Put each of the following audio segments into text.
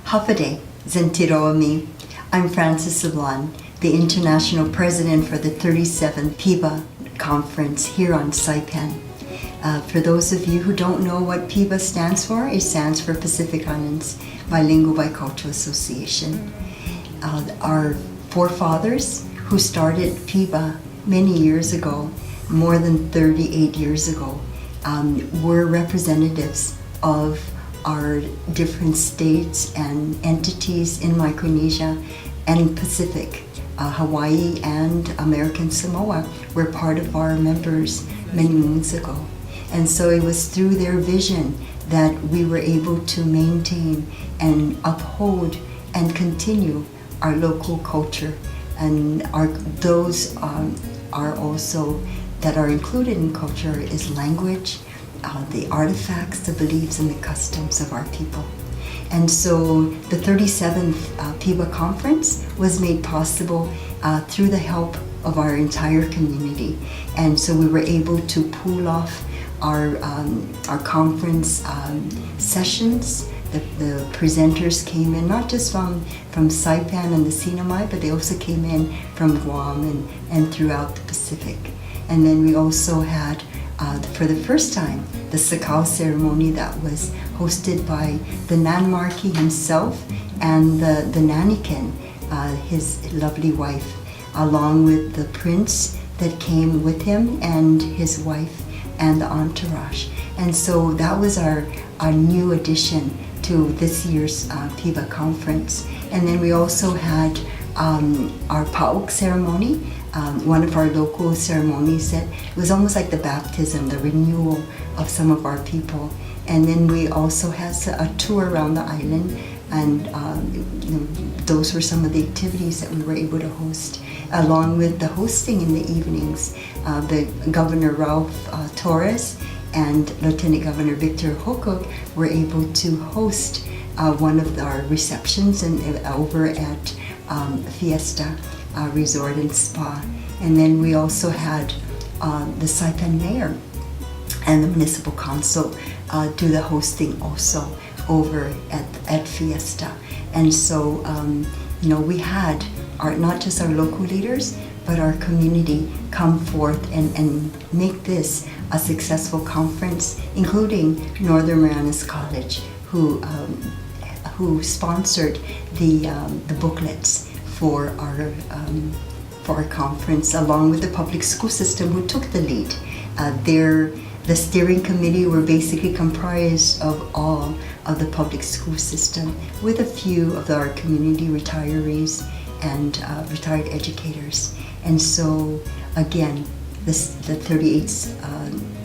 Hafade Zentiroami. I'm Frances Sablan, the International President for the 37th PIBBA Conference here on Saipan. For those of you who don't know what PIBBA stands for, it stands for Pacific Islands Bilingual-Bicultural Association. Our forefathers who started PIBBA many years ago, more than 38 years ago, were representatives of our different states and entities in Micronesia and Pacific. Hawaii and American Samoa were part of our members many moons ago. And so it was through their vision that we were able to maintain and uphold and continue our local culture. And those are also that are included in culture is language, the artifacts, the beliefs, and the customs of our people. And so the 37th PIBBA conference was made possible through the help of our entire community. And so we were able to pull off our conference sessions. The presenters came in not just from Saipan and the Sinamai, but they also came in from Guam and throughout the Pacific. And then we also had, for the first time, the Sakau ceremony that was hosted by the Nanmarki himself and the Nanikin, his lovely wife, along with the prince that came with him and his wife and the entourage. And so that was our new addition to this year's PIBBA conference. And then we also had our Pauk ceremony, one of our local ceremonies that was almost like the baptism, the renewal of some of our people. And then we also had a tour around the island, and those were some of the activities that we were able to host, along with the hosting in the evenings. The Governor Ralph Torres and Lieutenant Governor Victor Hokuk were able to host one of our receptions over at Fiesta Resort and Spa. And then we also had the Saipan Mayor and the Municipal Council do the hosting also over at Fiesta. And so, we had not just our local leaders, but our community come forth and make this a successful conference, including Northern Marianas College, who sponsored the booklets for our conference, along with the public school system, who took the lead. The steering committee were basically comprised of all of the public school system, with a few of our community retirees and retired educators. And so, again, the 38th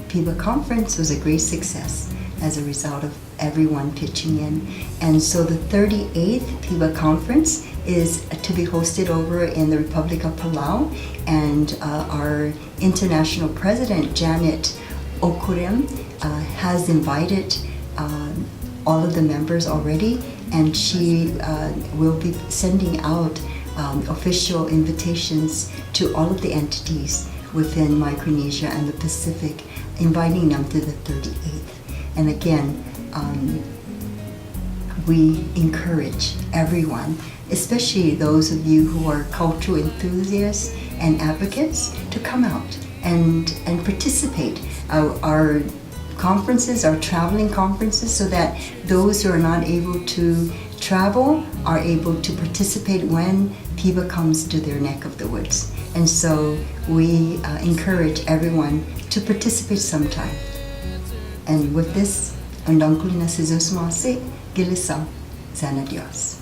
PIBBA conference was a great success as a result of everyone pitching in. And so the 38th PIBBA conference is to be hosted over in the Republic of Palau, and our international president, Janet Okurim, has invited all of the members already, and she will be sending out official invitations to all of the entities within Micronesia and the Pacific, inviting them to the 38th. And again, we encourage everyone, especially those of you who are cultural enthusiasts and advocates, to come out and participate. Our conferences are traveling conferences, so that those who are not able to travel are able to participate when PIBBA comes to their neck of the woods. And so we encourage everyone to participate sometime. And with this, andang kulina si Zeus Masi, gilisang sana Dios.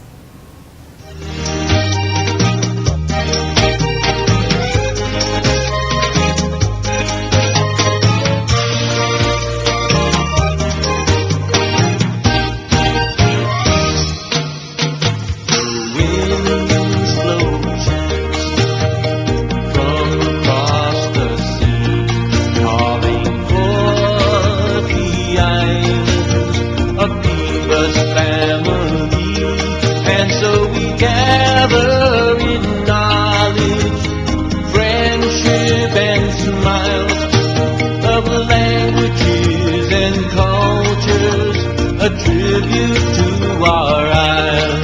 A tribute to our island.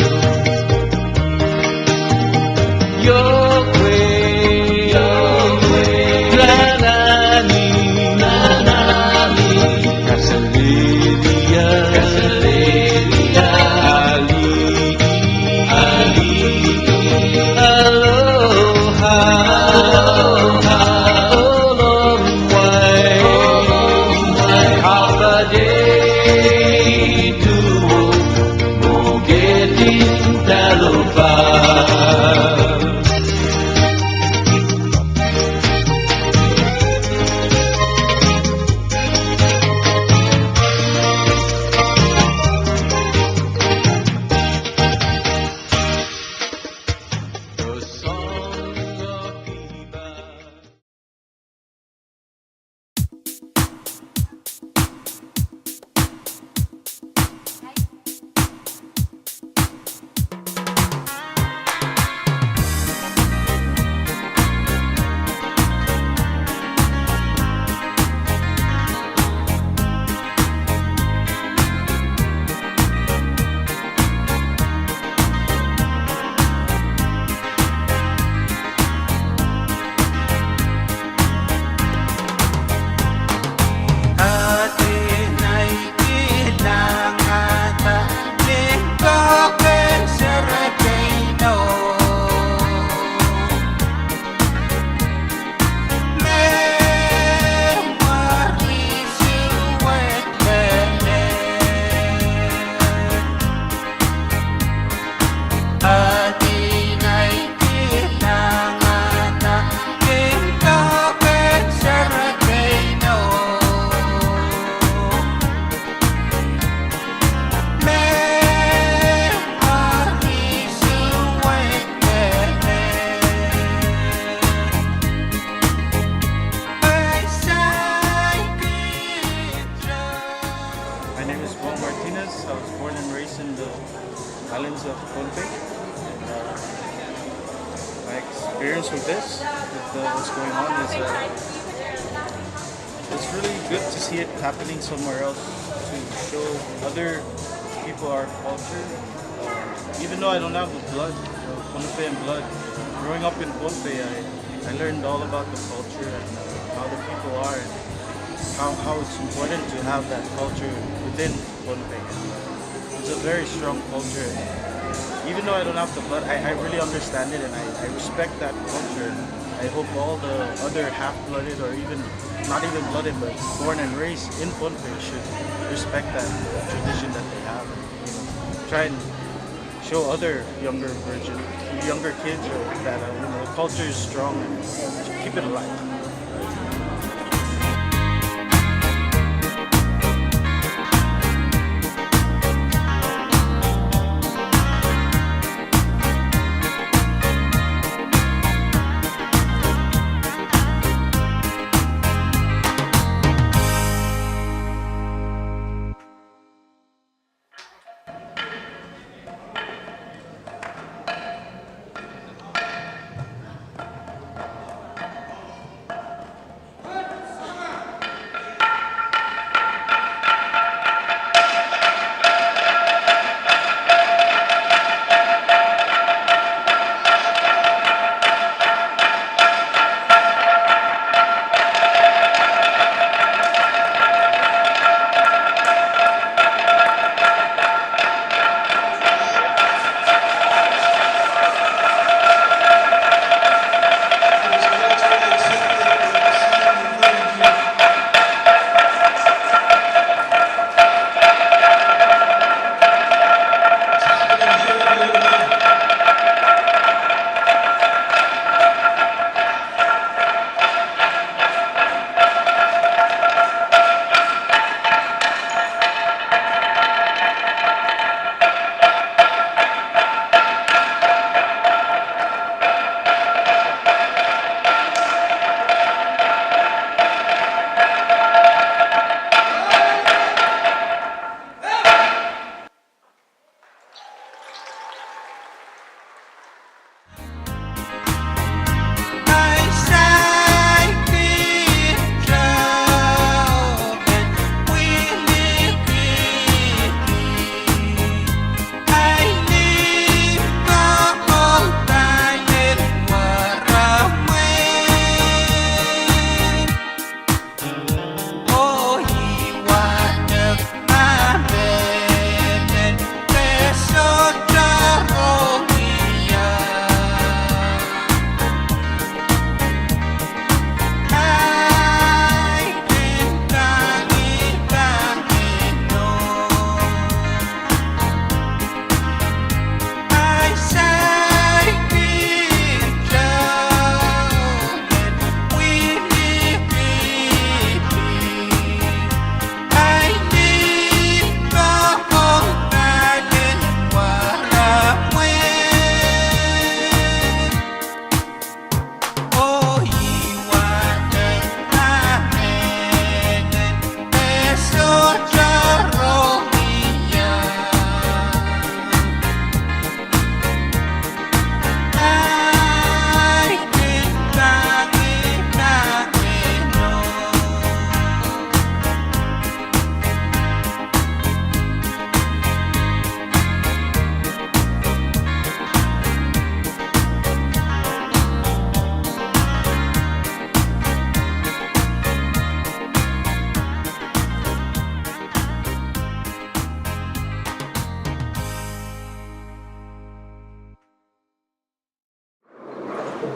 I was born and raised in the islands of Pohnpei. My experience with this, with what's going on, is it's really good to see it happening somewhere else, to show other people our culture. Even though I don't have the blood, Pohnpeian blood, growing up in Pohnpei, I learned all about the culture and how the people are, and how it's important to have that culture within Pohnpei. It's a very strong culture. Even though I don't have the blood, I really understand it, and I respect that culture. I hope all the other half-blooded, or even not even blooded, but born and raised in Pohnpei should respect that tradition that they have, and try and show other younger kids that the culture is strong and keep it alive.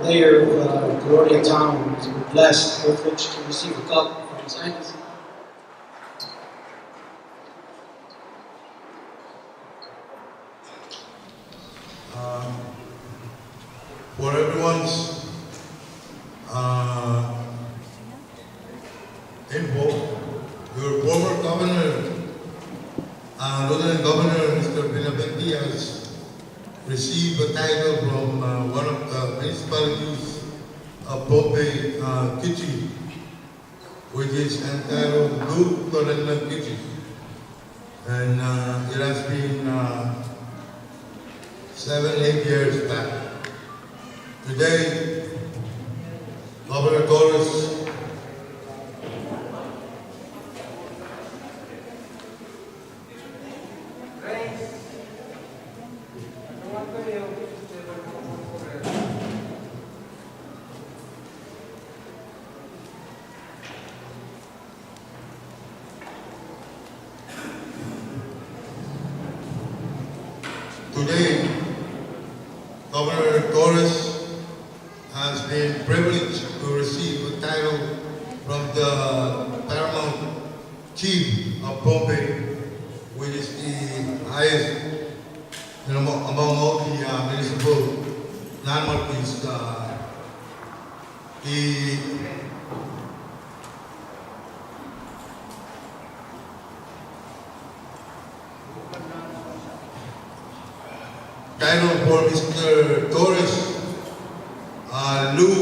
Mayor of Gloria Town is blessed, privileged to receive a cup from His Highness. For everyone's info, your former governor, Lieutenant Governor Mr. Benavente has received a title from one of the municipalities of Pohnpei, Kichi, which is entitled Duke Lieutenant Kichi. And it has been 7-8 years back. Today, Governor Torres Today, Governor Torres has been privileged to receive a title from the Paramount Chief of Pohnpei, which is the highest among all the municipal non-marquees. The title for Mr. Torres, Lou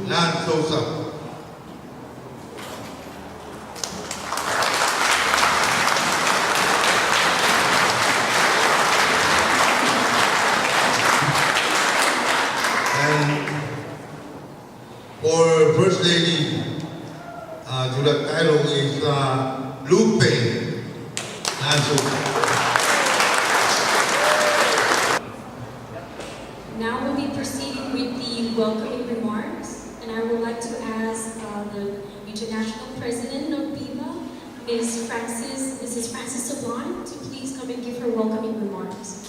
Nan Sosa. And for First Lady, to the title is Lupe Nan Sosa. Now we'll be proceeding with the welcoming remarks, and I would like to ask the International President of PIBBA, Mrs. Frances Sablon, to please come and give her welcoming remarks.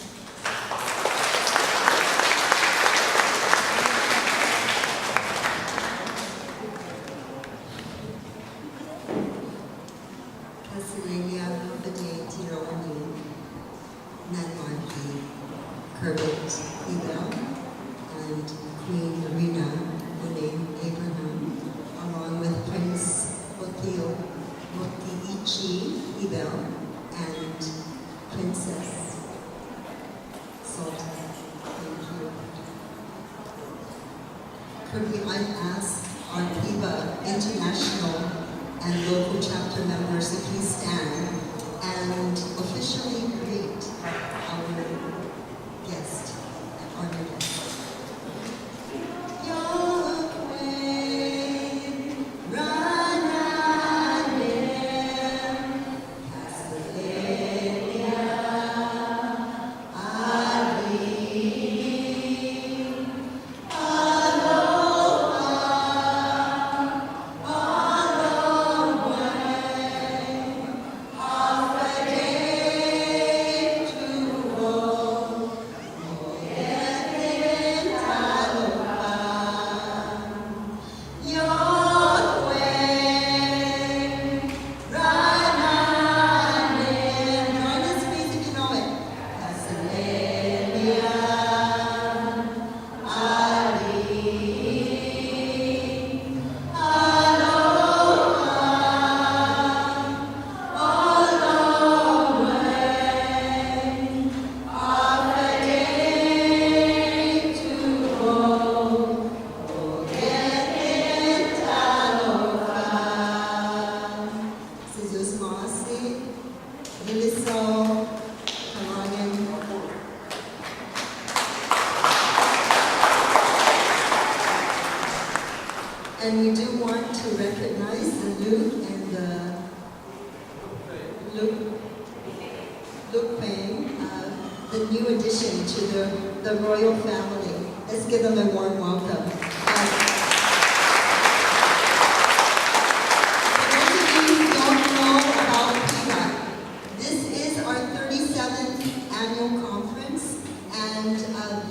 and Queen Marina Abraham, along with Prince Motiichi Ibel and Princess Sultan. Thank you. Could we ask our PIBBA international and local chapter members if we stand and officially greet our guest, our guest. And we do want to recognize the Luke and the Luke Peng, the new addition to the royal family. Let's give them a warm welcome. For those of you who don't know about PIBBA, this is our 37th annual conference, and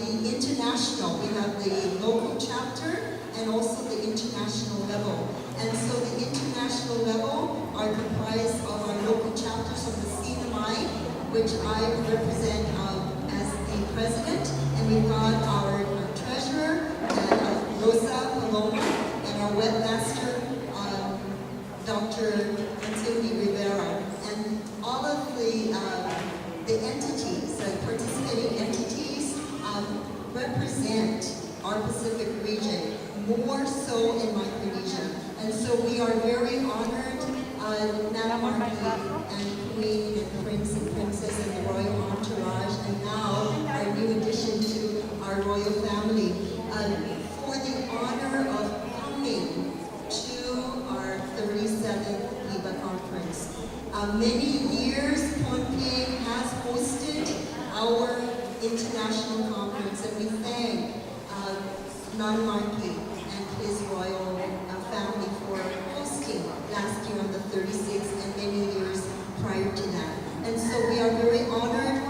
the international, we have the local chapter and also the international level. And so the international level are comprised of our local chapters of the CNMI, which I represent as the president, and we've got our treasurer, Rosa Paloma, and our webmaster, Dr. Anthony Rivera. And all of the entities, participating entities, represent our Pacific region, more so in Micronesia. And so we are very honored Nana Marquis and Queen and Prince and Princess and the royal entourage, and now our new addition to our royal family, for the honor of coming to our 37th PIBBA conference. Many years Pohnpei has hosted our international conference, and we thank Nana Marquis and his royal family for hosting last year on the 36th and many years prior to that. And so we are very honored.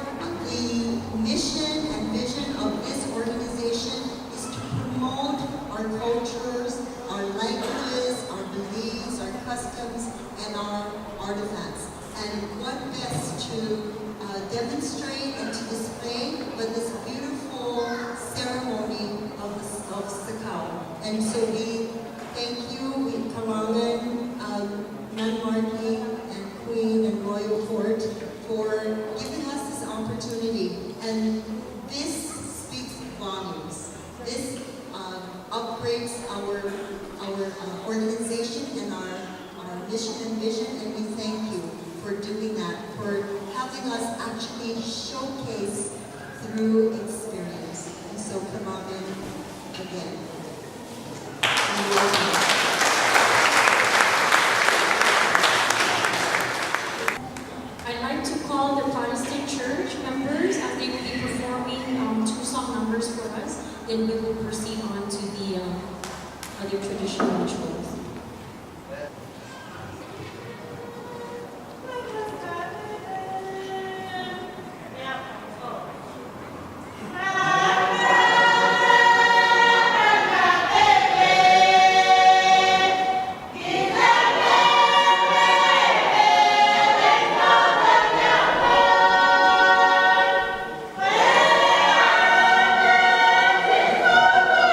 The mission and vision of this organization is to promote our cultures, our languages, our beliefs, our customs, and our artifacts. And what best to demonstrate and to display but this beautiful ceremony of Sakao. And so we thank you, we Karangan, Nana Marquis and Queen and Royal Court for giving us this opportunity. And this speaks volumes. This upgrades our organization and our mission and vision, and we thank you for doing that, for having us actually showcase through experience. And so come on in again. I'd like to call the Protestant church members as they will be performing two song numbers for us. Then we will proceed on to the other traditional rituals. Thank you.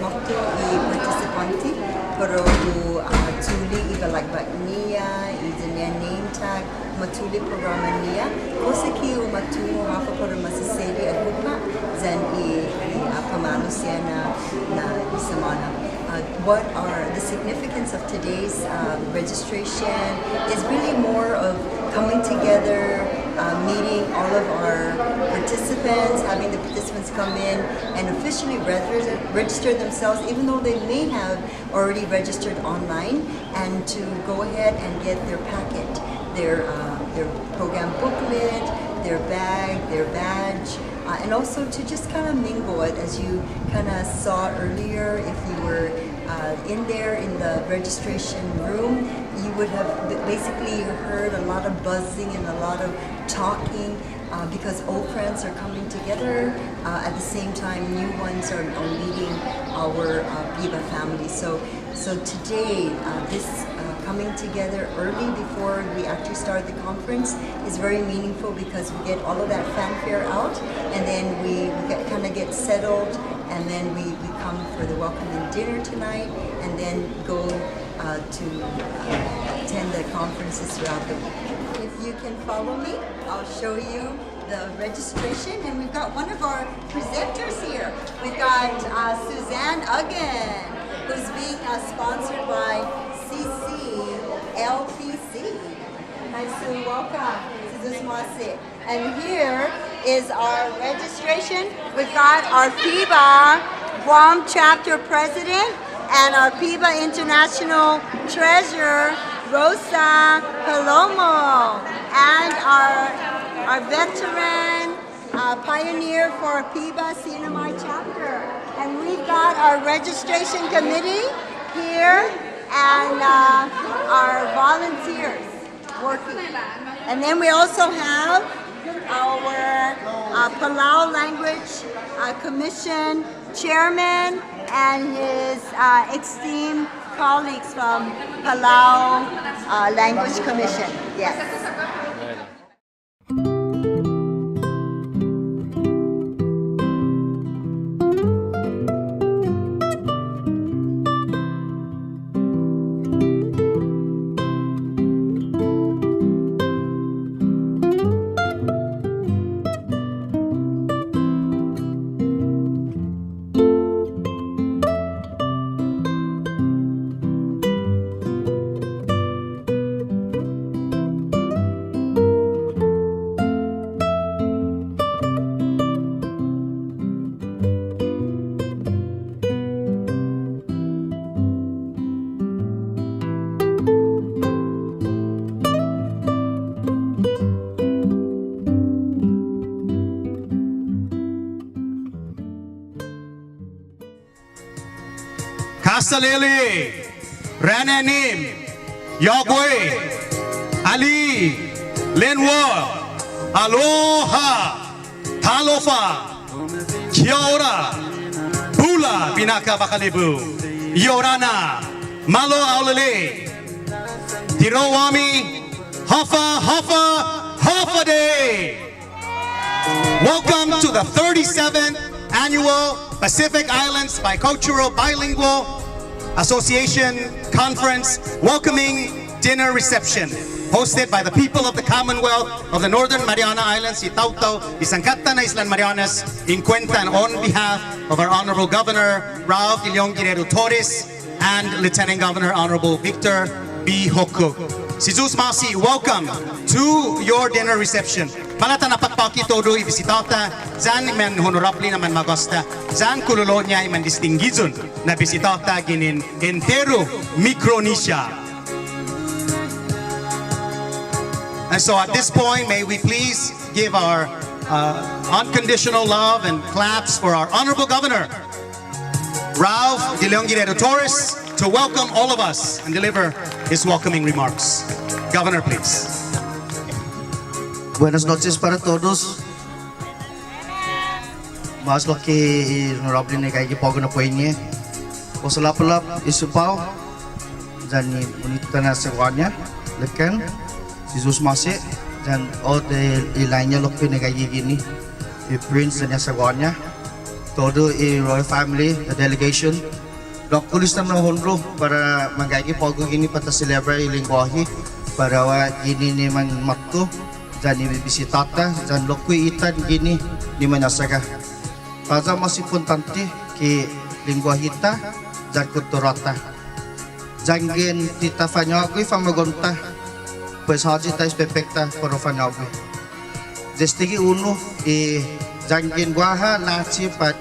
waktu i-participanti pero tuli ibalagbat niya, i-danya name tag, matuli programa niya, kosaki umatungo hafa para masasedi at buka, zan i-pamalo siya na isamana. What are the significance of today's registration is really more of coming together, meeting all of our participants, having the participants come in and officially register themselves, even though they may have already registered online, and to go ahead and get their packet, their program booklet, their bag, their badge, and also to just kind of mingle it. As you kind of saw earlier, if you were in there in the registration room, you would have basically heard a lot of buzzing and a lot of talking because old friends are coming together. At the same time, new ones are meeting our PIBBA family. So today, this coming together early before we actually start the conference is very meaningful because we get all of that fanfare out, and then we kind of get settled, and then we come for the welcoming dinner tonight, and then go to attend the conferences throughout the week. If you can follow me, I'll show you the registration, and we've got one of our presenters here. We've got Suzanne Uggan, who's being sponsored by CCLPC. Hi Sue, welcome. And here is our registration. We've got our PIBBA Guam chapter president and our PIBBA International Treasurer, Rosa Palomo, and our veteran pioneer for PIBBA CNMI chapter. And we've got our registration committee here and our volunteers working. And then we also have our Palau Language Commission chairman and his esteemed colleagues from Palau Language Commission. Yes. Kasalele, Rananim, Yagwe, Ali, Lenwa, Aloha, Talofa, Kiora, Bula, Binaka Bakalibu, Yorana, Malo Aulele, Tirowami, Hafa Day. Welcome to the 37th Annual Pacific Islands Bicultural Bilingual Association Conference Welcoming Dinner Reception, hosted by the people of the Commonwealth of the Northern Mariana Islands, Itautau, Isangkata na Island Marianas, in Cuentan, on behalf of our Honorable Governor Ralph Torres and Lieutenant Governor Honorable Victor B. Hoku. Sizus Masi, welcome to your dinner reception. Palata na patpaki todo ibisitata, zan men honorably naman magosta, zan kululo niya iman distinguizun na bisitata ginin entero Micronesia. And so at this point, may we please give our unconditional love and claps for our Honorable Governor, Ralph Torres, to welcome all of us and deliver his welcoming remarks. Governor, please. Buenas noches para todos. Mas lo que honorable ne kai pogo na poinye. Osalapalap isupau dan unita na semuanya lekan Jesus masih dan all the lainnya lo que ne kai gini. The prince dan semuanya todo i royal family, the delegation. Dok kulis na honro para manggaigi pogo gini pata celebrate lingwahi para wa gini ni man matto dan ni bisitata dan lokui itan gini ni manasaka. Kaza mas importante ki lingwahita dan kulturata. Jangan tita fanyagui famagonta pues haji tais perfecta para fanyagui. Destigi uno jangan guaha naci pat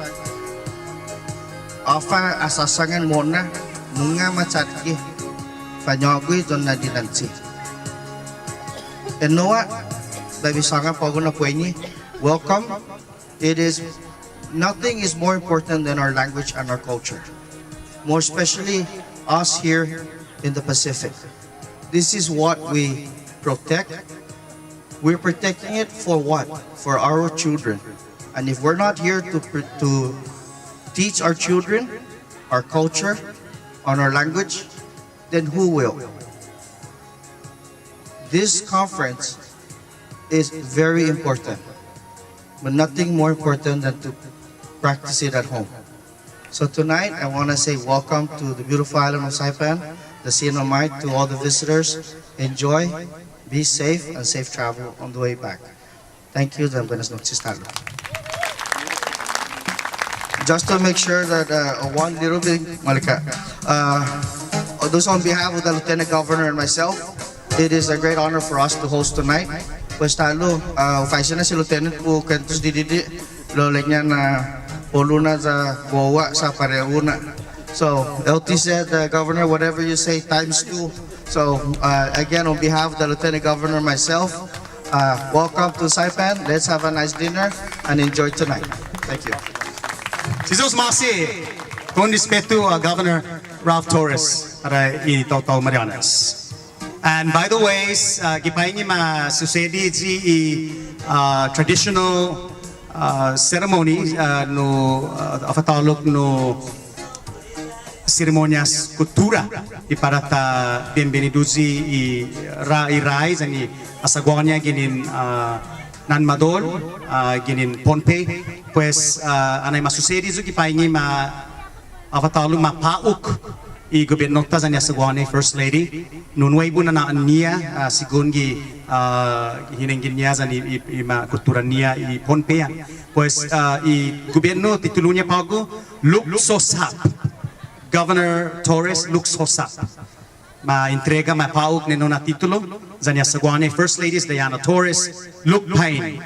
afa asasangan mona munga macatki fanyagui don nadinansi. Enoa baby sanga paguna pueni welcome. It is nothing is more important than our language and our culture, more especially us here in the Pacific. This is what we protect. We're protecting it for what? For our children. And if we're not here to teach our children our culture and our language, then who will? This conference is very important, but nothing more important than to practice it at home. So tonight, I want to say welcome to the beautiful island of Saipan, the Sinamite, to all the visitors. Enjoy, be safe, and safe travel on the way back. Thank you. Buenas noches. Just to make sure that one little bit, Malika, those on behalf of the Lieutenant Governor and myself, it is a great honor for us to host tonight. Pues talo, official na si Lieutenant po kantos dididi, loleg niya na polo na sa gowa sa pareuna. So LT said, Governor, whatever you say times 2. So again, on behalf of the Lieutenant Governor and myself, welcome to Saipan. Let's have a nice dinner and enjoy tonight. Thank you. Jesus Masi, con respeto Governor Ralph Torres para Northern Marianas. And by the way, gipaingi ma susedi traditional ceremony no afatalok no ceremonias cultura di parata bienveniduzi i rais ani asagwanya ginin nan madol ginin ponpe pues anay masusedi zo gipaingi ma afatalok ma pauk i gobernota zanya asagwana first lady nunway bu na niya sigun gi hinengin niya zani i ma kultura niya i ponpe pues i gobierno titulunya pago look so sap Governor Torres looks hosa. Ma entrega ma paug ni nona titulo zanya sagwane First Ladies Diana Torres look pain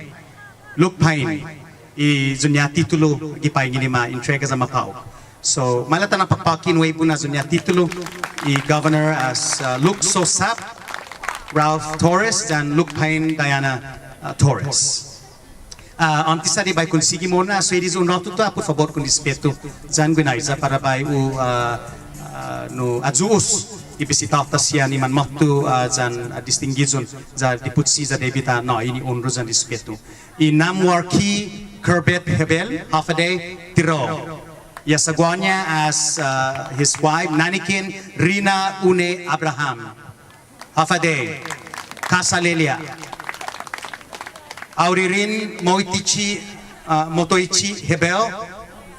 I zunya titulo gipain ni ma entrega za ma paug. So malata na papakin way po na zunya titulo I Governor as look so sap Ralph Torres and look pain Diana Torres. Antisa di bay konsigi mona so edis un rotuto por favor con rispetto zan guinaiza para bay no azuus ibisitata sia ni man mattu zan distinguizon za diputsi za debita no ini onro zan rispetto I namwarki Kerbet Hebel half a day tiro yasagwanya as his wife Nanikin Rina Une Abraham half a day Kasalelia Auririn Motoichi Hebel,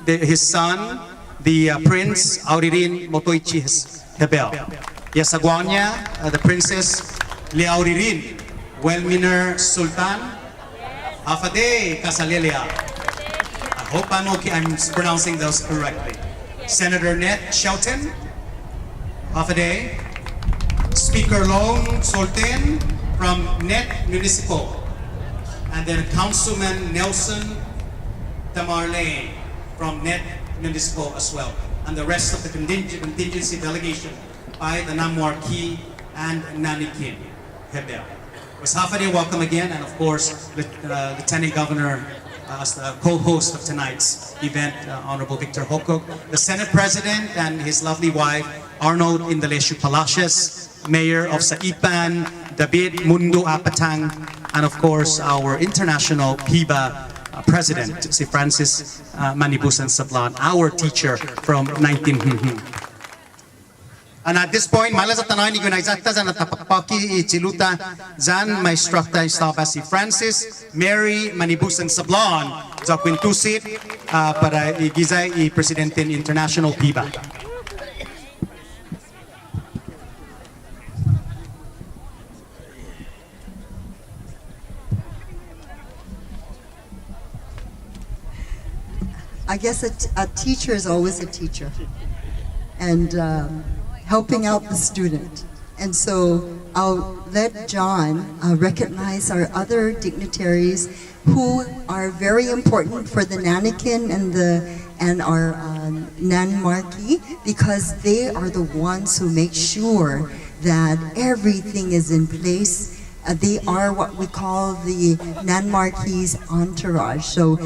his son, the Prince Auririn Motoichi Hebel. Yasagwanya, the Princess Leauririn Welminer Sultan, Afade Kasalelia. I hope I'm pronouncing those correctly. Senator Ned Shelton, Afade. Speaker Long Sultan from Net Municipal. And then Councilman Nelson Tamarlane from Net Municipal as well. And the rest of the contingency delegation by the Namwarki and Nanikin Hebel. Was Hafade, welcome again, and of course, Lieutenant Governor as the co-host of tonight's event, Honorable Victor Hokok, the Senate President and his lovely wife, Arnold Indalesio Palacios, Mayor of Saipan, David Mundo Apatang, and of course our international PIBBA President, si Francis Manibusan Sablan, our teacher from 19. And at this point, malas at tanay ni Gunaizakta zan at napakpaki ichiluta zan may strukta istaba si Francis Mary Manibusan Sablon za kwintusit para igizay i-presidente ng International PIBBA. I guess a teacher is always a teacher, and helping out the student. And so I'll let John recognize our other dignitaries who are very important for the Nanakin and our Nanmarki, because they are the ones who make sure that everything is in place. They are what we call the Nanmarki's entourage. So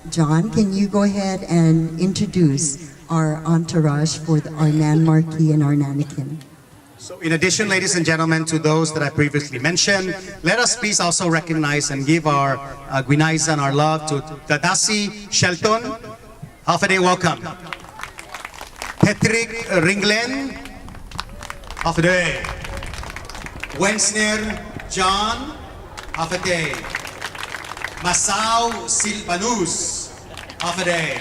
John, can you go ahead and introduce our entourage for our Nanmarki and our Nanakin? So in addition, ladies and gentlemen, to those that I previously mentioned, let us please also recognize and give our Guinaiza and our love to Dadasi Shelton. Half a day welcome. Patrick Ringlen. Half a day. Wensner John. Half a day. Masao Silvanus. Half a day.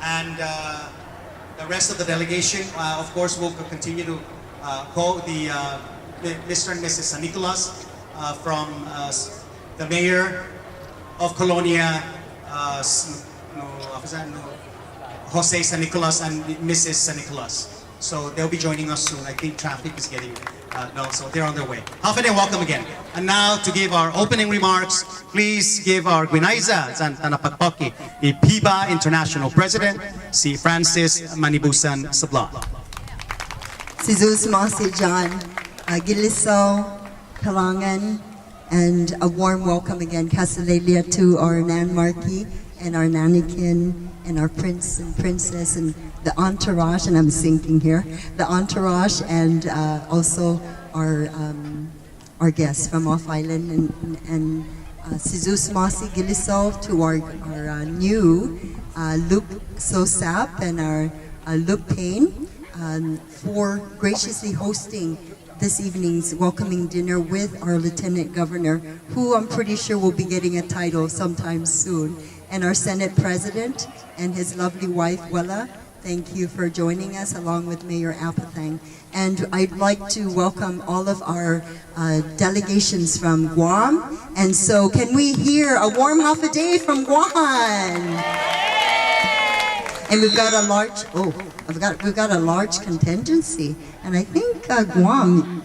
And the rest of the delegation, of course, will continue to call the Mr. and Mrs. San Nicolas from the mayor of Colonia, Jose San Nicolas and Mrs. San Nicolas. So they'll be joining us soon. I think traffic is getting, so they're on their way. Half a day, welcome again. And now to give our opening remarks, please give our Guinaiza Zan Tanapagpaki, the PIBBA International President, si Francis Manibusan Sablon. Si Zuzma, si John Giliso, Kalangan, and a warm welcome again, Kasalelia, to our Nanmarki and our Nanakin and our prince and princess and the entourage, and I'm sinking here, the entourage, and also our guests from off island, and Sizus Masi Gilisov to our new Luke Sosap and our Luke Payne for graciously hosting this evening's welcoming dinner with our Lieutenant Governor, who I'm pretty sure will be getting a title sometime soon, and our Senate President and his lovely wife, Wella. Thank you for joining us, along with Mayor Apethang. And I'd like to welcome all of our delegations from Guam. And so can we hear a warm half a day from Guam? And we've got a large, we've got a large contingency. And I think Guam,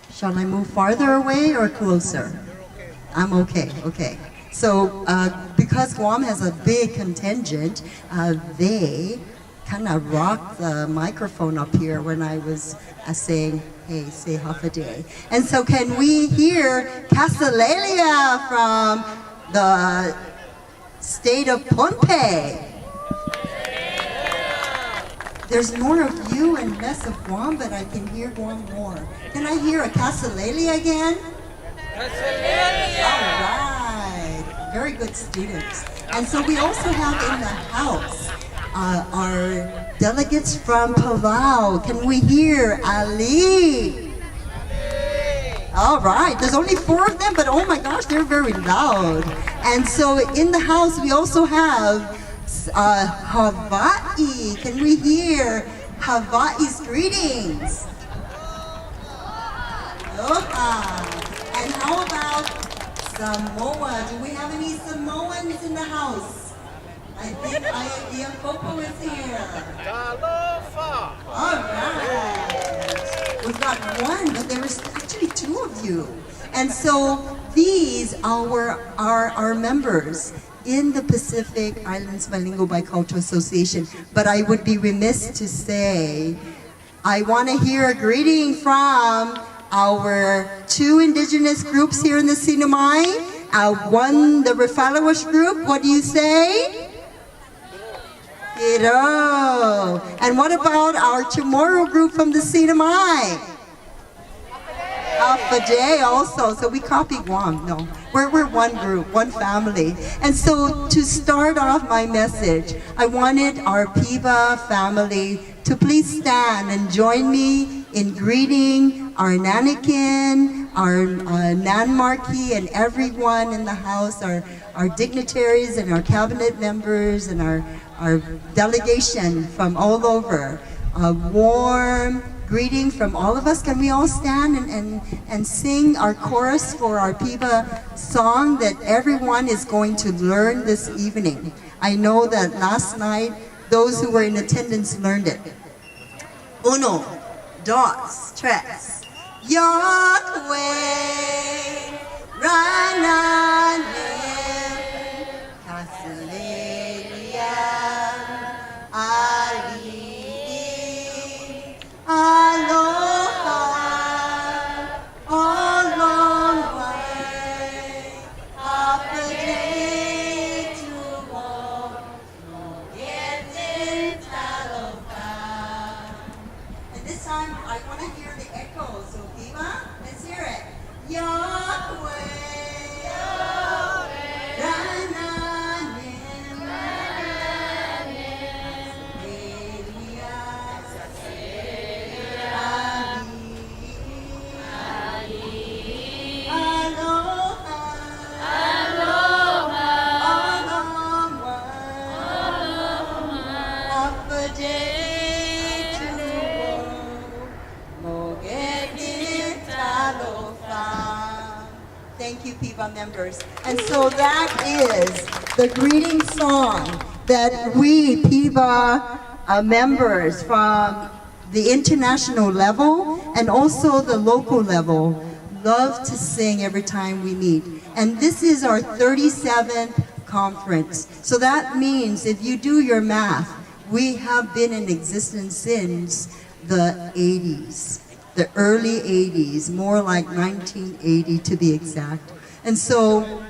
shall I move farther away or closer? I'm okay, okay. So because Guam has a big contingent, they kind of rocked the microphone up here when I was saying, hey, say half a day. And so can we hear Casalelia from the state of Pohnpei? There's more of you and less of Guam, but I can hear Guam more. Can I hear a Casalelia again? Casalelia! All right. Very good students. And so we also have in the house our delegates from Palau. Can we hear Ali? All right, there's only 4 of them, but oh my gosh, they're very loud. And so in the house, we also have Hawaii. Can we hear Hawaii's greetings? Aloha. And how about Samoa? Do we have any Samoans in the house? I think Popo is here. Aloha. All right. We've got 1, but there was actually 2 of you. And so these are our members in the Pacific Islands Bilingual-Bicultural Association. But I would be remiss to say, I want to hear a greeting from our 2 indigenous groups here in the Sinamai. One, the Refalawash group. What do you say? Hiro. And what about our Chamorro group from the Sinamai? Half a day also. So we copy Guam. No. We're one group, one family. And so to start off my message, I wanted our PIBBA family to please stand and join me in greeting our Nanakin, our Nan Marquis, and everyone in the house, our dignitaries and our cabinet members and our delegation from all over. A warm greeting from all of us. Can we all stand and sing our chorus for our PIBBA song that everyone is going to learn this evening? I know that last night, those who were in attendance learned it. Uno, dos, tres. Yahweh, Rananim, Kasileliam, Ali, Aloha, Olongwai, Apade Tumo, Mogetin Taloka. And this time, I want to hear the echo, so PIBBA, let's hear it. Yahweh, Yahweh, Rananim, Thank you, PIBBA members. And so that is the greeting song that we PIBBA members from the international level and also the local level love to sing every time we meet. And this is our 37th conference. So that means if you do your math, we have been in existence since the 80s. The early 80s, more like 1980 to be exact. And so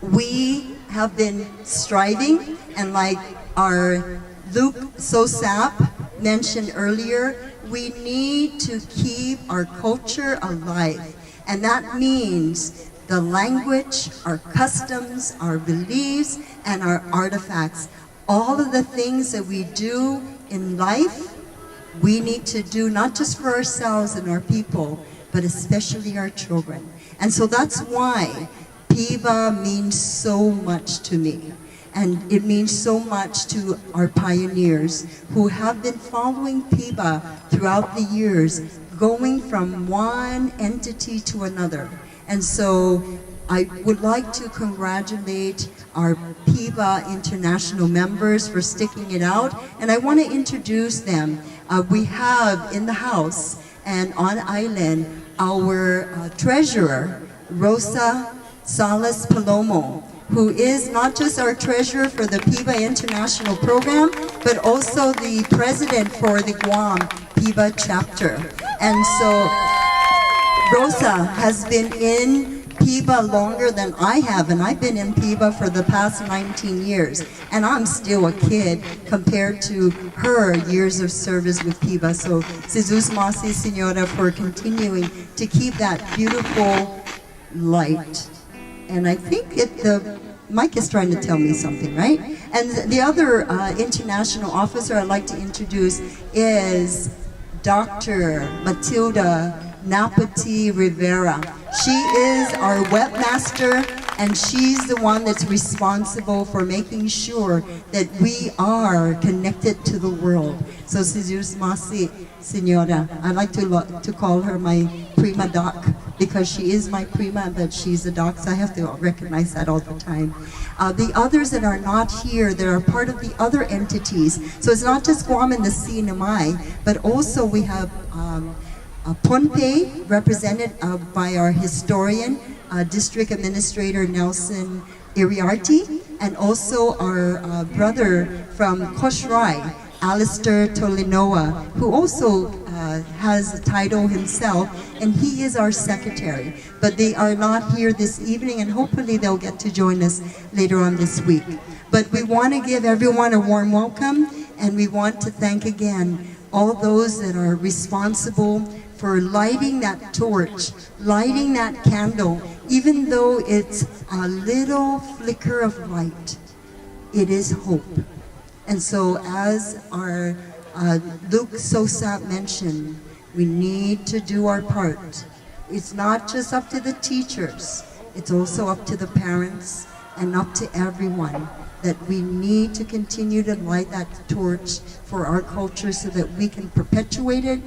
we have been striving, and like our Luke Sosap mentioned earlier, we need to keep our culture alive. And that means the language, our customs, our beliefs, and our artifacts. All of the things that we do in life, we need to do not just for ourselves and our people, but especially our children. And so that's why PIBBA means so much to me. And it means so much to our pioneers who have been following PIBBA throughout the years, going from one entity to another. And so I would like to congratulate our PIBBA international members for sticking it out, and I want to introduce them. We have in the house and on island our treasurer, Rosa Salas Palomo, who is not just our treasurer for the PIBBA International Program, but also the president for the Guam PIBBA chapter. And so Rosa has been in PIBBA longer than I have, and I've been in PIBBA for the past 19 years, and I'm still a kid compared to her years of service with PIBBA. So, Jesus Masi, Senora, for continuing to keep that beautiful light. And I think the Mike is trying to tell me something, right? And the other international officer I'd like to introduce is Dr. Matilda Napati Rivera. She is our webmaster, and she's the one that's responsible for making sure that we are connected to the world. So, Jesus Masi, Senora, I like to call her my prima doc, because she is my prima, but she's a doc, so I have to recognize that all the time. The others that are not here, that are part of the other entities. So it's not just Guam and the CNMI, but also we have Pohnpei, represented by our historian, District Administrator Nelson Iriarte, and also our brother from Koshrai, Alistair Tolinoa, who also has a title himself, and he is our secretary. But they are not here this evening, and hopefully they'll get to join us later on this week. But we want to give everyone a warm welcome, and we want to thank again all those that are responsible for lighting that torch, lighting that candle, even though it's a little flicker of light, it is hope. And so as our Luke Sosa mentioned, we need to do our part. It's not just up to the teachers, it's also up to the parents and up to everyone, that we need to continue to light that torch for our culture so that we can perpetuate it,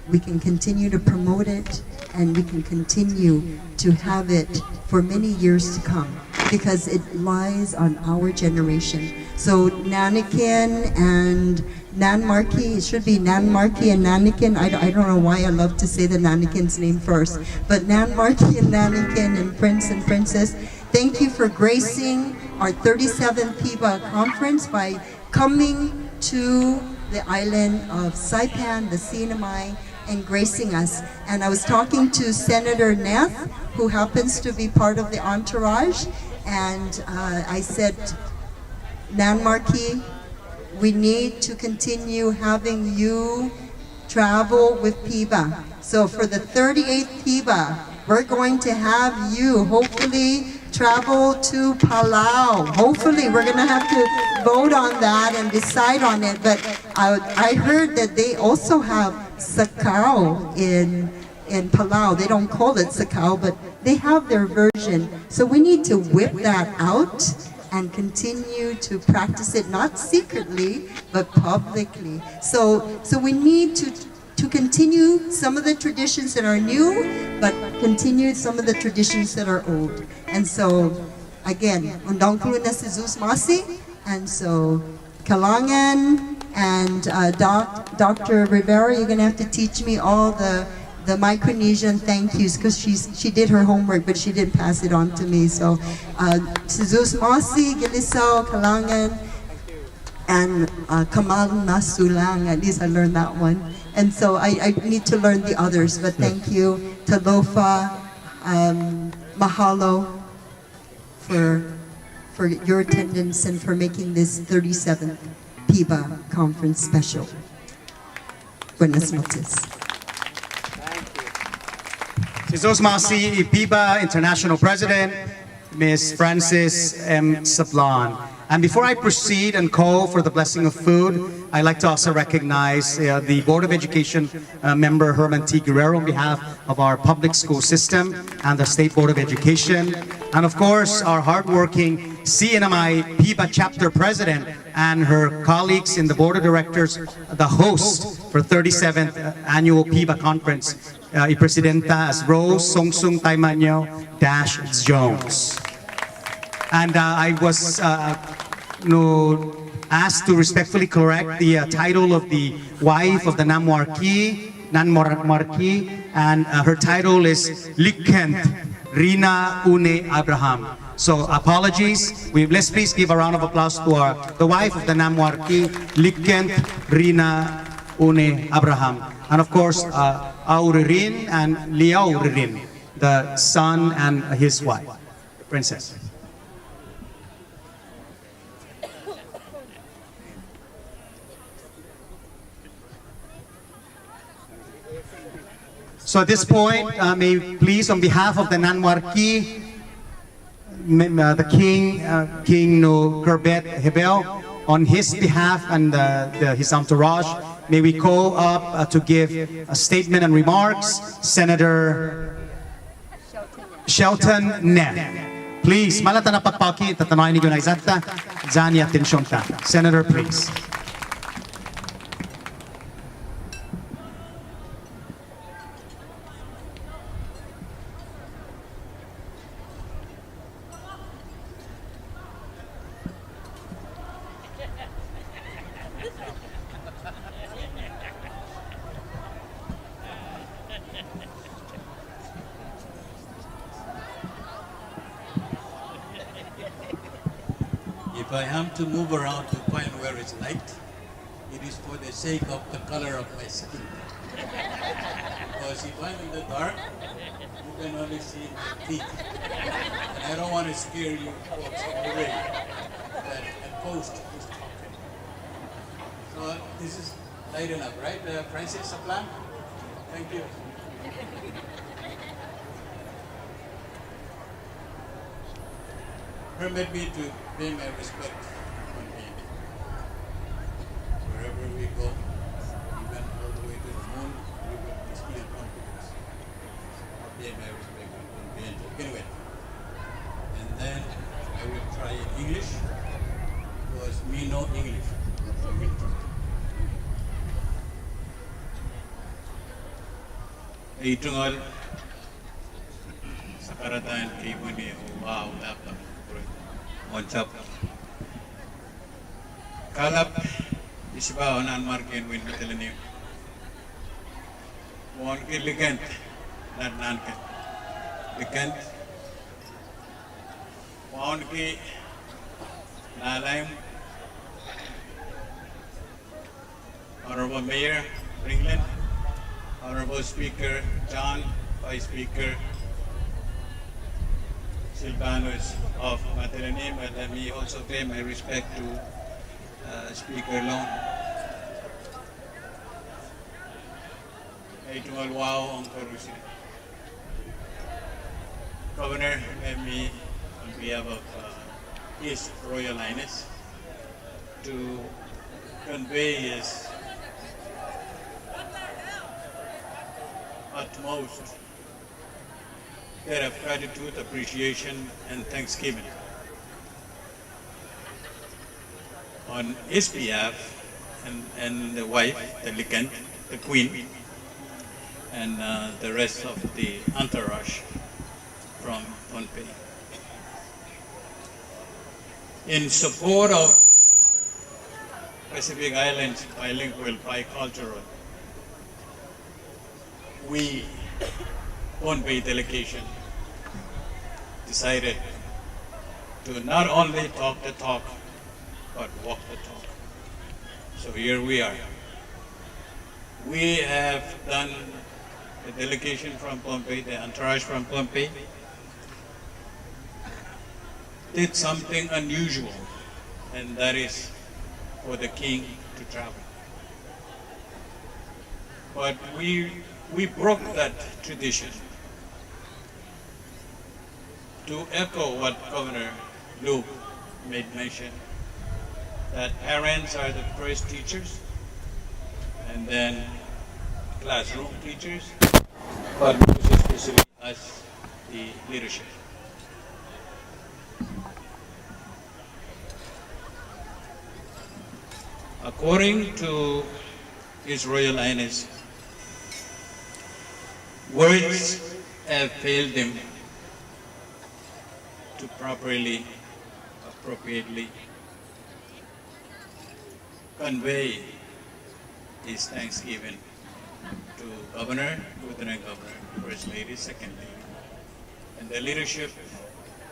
we can continue to promote it, and we can continue to have it for many years to come, because it lies on our generation. So Nanakin and Nanmarki, it should be Nanmarki and Nanakin. I don't know why I love to say the Nanakin's name first, but Nanmarki and Nanakin and Prince and Princess, thank you for gracing our 37th PIBBA conference by coming to the island of Saipan, the Sinamai, and gracing us. And I was talking to Senator Neth, who happens to be part of the entourage, and I said, Nanmarki, we need to continue having you travel with PIBBA. So for the 38th PIBBA, we're going to have you hopefully travel to Palau. Hopefully, we're gonna have to vote on that and decide on it. But I heard that they also have sakao in Palau. They don't call it sakao, but they have their version. So we need to whip that out and continue to practice it, not secretly, but publicly. So we need to continue some of the traditions that are new, but continue some of the traditions that are old. And so, again, undang ko na si Zeus Masi, and so Kalangan and Dr. Rivera, you're gonna have to teach me all the Micronesian thank yous, because she did her homework, but she didn't pass it on to me. So, si Zeus Masi, Gilisao, Kalangan, and Kamal Nasulang, at least I learned that one. And so I need to learn the others, but thank you, Talofa, mahalo for your attendance and for making this 37th PIBBA conference special. Buenas noches. Sis Masi, PIBBA International President, Ms. Frances M. Sablan. And before I proceed and call for the blessing of food, I'd like to also recognize the Board of Education member Herman T. Guerrero on behalf of our public school system and the State Board of Education. And of course, our hardworking CNMI PIBBA chapter president and her colleagues in the Board of Directors, the host for 37th Annual PIBBA Conference, Presidenta as Rose Songsung Taimanyo Jones. And I was asked to respectfully correct the title of the wife of the Nanmarki, and her title is Likent Rina Une Abraham. So apologies. Let's please give a round of applause to the wife of the Nanmarki, Likent Rina Une Abraham. And of course, Auririn and Liauririn, the son and his wife, Princess. So at this point, may please, on behalf of the Nanmarki, the King no Kerbet Hebel, on his behalf and his entourage, may we call up to give a statement and remarks, Senator Shelton Neff. Please, malata na pagpaki, tatanayin ni Gunaizata, Zani atensyon ta. Senator, please. If I am to move around to find where it's light, it is for the sake of the color of my skin. Because if I'm in the dark, you can only see my feet. And I don't want to scare you folks away that a post is talking. So this is light enough, right? Francis Saplan? Thank you. Permit me to pay my respect on Haiti. Wherever we go, even all the way to the moon, we will display confidence. I'll pay my respect on Haiti. Anyway, and then I will try in English because me know English. So we'll try. Itungal sa karatan kay Muni wow dapat What's up? Kalap isba onan marken win betelani. Won ki ligand not nanken. Ligand won ki nalaim Honorable Mayor Ringland, Honorable Speaker John, Vice Speaker Silvanus of Matalanim, and let me also pay my respect to Speaker Long. Aitungal wow ang karusi. Governor, let me, on behalf of His Royal Highness, to convey his utmost debt of gratitude, appreciation, and thanksgiving on his behalf and the wife, the Likan, the Queen, and the rest of the entourage from Pohnpei. In support of Pacific Islands bilingual bicultural, we, Pohnpei Delegation, decided to not only talk the talk, but walk the talk. So here we are. We have done the delegation from Pohnpei, the entourage from Pohnpei, did something unusual, and that is for the king to travel. But we broke that tradition. To echo what Governor Luke made mention, that parents are the first teachers, and then classroom teachers, but most especially us, the leadership. According to His Royal Highness, words have failed him to properly, appropriately convey his thanksgiving to Governor, Lieutenant Governor, First Lady, Second Lady, and the leadership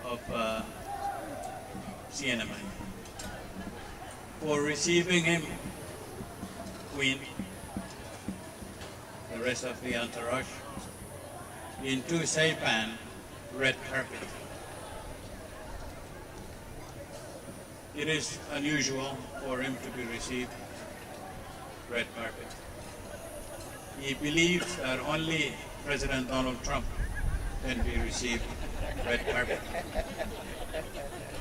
of CNMI for receiving him, Queen, the rest of the entourage, into Saipan red carpet. It is unusual for him to be received red carpet. He believes that only President Donald Trump can be received red carpet.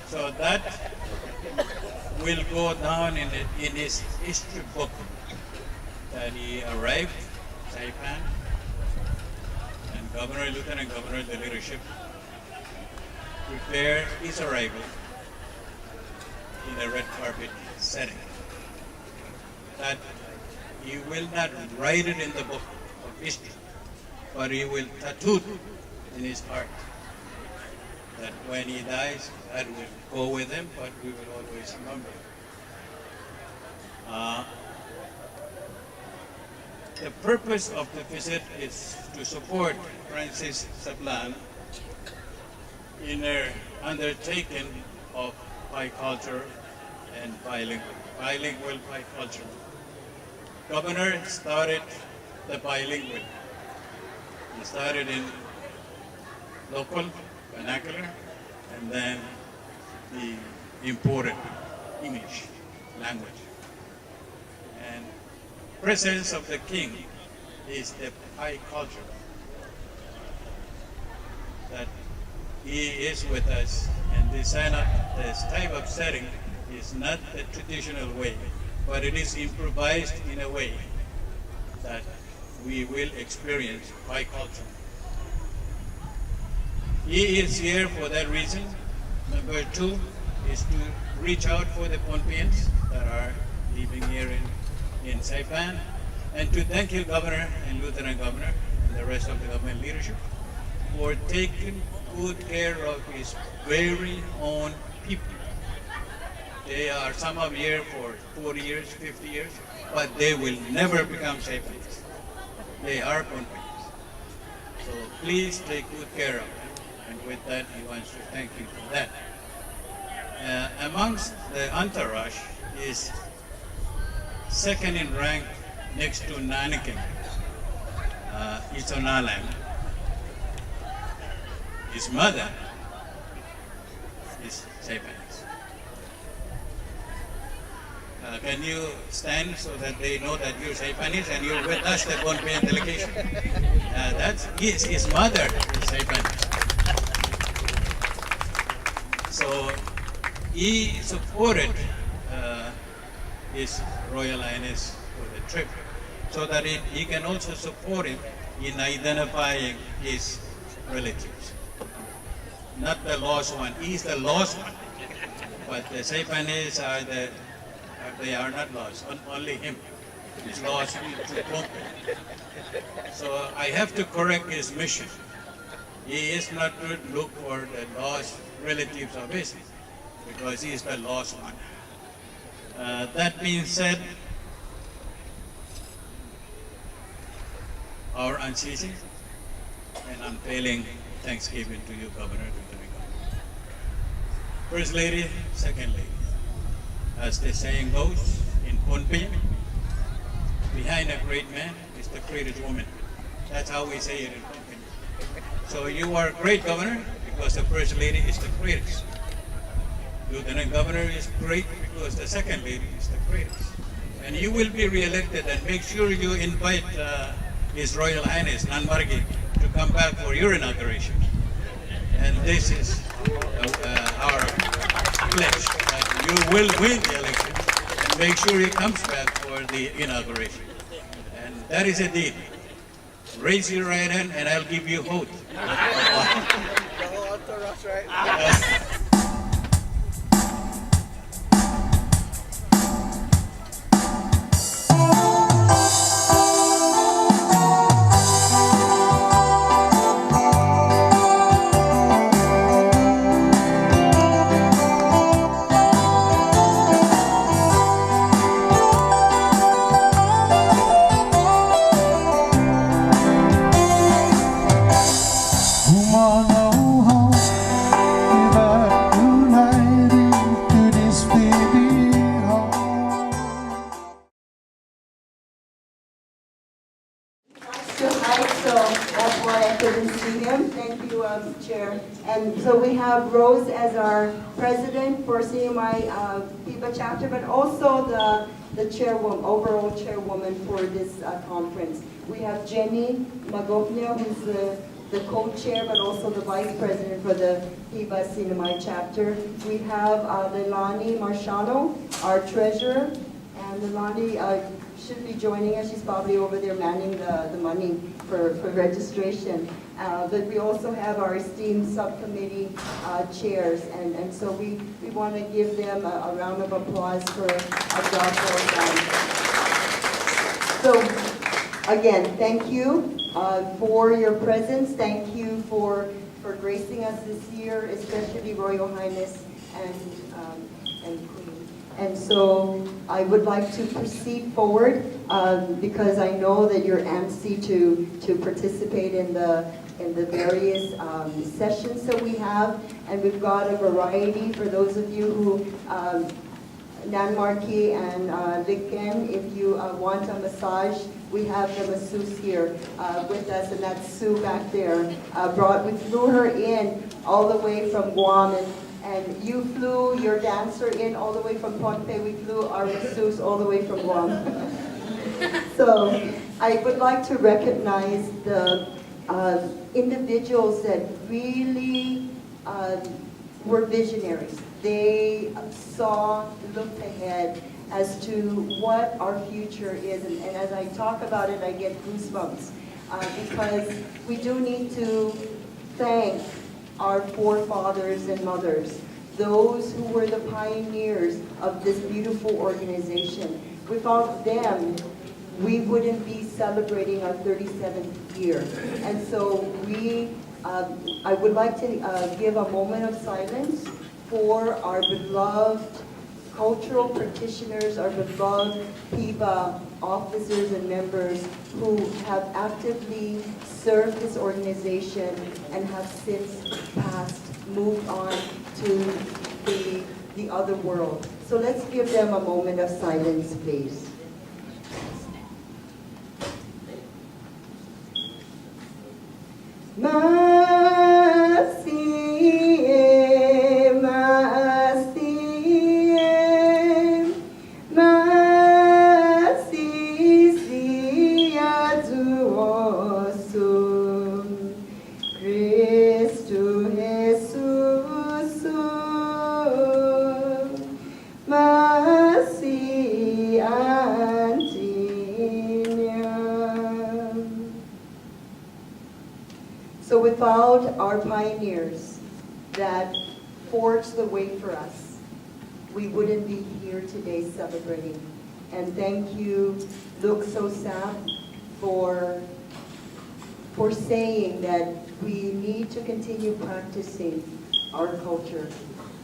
So that will go down in his history book that he arrived Saipan, and Governor, Lieutenant Governor, the leadership prepared his arrival in a red carpet setting. That he will not write it in the book of history, but he will tattoo it in his heart. That when he dies, that will go with him, but we will always remember. The purpose of the visit is to support Francis Sablan in her undertaking of bicultural and bilingual bicultural. Governor started the bilingual. He started in local, vernacular, and then the imported English language. And presence of the king is the bicultural. that he is with us, and this type of setting is not the traditional way, but it is improvised in a way that we will experience bicultural. He is here for that reason. Number two is to reach out for the Pohnpians that are living here in Saipan, and to thank you, Governor and Lieutenant Governor, and the rest of the government leadership for taking good care of his very own people. They are some of here for 40 years, 50 years, but they will never become Saipans. They are Pohnpians. So please take good care of them. And with that, he wants to thank you for that. Amongst the entourage is second in rank next to Nanakin, Itonalan. His mother is Saipanese. Can you stand so that they know that you're Saipanese and you're with us, the Pohnpian delegation? That's his mother is Saipanese. So he supported His Royal Highness for the trip, so that he can also support him in identifying his relatives. Not the lost one, he's the lost one. But the Saipanese they are not lost, only him is lost to Pohnpei. So I have to correct his mission. He is not to look for the lost relatives of his, because he is the lost one. That being said, our unceasing and unfailing thanksgiving to you, Governor, Lieutenant Governor. First Lady, Second Lady. As the saying goes in Pohnpei, behind a great man is the greatest woman. That's how we say it in Pohnpei. So you are great, Governor, because the First Lady is the greatest. Lieutenant Governor is great because the Second Lady is the greatest. And you will be re-elected, and make sure you invite His Royal Highness Nanmargi to come back for your inauguration. And this is our pledge that you will win the election, and make sure he comes back for the inauguration. And that is a deal. Raise your right hand and I'll give you vote. The whole entourage, right? And so we have Rose as our president for CMI PIBBA chapter, but also the chairwoman, overall chairwoman for this conference. We have Jenny Magopnio, who's the co-chair, but also the vice president for the PIBBA CMI chapter. We have Leilani Marciano, our treasurer, and Leilani should be joining us. She's probably over there manning the money for registration. But we also have our esteemed subcommittee chairs, and so we want to give them a round of applause for a job well done. So again, thank you for your presence. Thank you for gracing us this year, especially Royal Highness and Queen. And so I would like to proceed forward because I know that you're antsy to participate in the various sessions that we have, and we've got a variety for those of you who Nanmarki and Liken, if you want a massage, we have the masseuse here with us, and that's Sue back there. We flew her in all the way from Guam, and you flew your dancer in all the way from Pohnpei. We flew our masseuse all the way from Guam. So I would like to recognize the individuals that really were visionaries. They looked ahead as to what our future is. And as I talk about it, I get goosebumps because we do need to thank our forefathers and mothers, those who were the pioneers of this beautiful organization. Without them, we wouldn't be celebrating our 37th year. And so I would like to give a moment of silence for our beloved cultural practitioners, our beloved PIBBA officers and members who have actively served this organization and have since moved on to the other world. So let's give them a moment of silence, please. So without our pioneers that forged the way for us, we wouldn't be here today celebrating. And thank you, Luke Sosap, for saying that we need to continue practicing our culture,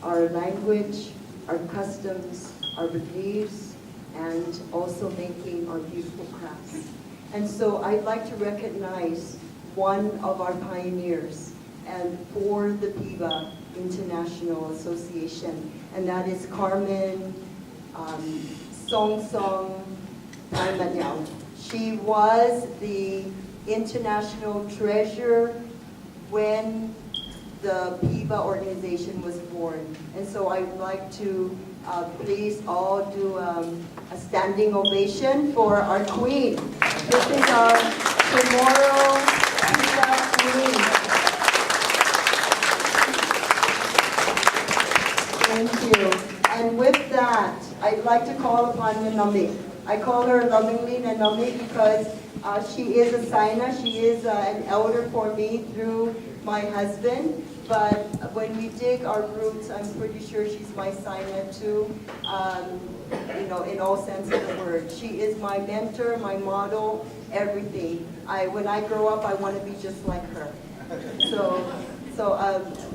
our language, our customs, our beliefs, and also making our beautiful crafts. And so I'd like to recognize one of our pioneers and for the PIBBA International Association, and that is Carmen Song Song Paimanyao. She was the international treasurer when the PIBBA organization was born. And so I'd like to please all do a standing ovation for our queen. This is our tomorrow PIBBA queen. Thank you. And with that, I'd like to call upon Nanami. I call her lovingly Nanami because she is a Saina. She is an elder for me through my husband. But when we dig our roots, I'm pretty sure she's my Saina too, in all sense of the word. She is my mentor, my model, everything. When I grow up, I want to be just like her. So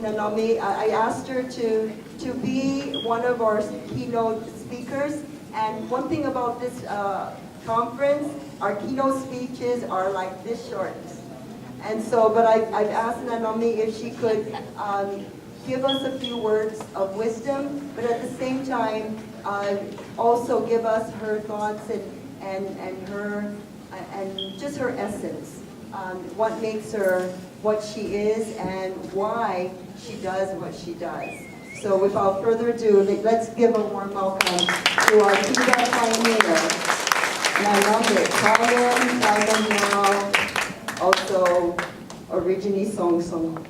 Nanami, I asked her to be one of our keynote speakers. And one thing about this conference, our keynote speeches are like this short. And so, but I've asked Nanami if she could give us a few words of wisdom, but at the same time, also give us her thoughts and just her essence, what makes her what she is and why she does what she does. So without further ado, let's give a warm welcome to our PIBBA pioneer, Nanami Carmen Paimanyao, also originally Song Song.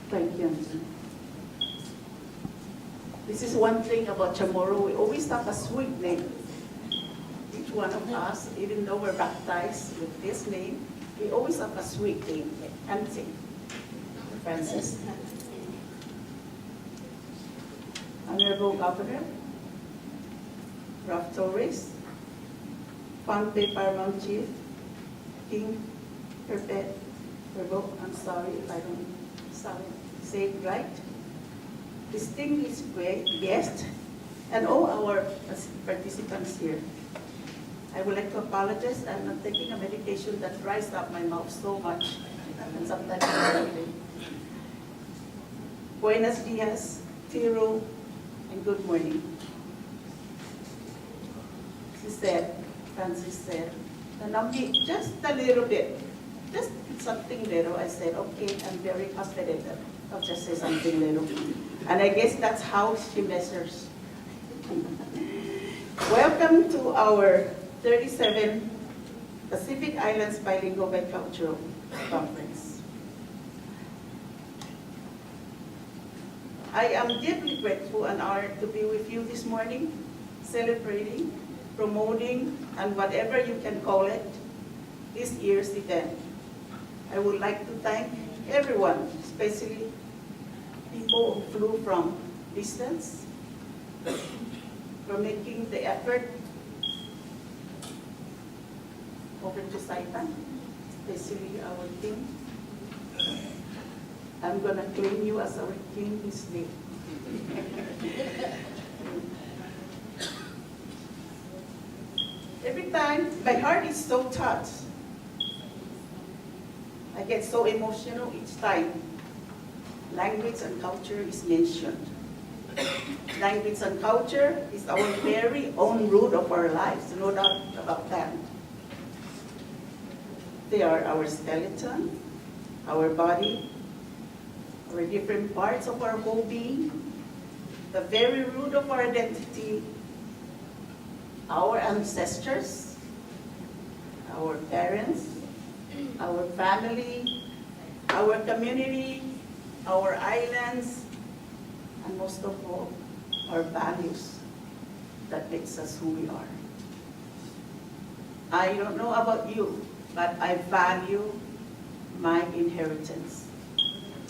Thank you. This is one thing about Chamorro. We always have a sweet name. Each one of us, even though we're baptized with this name, we always have a sweet name. Nancy, Francis. Honorable Governor, Ralph Torres, Pante Paramount Chief, King Herbert, I'm sorry if I don't say it right, distinguished guests, and all our participants here. I would like to apologize. I'm not taking a medication that dries up my mouth so much, and sometimes I'm hurting. Buenos dias, Tiro, and good morning. She said, Francis said, Nanami, just a little bit, just something little. I said, okay, I'm very confident that I'll just say something little. And I guess that's how she measures Welcome to our 37 Pacific Islands Bilingual-Bicultural Conference. I am deeply grateful and honored to be with you this morning, celebrating, promoting, and whatever you can call it, this year's event. I would like to thank everyone, especially people who flew from distance, for making the effort over to Saipan, especially our king. I'm gonna claim you as our king this day. Every time, my heart is so touched. I get so emotional each time language and culture is mentioned. Language and culture is our very own root of our lives, no doubt about that. They are our skeleton, our body, our different parts of our whole being, the very root of our identity, our ancestors, our parents, our family, our community, our islands, and most of all, our values that makes us who we are. I don't know about you, but I value my inheritance.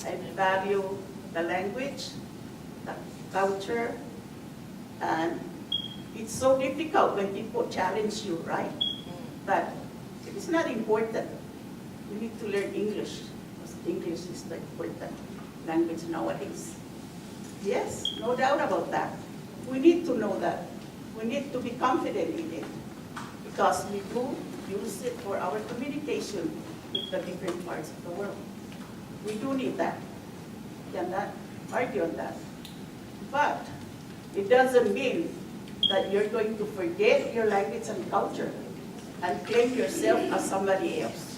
I value the language, the culture, and it's so difficult when people challenge you, right? But it is not important. We need to learn English, because English is the important language nowadays. Yes, no doubt about that. We need to know that. We need to be confident in it, because we do use it for our communication with the different parts of the world. We do need that. We cannot argue on that. But it doesn't mean that you're going to forget your language and culture and claim yourself as somebody else.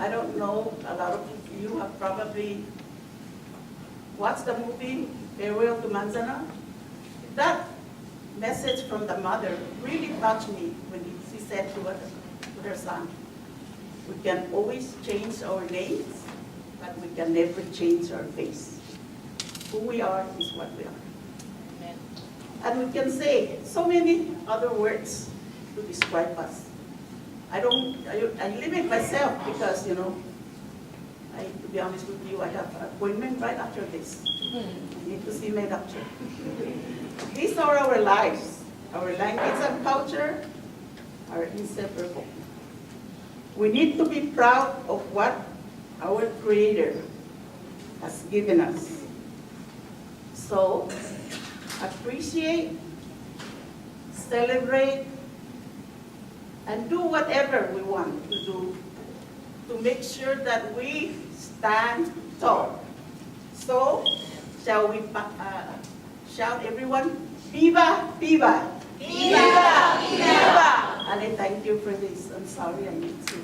I don't know, a lot of you have probably watched the movie Farewell to Manzana. That message from the mother really touched me when she said to her son, we can always change our names, but we can never change our face. Who we are is what we are. Amen. And we can say so many other words to describe us. I limit myself because, to be honest with you, I have an appointment right after this. I need to see my doctor. These are our lives. Our language and culture are inseparable. We need to be proud of what our Creator has given us. So, appreciate, celebrate, and do whatever we want to do to make sure that we stand tall. So, shall we shout everyone, PIBBA, PIBBA! PIBBA! PIBBA! And I thank you for this. I'm sorry I need to.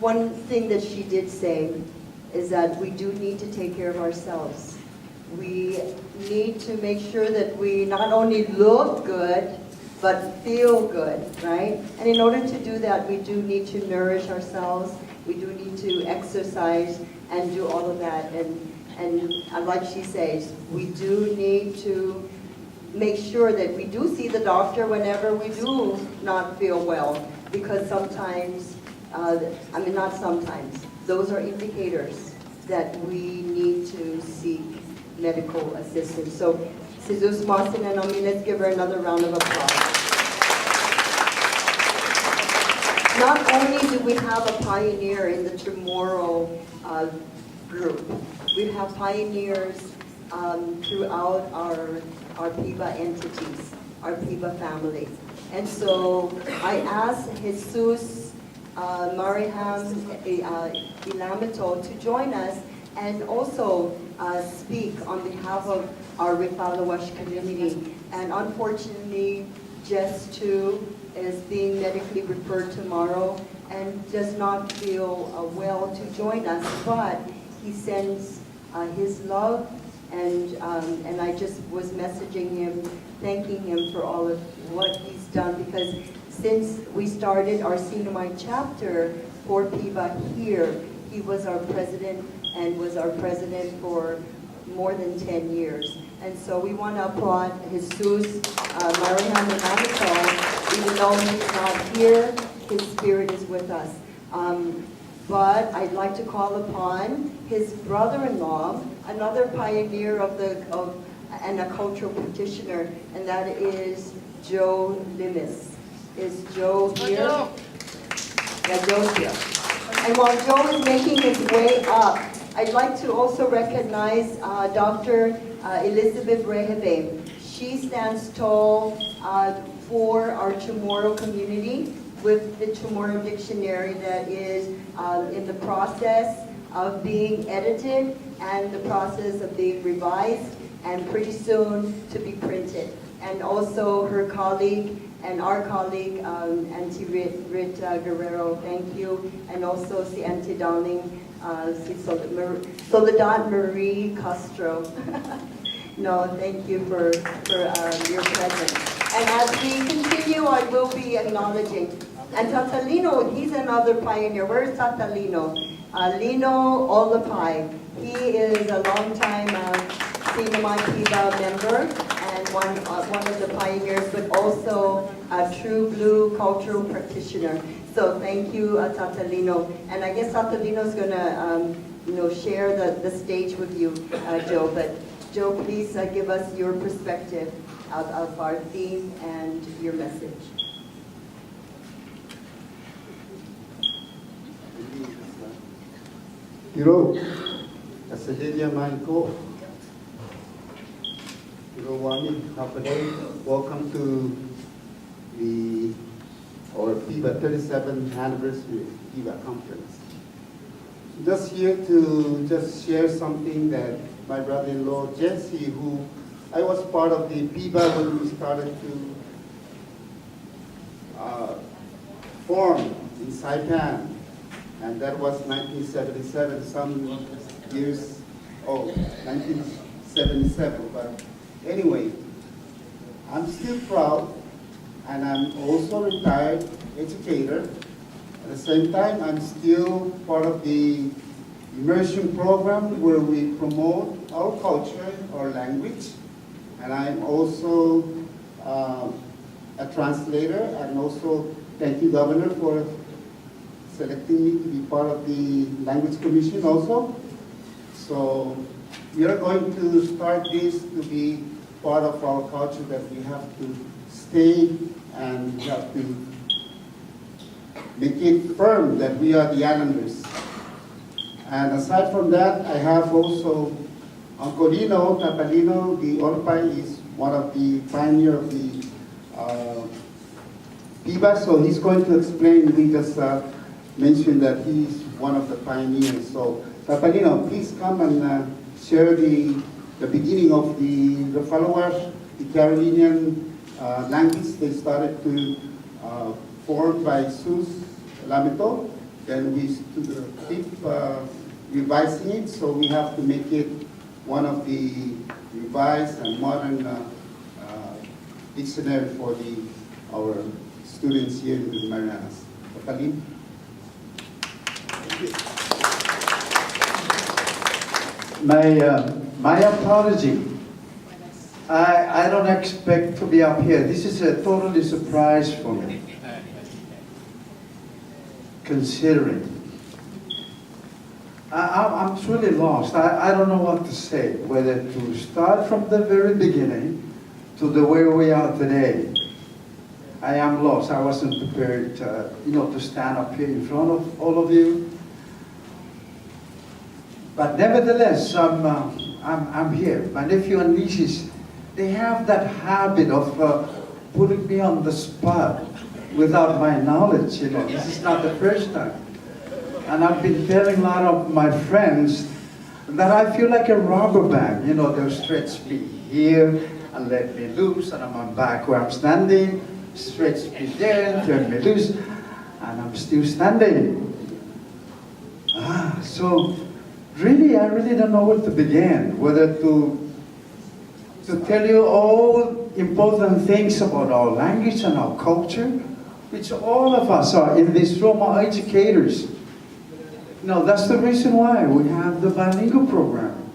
One thing that she did say is that we do need to take care of ourselves. We need to make sure that we not only look good, but feel good, right? And in order to do that, we do need to nourish ourselves. We do need to exercise and do all of that. And like she says, we do need to make sure that we do see the doctor whenever we do not feel well, because sometimes, not sometimes, those are indicators that we need to seek medical assistance. So, Jesus Masin and Ami, let's give her another round of applause. Not only do we have a pioneer in the Chamorro group, we have pioneers throughout our PIBBA entities, our PIBBA family. And so I asked Jesus Mariham Ilamito to join us and also speak on behalf of our Rifalawash community. And unfortunately, Jess too is being medically referred tomorrow and does not feel well to join us, but he sends his love, and I just was messaging him, thanking him for all of what he's done, because since we started our Sinamay chapter for PIBBA here, he was our president and was our president for more than 10 years. And so we want to applaud Jesus Marihan Manamito, even though he's not here, his spirit is with us. But I'd like to call upon his brother-in-law, another pioneer and a cultural practitioner, and that is Joe Limis. Is Joe here? Yeah, Joe's here. And while Joe is making his way up, I'd like to also recognize Dr. Elizabeth Rehebe. She stands tall for our Chamorro community with the Chamorro dictionary that is in the process of being edited and the process of being revised and pretty soon to be printed. And also her colleague and our colleague, Auntie Rit Guerrero, thank you. And also si Auntie Downing, si Soledad Marie Castro. No, thank you for your presence. And as we continue, I will be acknowledging. And Tatalino, he's another pioneer. Where's Tatalino? Lino Olapai. He is a longtime Sinamay PIBBA member and one of the pioneers, but also a true blue cultural practitioner. So thank you, Tatalino. And I guess Tatalino's gonna share the stage with you, Joe. But Joe, please give us your perspective of our theme and your message. Hiro, Asadidia Manko, Hirowani Hapade, welcome to our PIBBA 37th anniversary PIBBA conference. Just here to share something that my brother-in-law Jesse, who I was part of the PIBBA when we started to form in Saipan. And that was 1977, some years old, 1977. But anyway, I'm still proud, and I'm also a retired educator. At the same time, I'm still part of the immersion program where we promote our culture, our language, and I'm also a translator, and also thank you, Governor, for selecting me to be part of the Language Commission also. So we are going to start this to be part of our culture, that we have to stay and we have to make it firm that we are the islanders. And aside from that, I have also Uncle Lino Tapalino, the Orpai is one of the pioneer of the PIBBA, so he's going to explain. We just mentioned that he's one of the pioneers. So Tapalino, please come and share the beginning of the followers, the Carolinian language. They started to form by Sus Lamito. Then we keep revising it, so we have to make it one of the revised and modern dictionary for our students here in the Marianas. Tapalino. My apology. I don't expect to be up here. This is a totally surprise for me. Considering. I'm truly lost. I don't know what to say, whether to start from the very beginning to the where we are today. I am lost. I wasn't prepared to stand up here in front of all of you. But nevertheless, I'm here. My nephew and nieces, they have that habit of putting me on the spot without my knowledge. This is not the first time. And I've been telling a lot of my friends that I feel like a rubber band. You know, they'll stretch me here and let me loose, and I'm back where I'm standing, stretch me there, turn me loose, and I'm still standing. So really, I really don't know where to begin, whether to tell you all important things about our language and our culture, which all of us are in this room are educators. No, that's the reason why we have the bilingual program.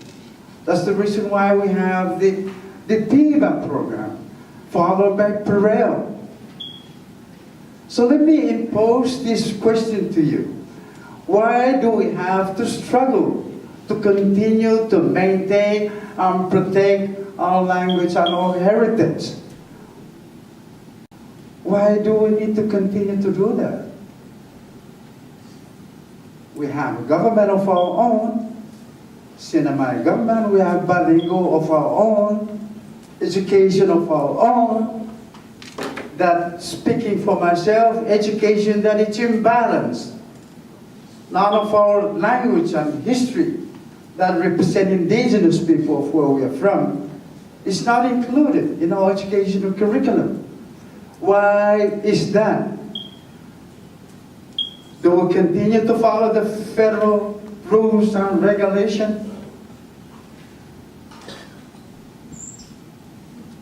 That's the reason why we have the PIBBA program, followed by PIBBA. So let me impose this question to you. Why do we have to struggle to continue to maintain and protect our language and our heritage? Why do we need to continue to do that? We have a government of our own, semi-government, we have bilingual of our own, education of our own, that, speaking for myself, education that it's imbalanced. None of our language and history that represent indigenous people of where we are from is not included in our educational curriculum. Why is that? Do we continue to follow the federal rules and regulations?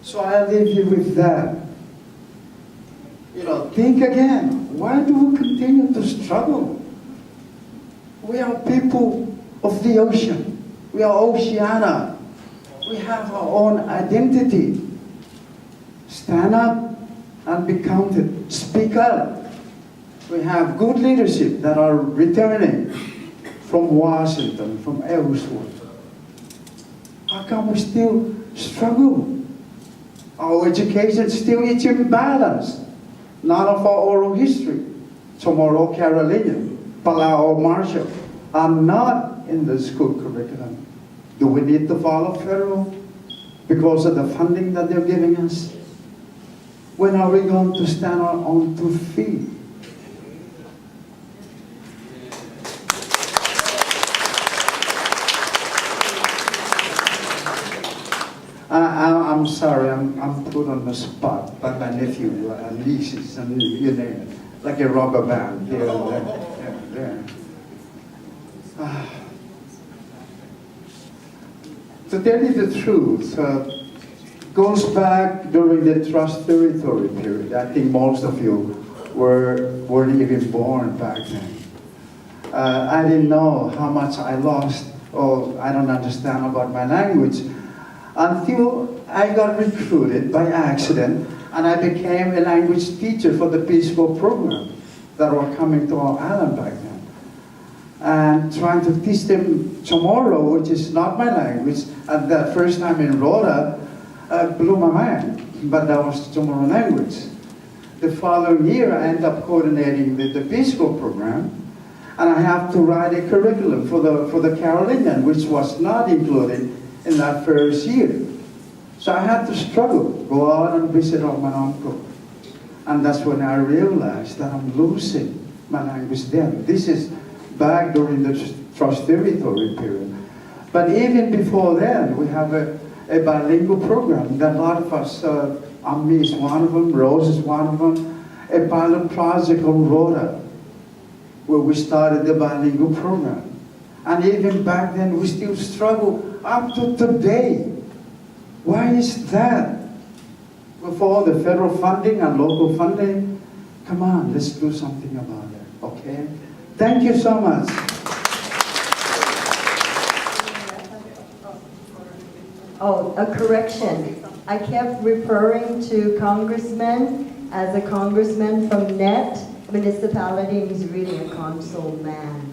So I leave you with that. You know, think again. Why do we continue to struggle? We are people of the ocean. We are Oceania. We have our own identity. Stand up and be counted. Speak up. We have good leadership that are returning from Washington, from Ellsworth. How come we still struggle? Our education still is imbalanced. None of our oral history, Tomorrow Carolina, Palau, Marshall, are not in the school curriculum. Do we need to follow federal because of the funding that they're giving us? When are we going to stand on our own 2 feet? I'm sorry, I'm put on the spot by my nephew, nieces, and you name it, like a rubber band here and there. To tell you the truth, goes back during the Trust Territory period. I think most of you weren't even born back then. I didn't know how much I lost or I don't understand about my language until I got recruited by accident and I became a language teacher for the Peace Corps program that were coming to our island back then. And trying to teach them Chamorro, which is not my language, at that first time in Rhoda, blew my mind, but that was the Chamorro language. The following year, I ended up coordinating the Peace Corps program, and I have to write a curriculum for the Carolinian, which was not included in that first year. So I had to struggle, go out and visit my uncle. And that's when I realized that I'm losing my language then. This is back during the Trust Territory period. But even before then, we have a bilingual program that a lot of us, Ami is one of them, Rose is one of them, a pilot project on Rhoda, where we started the bilingual program. And even back then, we still struggle up to today. Why is that? With all the federal funding and local funding, come on, let's do something about it, okay? Thank you so much. Oh, a correction. I kept referring to congressman as a congressman from NET municipality, and he's really a consul man.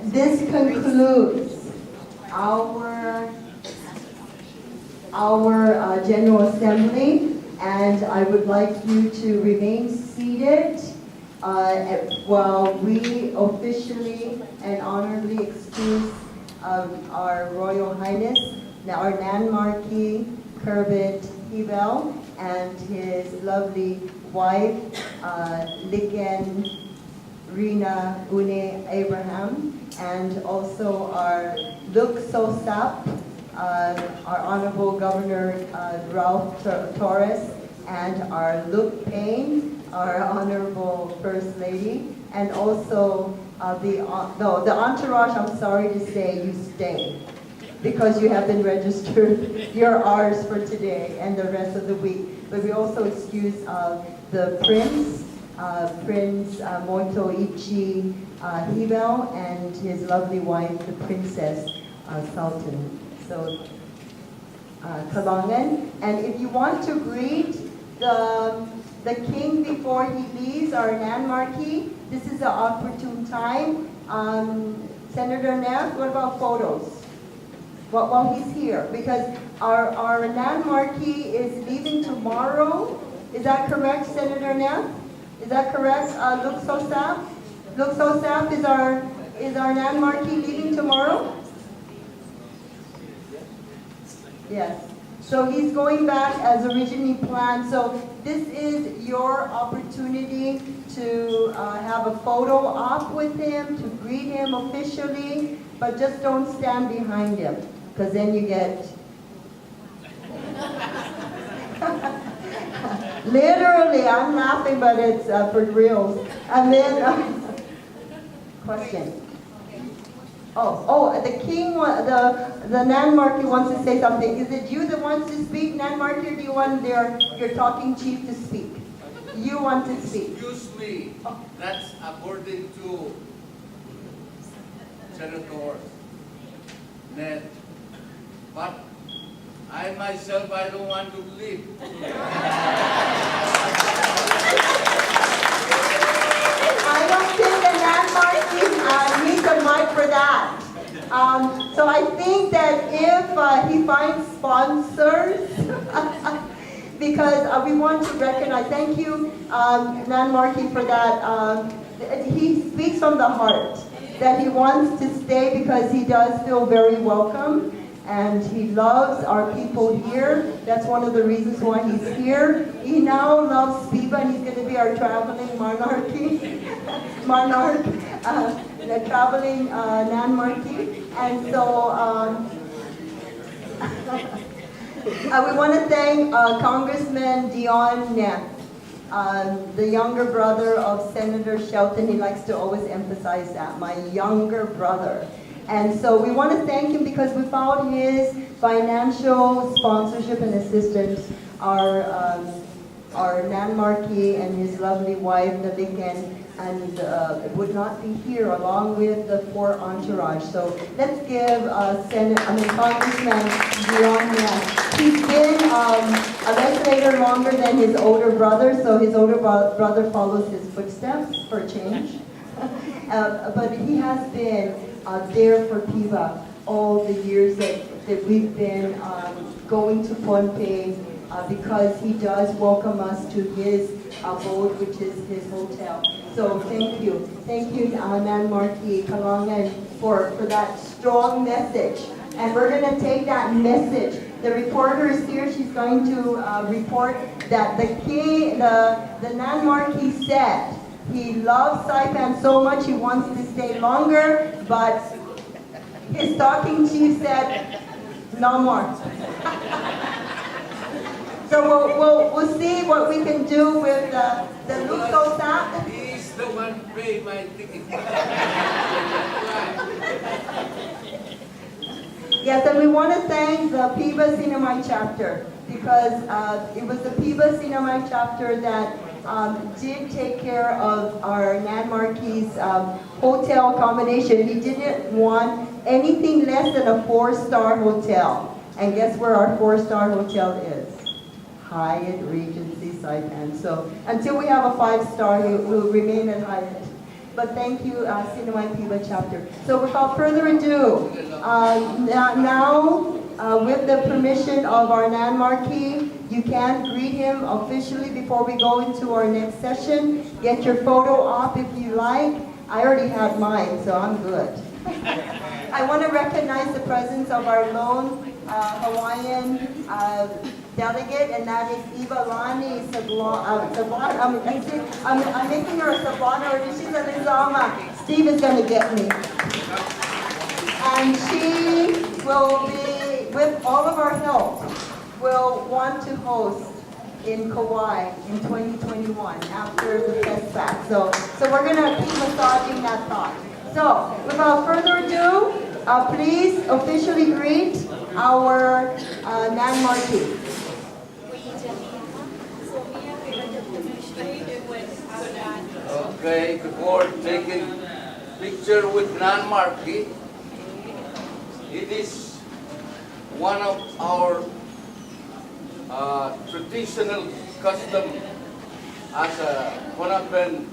This concludes our General Assembly, and I would like you to remain seated while we officially and honorably excuse our Royal Highness, our Nan Marquis Kermit Hebel, and his lovely wife, Liken Rina Une Abraham, and also our Luke Sosap, our Honorable Governor Ralph Torres, and our Luke Payne, our Honorable First Lady, and also the entourage. I'm sorry to say, you stay, because you have been registered. You're ours for today and the rest of the week. But we also excuse the Prince, Prince Moitoichi Hebel, and his lovely wife, the Princess Sultan. So, Kalangan. And if you want to greet the king before he leaves, our Nan Marquis, this is the opportune time. Senator Neff, what about photos? While he's here, because our Nan Marquis is leaving tomorrow. Is that correct, Senator Neff? Is that correct, Luke Sosap? Luke Sosap is our Nan Marquis leaving tomorrow? Yes. So he's going back as originally planned. So this is your opportunity to have a photo op with him, to greet him officially, but just don't stand behind him, because then you get... Literally, I'm laughing, but it's for reals. And then, question. Oh, the king, the Nan Marquis wants to say something. Is it you that wants to speak, Nan Marquis, or do you want your talking chief to speak? You want to speak. Excuse me, that's according to Senator Ned. But I myself, I don't want to leave. I don't think the Nan Marquis needs a mic for that. So I think that if he finds sponsors, because we want to recognize, thank you, Nan Marquis, for that. He speaks from the heart, that he wants to stay because he does feel very welcome. And he loves our people here. That's one of the reasons why he's here. He now loves PIBBA, and he's going to be our traveling monarch, the traveling Nan Marquis. And so we want to thank Congressman Dion Neff, the younger brother of Senator Shelton. He likes to always emphasize that, my younger brother. And so we want to thank him because without his financial sponsorship and assistance, our Nan Marquis and his lovely wife, Nalikan, and would not be here along with the 4 entourage. So let's give Congressman Dion Neff. He's been a legislator longer than his older brother, so his older brother follows his footsteps for a change. But he has been there for PIBBA all the years that we've been going to Pohnpei, because he does welcome us to his abode, which is his hotel. So thank you, Nan Marquis Kalangan, for that strong message. And we're going to take that message. The reporter is here. She's going to report that the Nan Marquis said he loves Saipan so much he wants to stay longer, but his talking chief said no more. So we'll see what we can do with the Luxosap. He's the one pay my ticket. Yes, and we want to thank the PIBBA Sinamay chapter, because it was the PIBBA Sinamay chapter that did take care of our Nan Marquis' hotel accommodation. He didn't want anything less than a 4-star hotel. And guess where our 4-star hotel is? Hyatt Regency Saipan. So until we have a 5-star, we'll remain at Hyatt. But thank you, Sinamay PIBBA chapter. So without further ado, now with the permission of our Nan Marquis You can greet him officially before we go into our next session. Get your photo op if you like. I already had mine, so I'm good. I want to recognize the presence of our lone Hawaiian delegate, and that is Ivalani Sablan. I'm making her a Sablan already. She's a Lizama. Steve is going to get me. And she will be, with all of our help, will want to host in Kauai in 2021 after the festival. So we're going to keep massaging that thought. So without further ado, please officially greet our Nan Marquis. Okay, before taking picture with Nan Marquis, it is one of our traditional custom as a Honapen.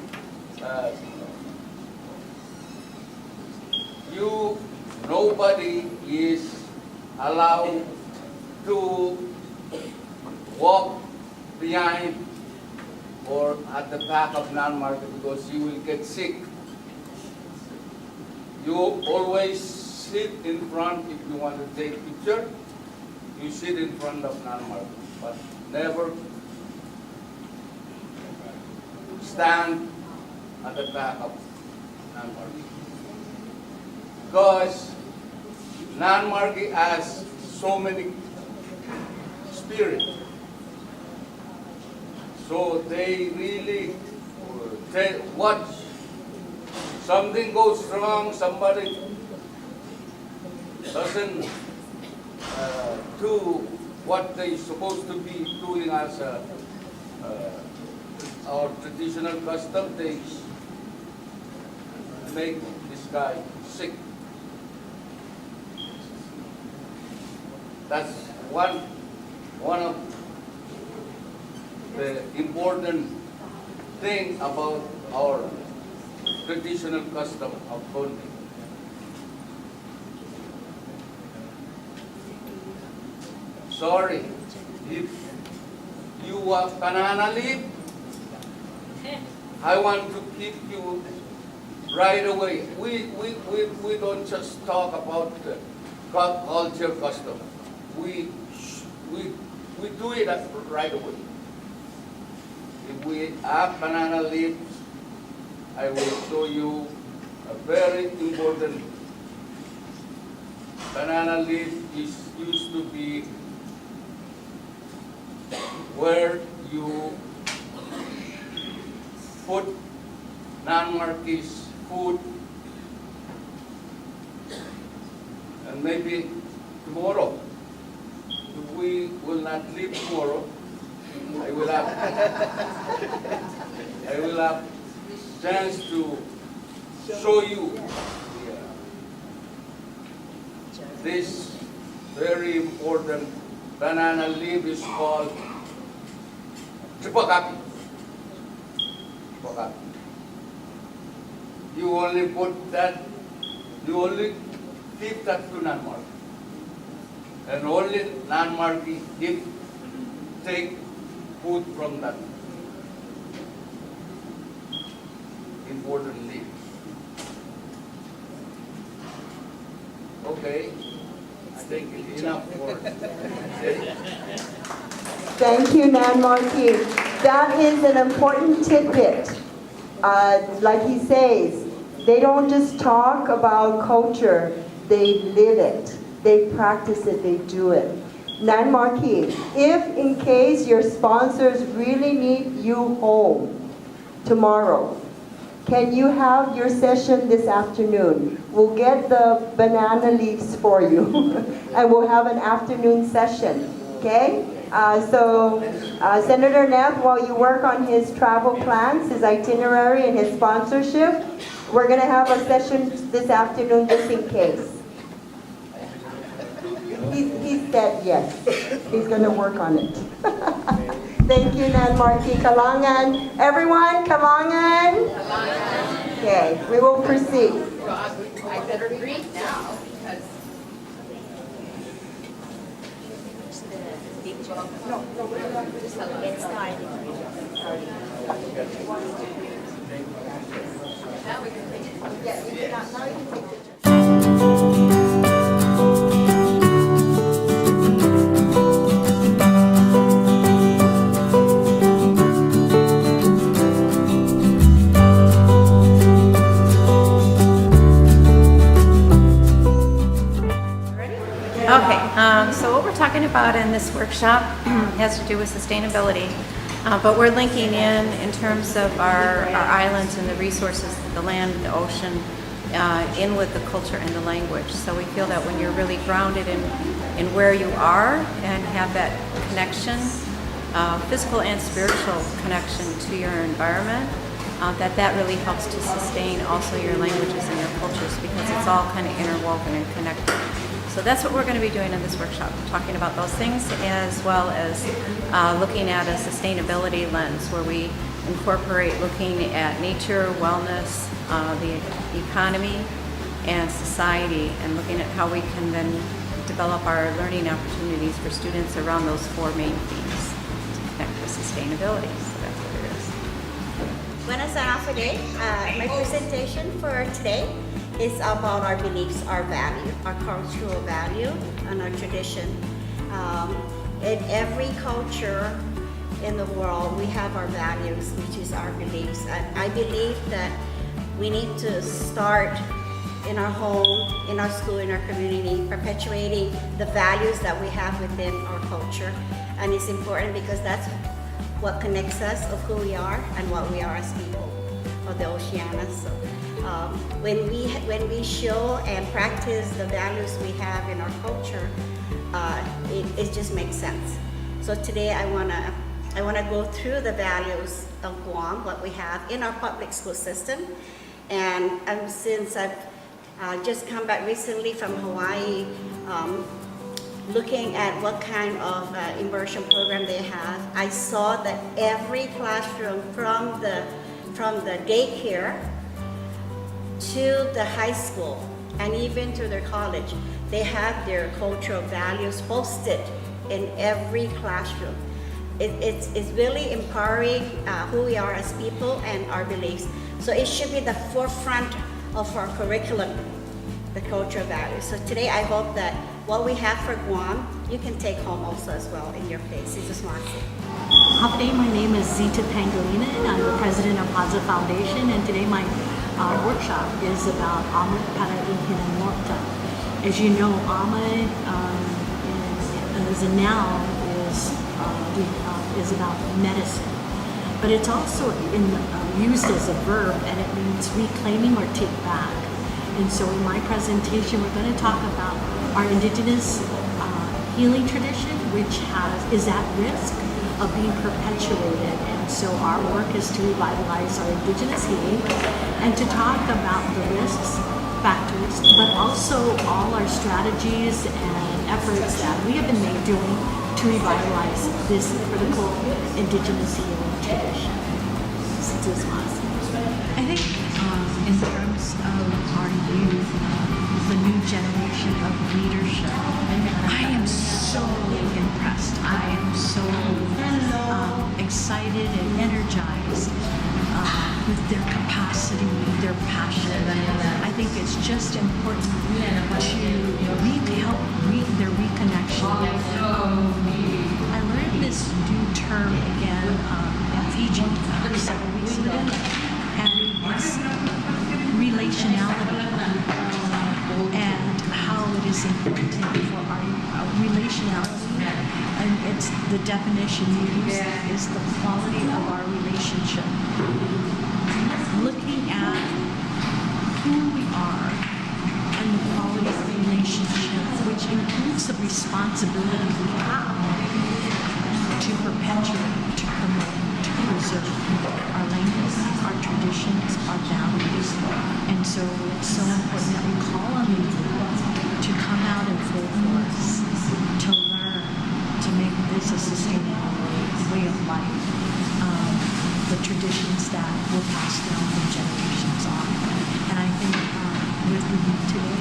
Nobody is allowed to walk behind or at the back of Nan Marquis because you will get sick. You always sit in front if you want to take picture. You sit in front of Nan Marquis, but never stand at the back of Nan Marquis. Because Nan Marquis has so many spirits. So they really watch. Something goes wrong, somebody doesn't do what they're supposed to be doing as our traditional custom, they make this guy sick. That's one of the important thing about our traditional custom of bonding. Sorry, if you have banana leaf, I want to keep you right away. We don't just talk about culture custom. We do it right away. If we have banana leaves, I will show you a very important. Banana leaf is used to be where you put Nan Marquis food, and maybe tomorrow, if we will not leave tomorrow, I will have chance to show you this very important banana leaf is called Tripakapi. You only put that, you only give that to Nan Marquis. And only Nan Marquis take food from that important leaf. Okay, I think it's enough for today. Thank you, Nan Marquis. That is an important tidbit. Like he says, they don't just talk about culture, they live it. They practice it, they do it. Nan Marquis, if in case your sponsors really need you home tomorrow, can you have your session this afternoon? We'll get the banana leaves for you and we'll have an afternoon session, okay? Senator Neff, while you work on his travel plans, his itinerary, and his sponsorship, we're going to have a session this afternoon just in case. He said yes. He's going to work on it. Thank you, Nan Marquis. Kalangan. Everyone, Kalangan. Okay, we will proceed. I better greet now because Get started. So what we're talking about in this workshop has to do with sustainability, but we're linking in terms of our islands and the resources, the land, the ocean, in with the culture and the language. So we feel that when you're really grounded in where you are and have that connection, physical and spiritual connection to your environment, that really helps to sustain also your languages and your cultures, because it's all kind of interwoven and connected. So that's what we're going to be doing in this workshop, talking about those things, as well as looking at a sustainability lens where we incorporate looking at nature, wellness, the economy, and society, and looking at how we can then develop our learning opportunities for students around those four main themes to connect with sustainability. So that's what it is. Buenas tardes. My presentation for today is about our beliefs, our value, our cultural value, and our tradition. In every culture in the world, we have our values, which is our beliefs. And I believe that we need to start in our home, in our school, in our community, perpetuating the values that we have within our culture. And it's important because that's what connects us of who we are and what we are as people of the Oceania. So, when we show and practice the values we have in our culture, it just makes sense. So today I wanna go through the values of Guam, what we have in our public school system, and since I've just come back recently from Hawaii, looking at what kind of immersion program they have, I saw that every classroom from the daycare to the high school and even to their college, they have their cultural values posted in every classroom. It's really empowering who we are as people and our beliefs. So it should be the forefront of our curriculum, the cultural values. So today I hope that what we have for Guam, you can take home also as well in your place. It's just Today, my name is Zita Pangolina, and I'm the president of Haza Foundation, and today my workshop is about Ama para Inhinamorta. As you know, Ama as a noun is about medicine, but it's also used as a verb, and it means reclaiming or take back. And so in my presentation, we're going to talk about our indigenous healing tradition, which is at risk of being perpetuated. And so our work is to revitalize our indigenous healing and to talk about the risks, factors, but also all our strategies and efforts that we have been doing to revitalize this critical indigenous healing tradition. I think in terms of our youth, the new generation of leadership, I am so impressed. I am so excited and energized with their capacity, their passion. I think it's just important to help their reconnection. I learned this new term again in Fiji several weeks ago, and it's relationality, and how it is important for our relationality. And it's the definition used is the quality of our relationship. Looking at who we are and the quality of relationship, which includes the responsibility we have to perpetuate, to promote, to preserve our language, our traditions, our values. And so it's so important that we call on people to come out in full force, to learn, to make this a sustainable way of life, the traditions that will pass down from generations on. And I think with the youth today,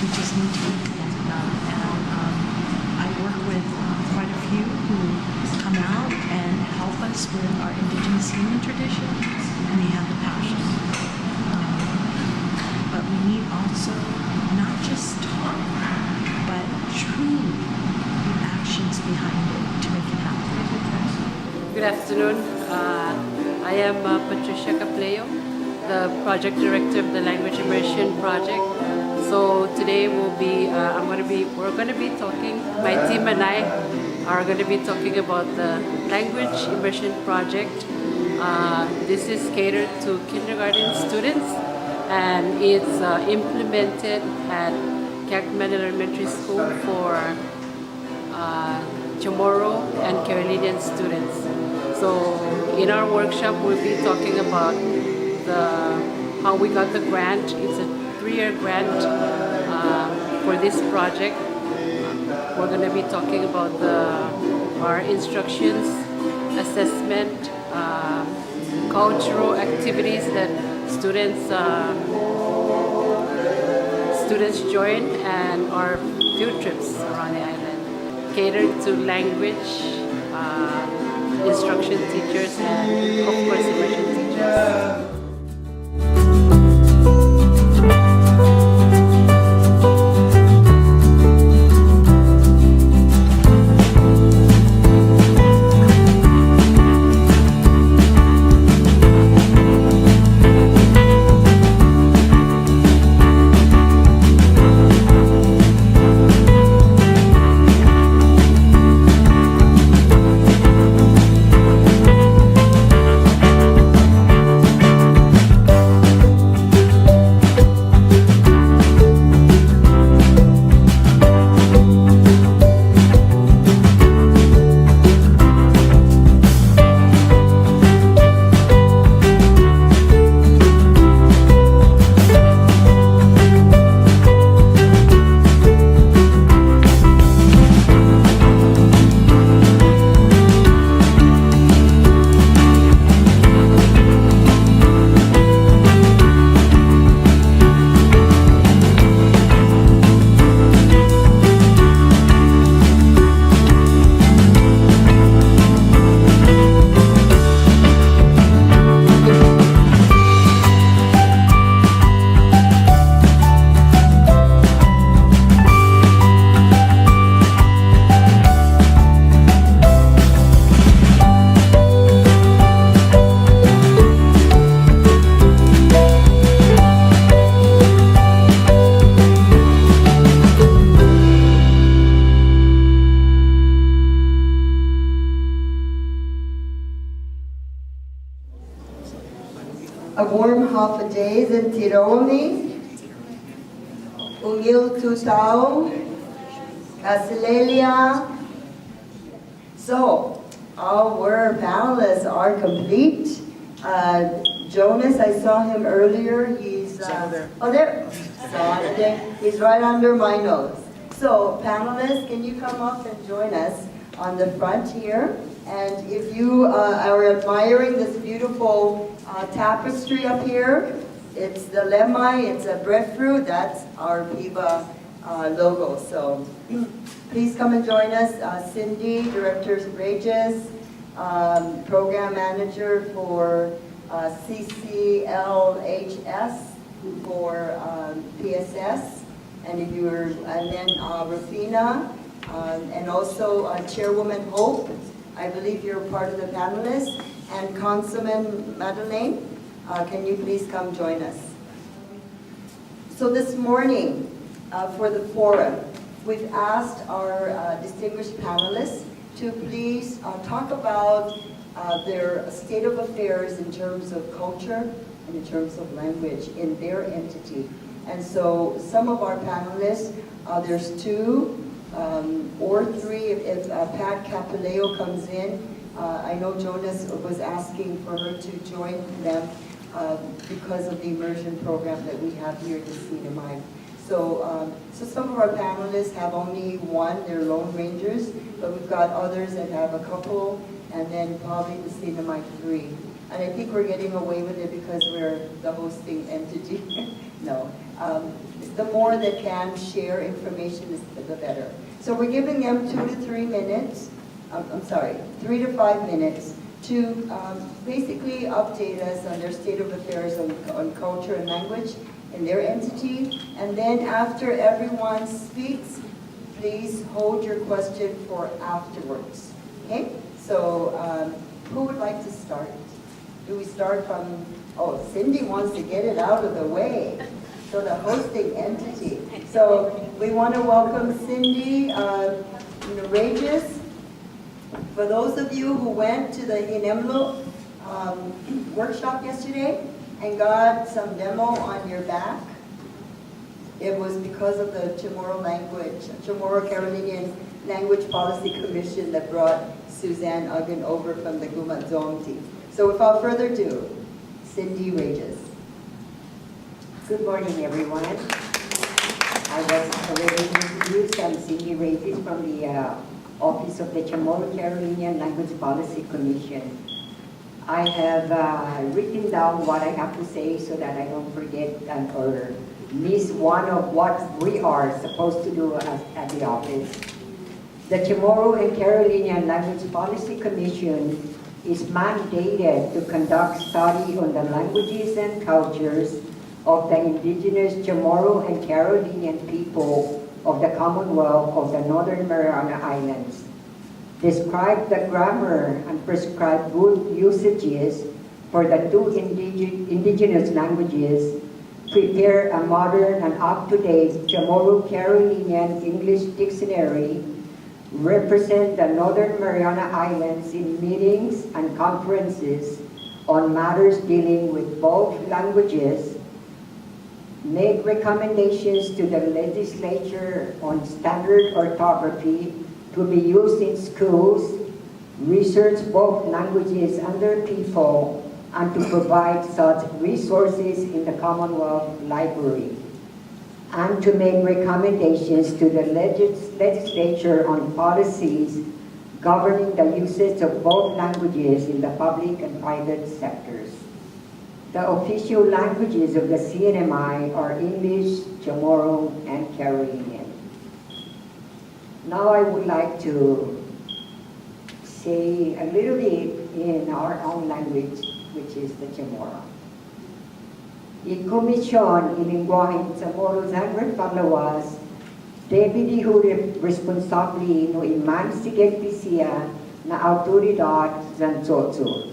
we just need to reconnect them. And I work with help us with our indigenous healing tradition, and they have the passion. But we need also not just talk, but truly the actions behind it to make it happen. Good afternoon. I am Patricia Capleo, the project director of the Language Immersion Project. So today we're going to be talking, my team and I are going to be talking about the Language Immersion Project. This is catered to kindergarten students, and it's implemented at Cagman Elementary School for Chamorro and Carolinian students. So in our workshop, we'll be talking about how we got the grant. It's a 3-year grant for this project. We're going to be talking about our instructions, assessment, cultural activities that students join, and our field trips around the island, catered to language, instruction teachers, and of course immersion teachers. A warm half a days in Tironi, Ungil Tutao, Asilelia. So, our panelists are complete. Jonas, I saw him earlier. He's he's right under my nose. So, panelists, can you come up and join us on the front here? And if you are admiring this beautiful tapestry up here, it's the lemai, it's a breadfruit, that's our PIBBA logo. So please come and join us. Cindy, Director Regis, Program Manager for CCLHS for PSS, and then Rufina, and also Chairwoman Hope. I believe you're part of the panelists. And Councilman Madeleine, can you please come join us? So this morning, for the forum, we've asked our distinguished panelists to please talk about their state of affairs in terms of culture and in terms of language in their entity. And so some of our panelists, there's 2 or 3 if Pat Capileo comes in. I know Jonas was asking for her to join them because of the immersion program that we have here at the CNMI. So some of our panelists have only 1, they're Lone Rangers, but we've got others that have a couple, and then probably the CNMI 3. And I think we're getting away with it because we're the hosting entity. No. The more that can share information, the better. So we're giving them 2 to 3 minutes I'm sorry, 3 to 5 minutes to basically update us on their state of affairs on culture and language in their entity. And then after everyone speaks, please hold your question for afterwards. Okay? So who would like to start? Do we start from, oh, Cindy wants to get it out of the way. So the hosting entity. So we want to welcome Cindy Regis. For those of you who went to the Hinemlo workshop yesterday and got some demo on your back, it was because of the Chamorro Carolinian Language Policy Commission that brought Suzanne Uggan over from the Guamazongti. So without further ado, Cindy Regis. Good morning, everyone. I was already introduced. I'm Cindy Regis from the Office of the Chamorro Carolinian Language Policy Commission. I have written down what I have to say so that I don't forget or miss one of what we are supposed to do at the office. The Chamorro and Carolinian Language Policy Commission is mandated to conduct study on the languages and cultures of the indigenous Chamorro and Carolinian people of the Commonwealth of the Northern Marianas Islands, describe the grammar and prescribe good usages for the two indigenous languages, prepare a modern and up-to-date Chamorro Carolinian English dictionary, represent the Northern Marianas Islands in meetings and conferences on matters dealing with both languages, make recommendations to the legislature on standard orthography to be used in schools, research both languages and their people, and to provide such resources in the Commonwealth Library, and to make recommendations to the legislature on policies governing the usage of both languages in the public and private sectors. The official languages of the CNMI are English, Chamorro, and Carolinian. Now I would like to say a little bit in our own language, which is the Chamorro. I-Komisyon ilingguaheng Chamorro Zanred Palawas, Deputy Responsable no Iman Sigegpisia na Autoridad Zanzotso.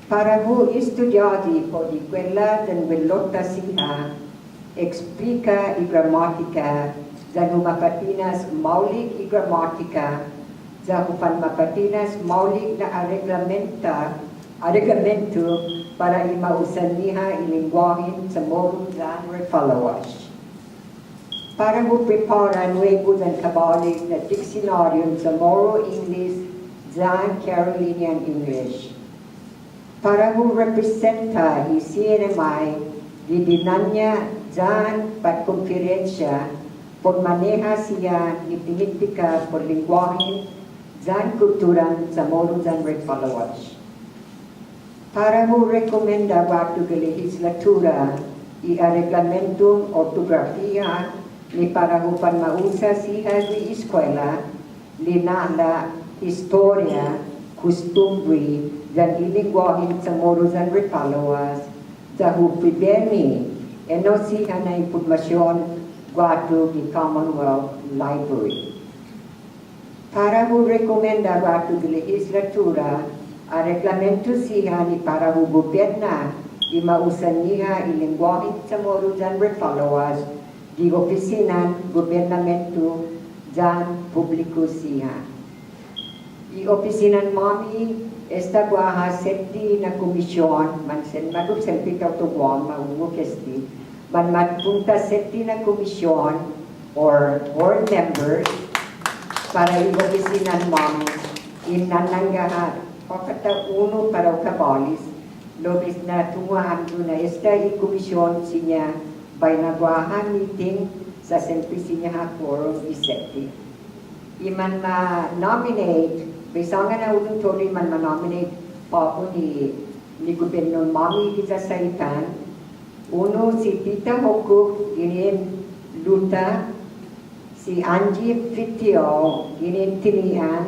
Para ho estudyante po di eskwela dan welota siya, explica y gramatika, za humapatinas maulik y gramatika, za hupanmapatinas maulik na reglamento para imausan niya ilingwahin sa Chamorro Zanred Palawas. Para ho prepara nuevo dan kabalik na diccionario sa Chamorro English, Zan Carolinian English. Para ho representa i CNMI di dinanya dyan pagkonferensya por maneha siya ni politika por lingwahe dyan kulturan sa Chamorro Zanred Palawas. Para ho rekomenda bato ng legislatura i reglamentong ortografiya ni para ho panmausa siya di eskwela, linala, historia, customary, dan ilingwahin sa Chamorro Zanred Palawas, sa hupibemi, eno siya na impormasyon gato di Commonwealth Library. Para ho rekomenda gato di legislatura, a reglamento siya ni para ho gobyerna, di mausan niya ilingwahin sa Chamorro Zanred Palawas, di opisina gobernamento dan publiko siya. I opisinan mami, esta guaha septi na komisyon, man sen magup selpi tau to Guam, maungo kesti, man matpunta septi na komisyon or board members para i opisinan mami, inananggahan, pakata uno para ukabalis, lobis na tungahan do na esta i komisyon sinya by nagwahan meeting sa selpi sinya ha forum i septi. Iman ma-nominate, bisangan na ulong tuloy man ma-nominate pa po ni Gobernador Mami kita Saitan. Uno, si Tita Hokuk, ginin Luta, si Angie Fitio, ginin Tinian,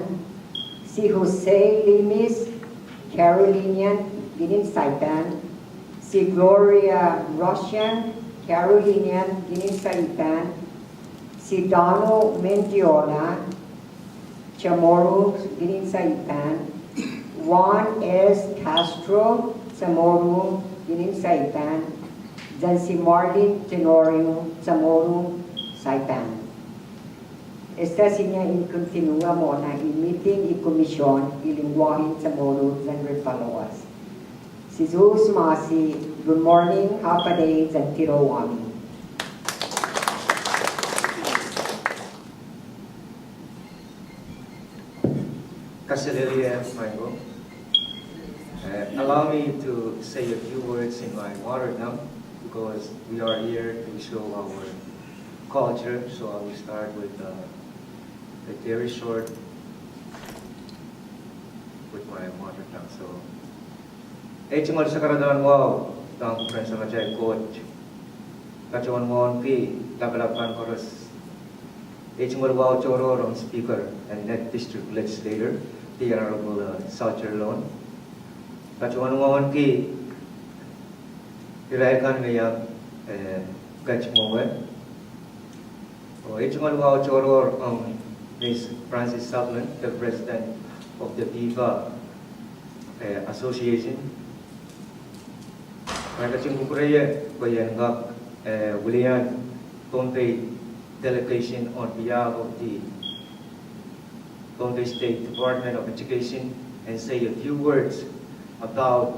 si Jose Limis, Carolinian, Ginin Saipan, si Gloria Russian, Carolinian, Ginin Saipan, si Donald Mendiola, Chamorro, Ginin Saipan, Juan S. Castro, Chamorro, Ginin Saipan, dan si Martin Tenorio, Chamorro, Saipan. Esta sinya in continua mo na i-meeting i-komisyon ilingwahin sa Moro and Palawas. Si Zeus Masi, good morning, hapaday, and Tirowami. Kasililia Mango. Allow me to say a few words in my mother tongue because we are here to show our culture. So I will start with a very short with my mother tongue. So, Echingol sa karadaan wow, tang friends sa kacay coach. Kachuan mo pi, labalapan koros. Echingol wow choro rong speaker and net district legislator, the Honorable South Lone. Kachuan mo pi, irayakan ngayang kach mo wen. Echingol wow choro Ms. Francis Sutherland, the president of the PIBBA Association. Magkaching kukuraya Bayangak William Bombay Delegation on behalf of the Bombay State Department of Education and say a few words about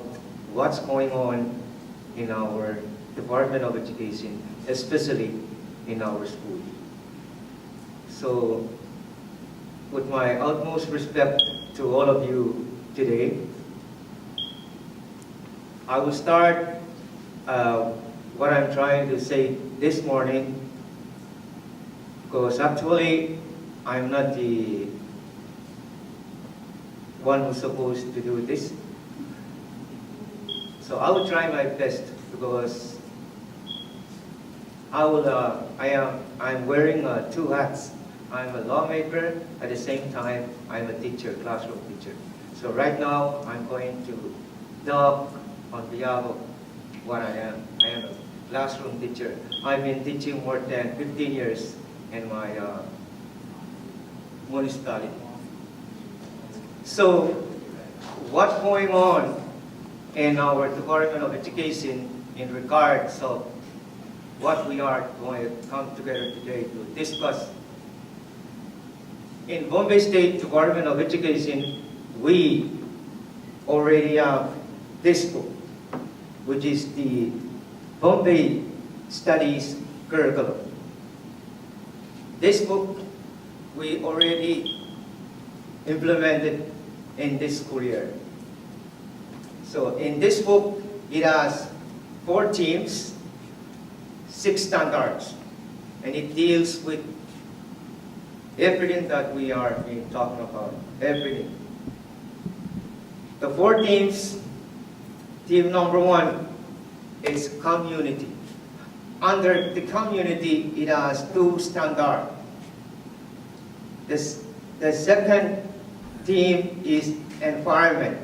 what's going on in our Department of Education, especially in our school. So, with my utmost respect to all of you today, I will start what I'm trying to say this morning because actually I'm not the one who's supposed to do this. So I will try my best because I'm wearing two hats. I'm a lawmaker, at the same time, I'm a teacher, classroom teacher. So right now, I'm going to talk on behalf of what I am. I am a classroom teacher. I've been teaching more than 15 years in my municipality. So, what's going on in our Department of Education in regards of what we are going to come together today to discuss. In Bombay State Department of Education, we already have this book, which is the Bombay Studies Curriculum. This book we already implemented in this school year. So in this book, it has 4 themes, 6 standards, and it deals with everything that we are talking about, everything. The 4 themes, theme number 1 is community. Under the community, it has 2 standards. The second theme is environment.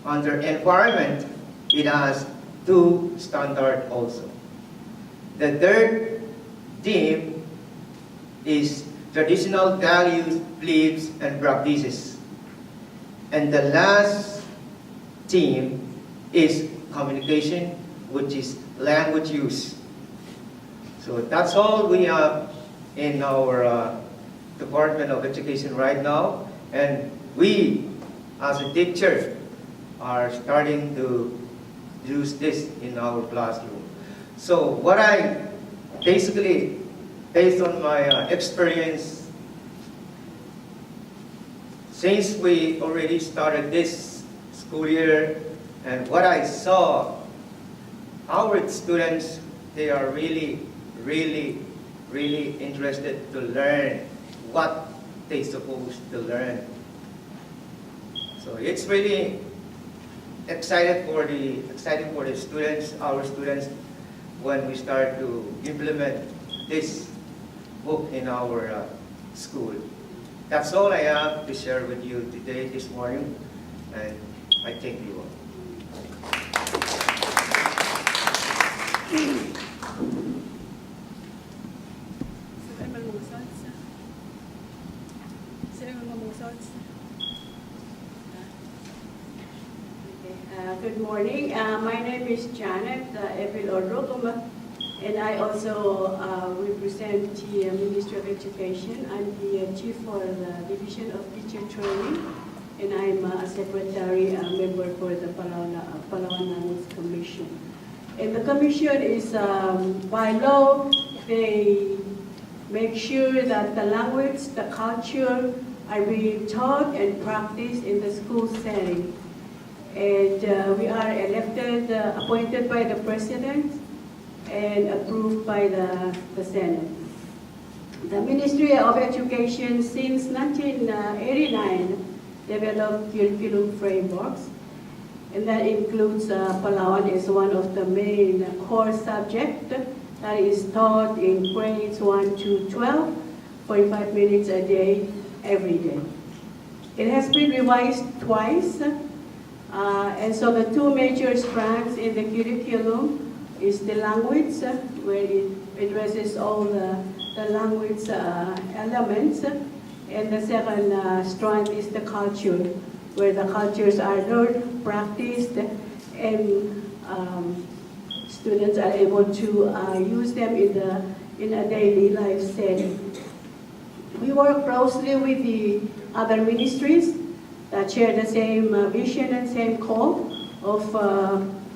Under environment, it has 2 standards also. The third theme is traditional values, beliefs, and practices. And the last theme is communication, which is language use. So that's all we have in our Department of Education right now. And we, as a teacher, are starting to use this in our classroom. So what I basically, based on my experience, since we already started this school year, and what I saw, our students, they are really interested to learn what they're supposed to learn. So it's really exciting for the students, our students, when we start to implement this book in our school. That's all I have to share with you today, this morning, and I thank you all. Good morning. My name is Janet Evil Orrogoma, and I also represent the Ministry of Education. I'm the Chief for the Division of Teacher Training, and I'm a Secretary member for the Palawan Language Commission. And the Commission is, by law, they make sure that the language, the culture are being taught and practiced in the school setting. And we are elected, appointed by the President and approved by the Senate. The Ministry of Education since 1989 developed curriculum frameworks, and that includes Palawan as one of the main core subjects that is taught in grades 1 to 12, 45 minutes a day, every day. It has been revised twice, and so the two major strands in the curriculum is the language, where it addresses all the language elements, and the second strand is the culture, where the cultures are learned, practiced, and students are able to use them in a daily life setting. We work closely with the other ministries that share the same vision and same goal of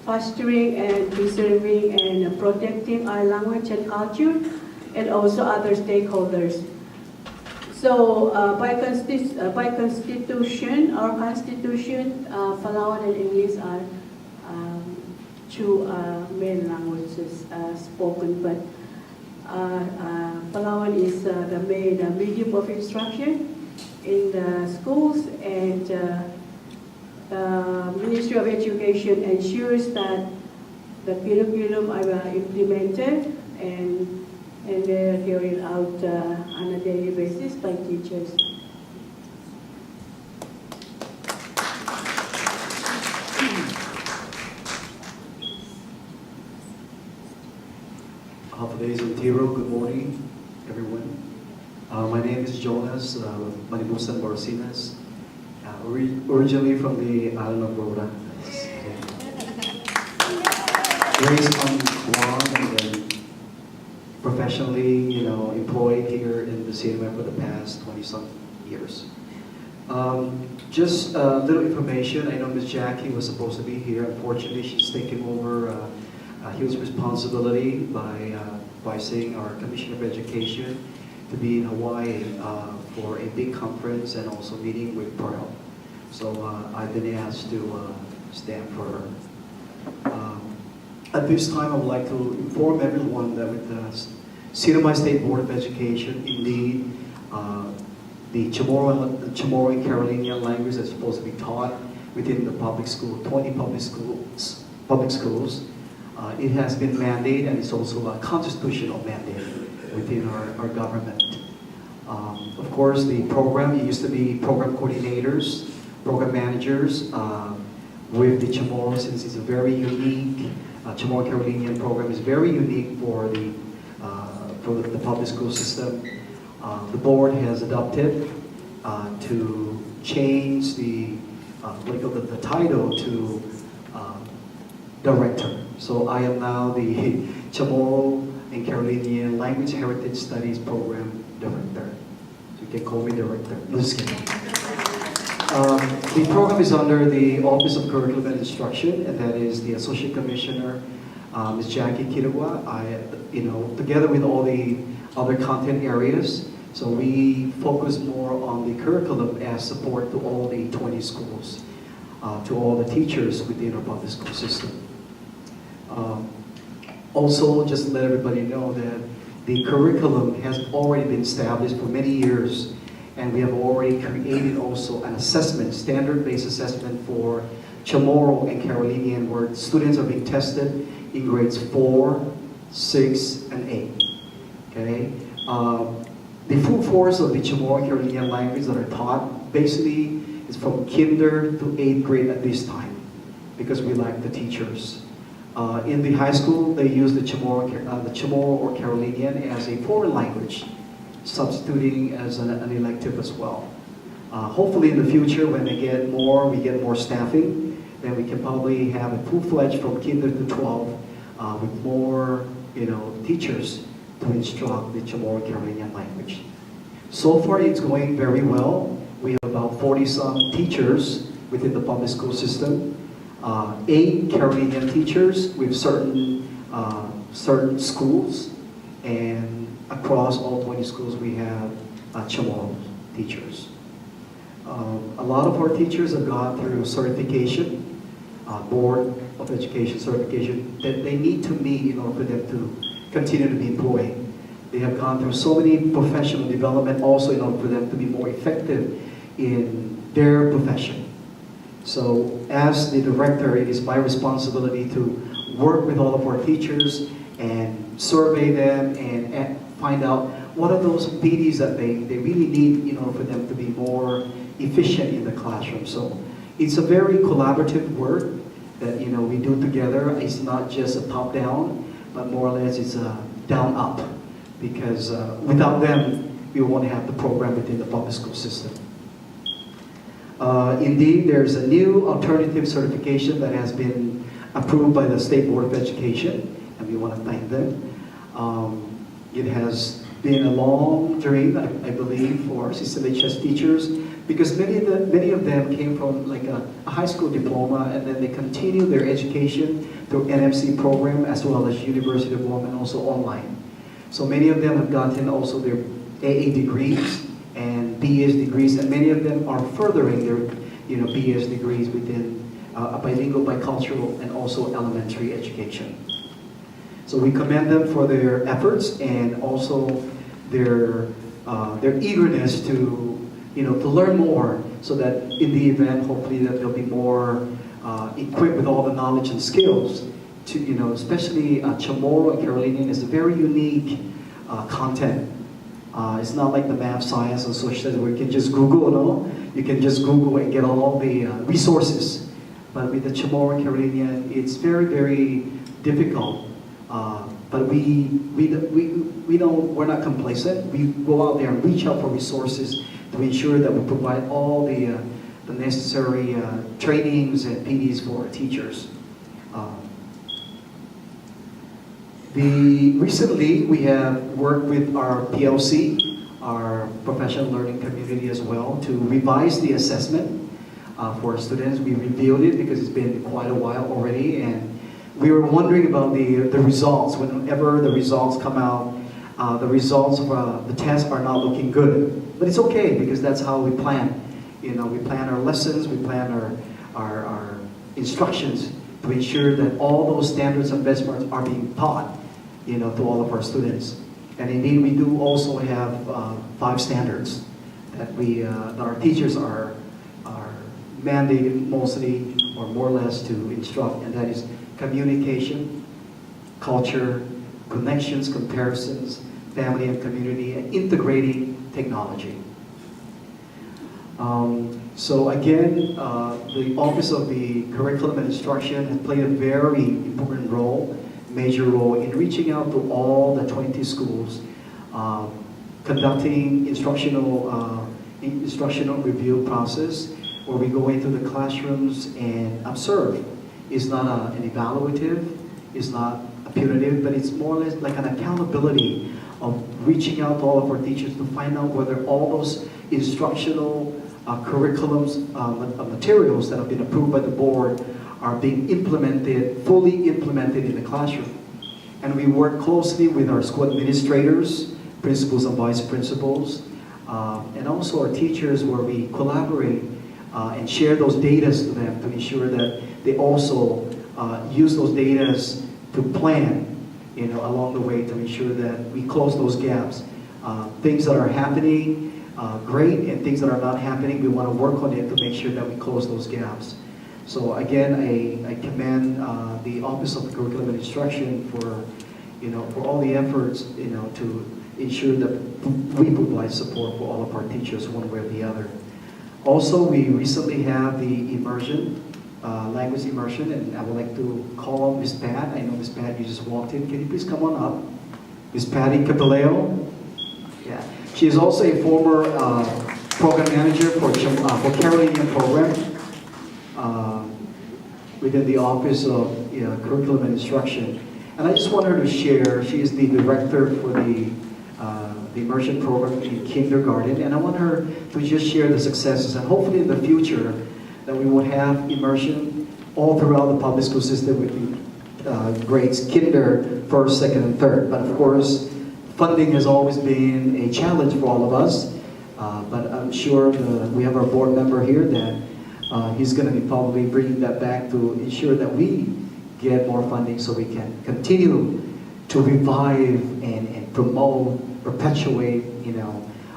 fostering and preserving and protecting our language and culture, and also other stakeholders. So by constitution, our constitution, Palawan and English are two main languages spoken, but Palawan is the main medium of instruction in the schools, and the Ministry of Education ensures that the curriculum are implemented and they're carried out on a daily basis by teachers. Holidays in Tiro, good morning, everyone. My name is Jonas Manibusan Borsinas, originally from the island of Rota. Raised on Guam and then professionally, employed here in the CMF for the past 20-some years. Just a little information. I know Ms. Jackie was supposed to be here. Unfortunately, she's taken over a huge responsibility by saying our Commission of Education to be in Hawaii for a big conference and also meeting with Pearl. So I've been asked to stand for her. At this time, I would like to inform everyone that with the Sinamay State Board of Education, indeed, the Chamorro and Carolinian language is supposed to be taught within the public school, 20 public schools. It has been mandated, and it's also a constitutional mandate within our government. Of course, the program, it used to be program coordinators, program managers with the Chamorro, since it's a very unique, Chamorro Carolinian program is very unique for the public school system. The board has adopted to change the title to director. So I am now the Chamorro and Carolinian Language Heritage Studies Program Director. So you can call me Director. No, just kidding. The program is under the Office of Curriculum and Instruction, and that is the Associate Commissioner, Ms. Jackie Kirawa. Together with all the other content areas. So we focus more on the curriculum as support to all the 20 schools, to all the teachers within our public school system. Also, just to let everybody know that the curriculum has already been established for many years, and we have already created also an assessment, standard-based assessment for Chamorro and Carolinian, where students are being tested in grades 4, 6, and 8. Okay? The full force of the Chamorro Carolinian language that are taught basically is from kinder to 8th grade at this time, because we lack the teachers. In the high school, they use the Chamorro or Carolinian as a foreign language, substituting as an elective as well. Hopefully in the future, when we get more staffing, then we can probably have a full-fledged from kinder to 12 with more, teachers to instruct the Chamorro Carolinian language. So far, it's going very well. We have about 40-some teachers within the public school system. 8 Carolinian teachers with certain schools, and across all 20 schools we have Chamorro teachers. A lot of our teachers have gone through certification, Board of Education certification, that they need to meet in order for them to continue to be employed. They have gone through so many professional development also in order for them to be more effective in their profession. So as the director, it is my responsibility to work with all of our teachers and survey them and find out what are those PDs that they really need in order for them to be more efficient in the classroom. So it's a very collaborative work that we do together. It's not just a top-down, but more or less it's a down-up, because without them, we won't have the program within the public school system. Indeed, there's a new alternative certification that has been approved by the State Board of Education, and we want to thank them. It has been a long dream, I believe, for CCLHS teachers, because many of them came from like a high school diploma, and then they continue their education through NMC program as well as University of Guam and also online. So many of them have gotten also their AA degrees and BS degrees, and many of them are furthering their BS degrees within bilingual, bicultural, and also elementary education. So we commend them for their efforts and also their eagerness to to learn more, so that in the event, hopefully, that they'll be more equipped with all the knowledge and skills to especially Chamorro and Carolinian is a very unique content. It's not like the math, science, and social where you can just Google, you can just Google and get all the resources. But with the Chamorro and Carolinian, it's very, very difficult. But we're not complacent. We go out there and reach out for resources to ensure that we provide all the necessary trainings and PDs for our teachers. Recently, we have worked with our PLC, our professional learning community as well, to revise the assessment for our students. We reviewed it because it's been quite a while already, and we were wondering about the results. Whenever the results come out, the results of the tests are not looking good. But it's okay, because that's how we plan. We plan our lessons, we plan our instructions to ensure that all those standards and benchmarks are being taught, to all of our students. And indeed, we do also have 5 standards that our teachers are mandated mostly or more or less to instruct, and that is communication, culture, connections, comparisons, family and community, and integrating technology. So again, the Office of the Curriculum and Instruction has played a very important role, major role in reaching out to all the 20 schools, conducting instructional review process, where we go into the classrooms and observe. It's not an evaluative, it's not a punitive, but it's more or less like an accountability of reaching out to all of our teachers to find out whether all those instructional curriculums, materials that have been approved by the board are being implemented, fully implemented in the classroom. And we work closely with our school administrators, principals and vice principals, and also our teachers, where we collaborate and share those data to them to ensure that they also use those data to plan along the way to ensure that we close those gaps. Things that are happening, great, and things that are not happening, we want to work on it to make sure that we close those gaps. So again, I commend the Office of Curriculum and Instruction for all the efforts to ensure that we provide support for all of our teachers one way or the other. Also, we recently have the immersion, language immersion, and I would like to call on Ms. Pat. I know Ms. Pat, you just walked in. Can you please come on up? Ms. Patty Caballero. Yeah. She is also a former program manager for Carolinian program within the Office of Curriculum and Instruction. And I just want her to share, she is the director for the immersion program in kindergarten, and I want her to just share the successes, and hopefully in the future that we will have immersion all throughout the public school system with the grades kinder, first, second, and third. But of course, funding has always been a challenge for all of us, but I'm sure we have our board member here that he's going to be probably bringing that back to ensure that we get more funding so we can continue to revive and promote, perpetuate,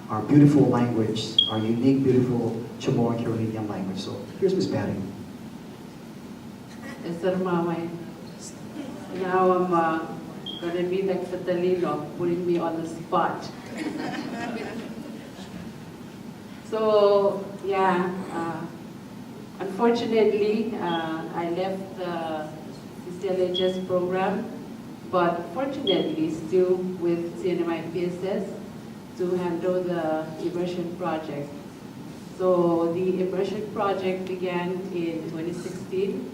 our beautiful language, our unique, beautiful Chamorro and Carolinian language. So here's Ms. Patty. Sir Mamay, now I'm going to be like Catalino, putting me on the spot. So, yeah, unfortunately, I left the CCLHS program, but fortunately still with CNMI PSS to handle the immersion project. So the immersion project began in 2016,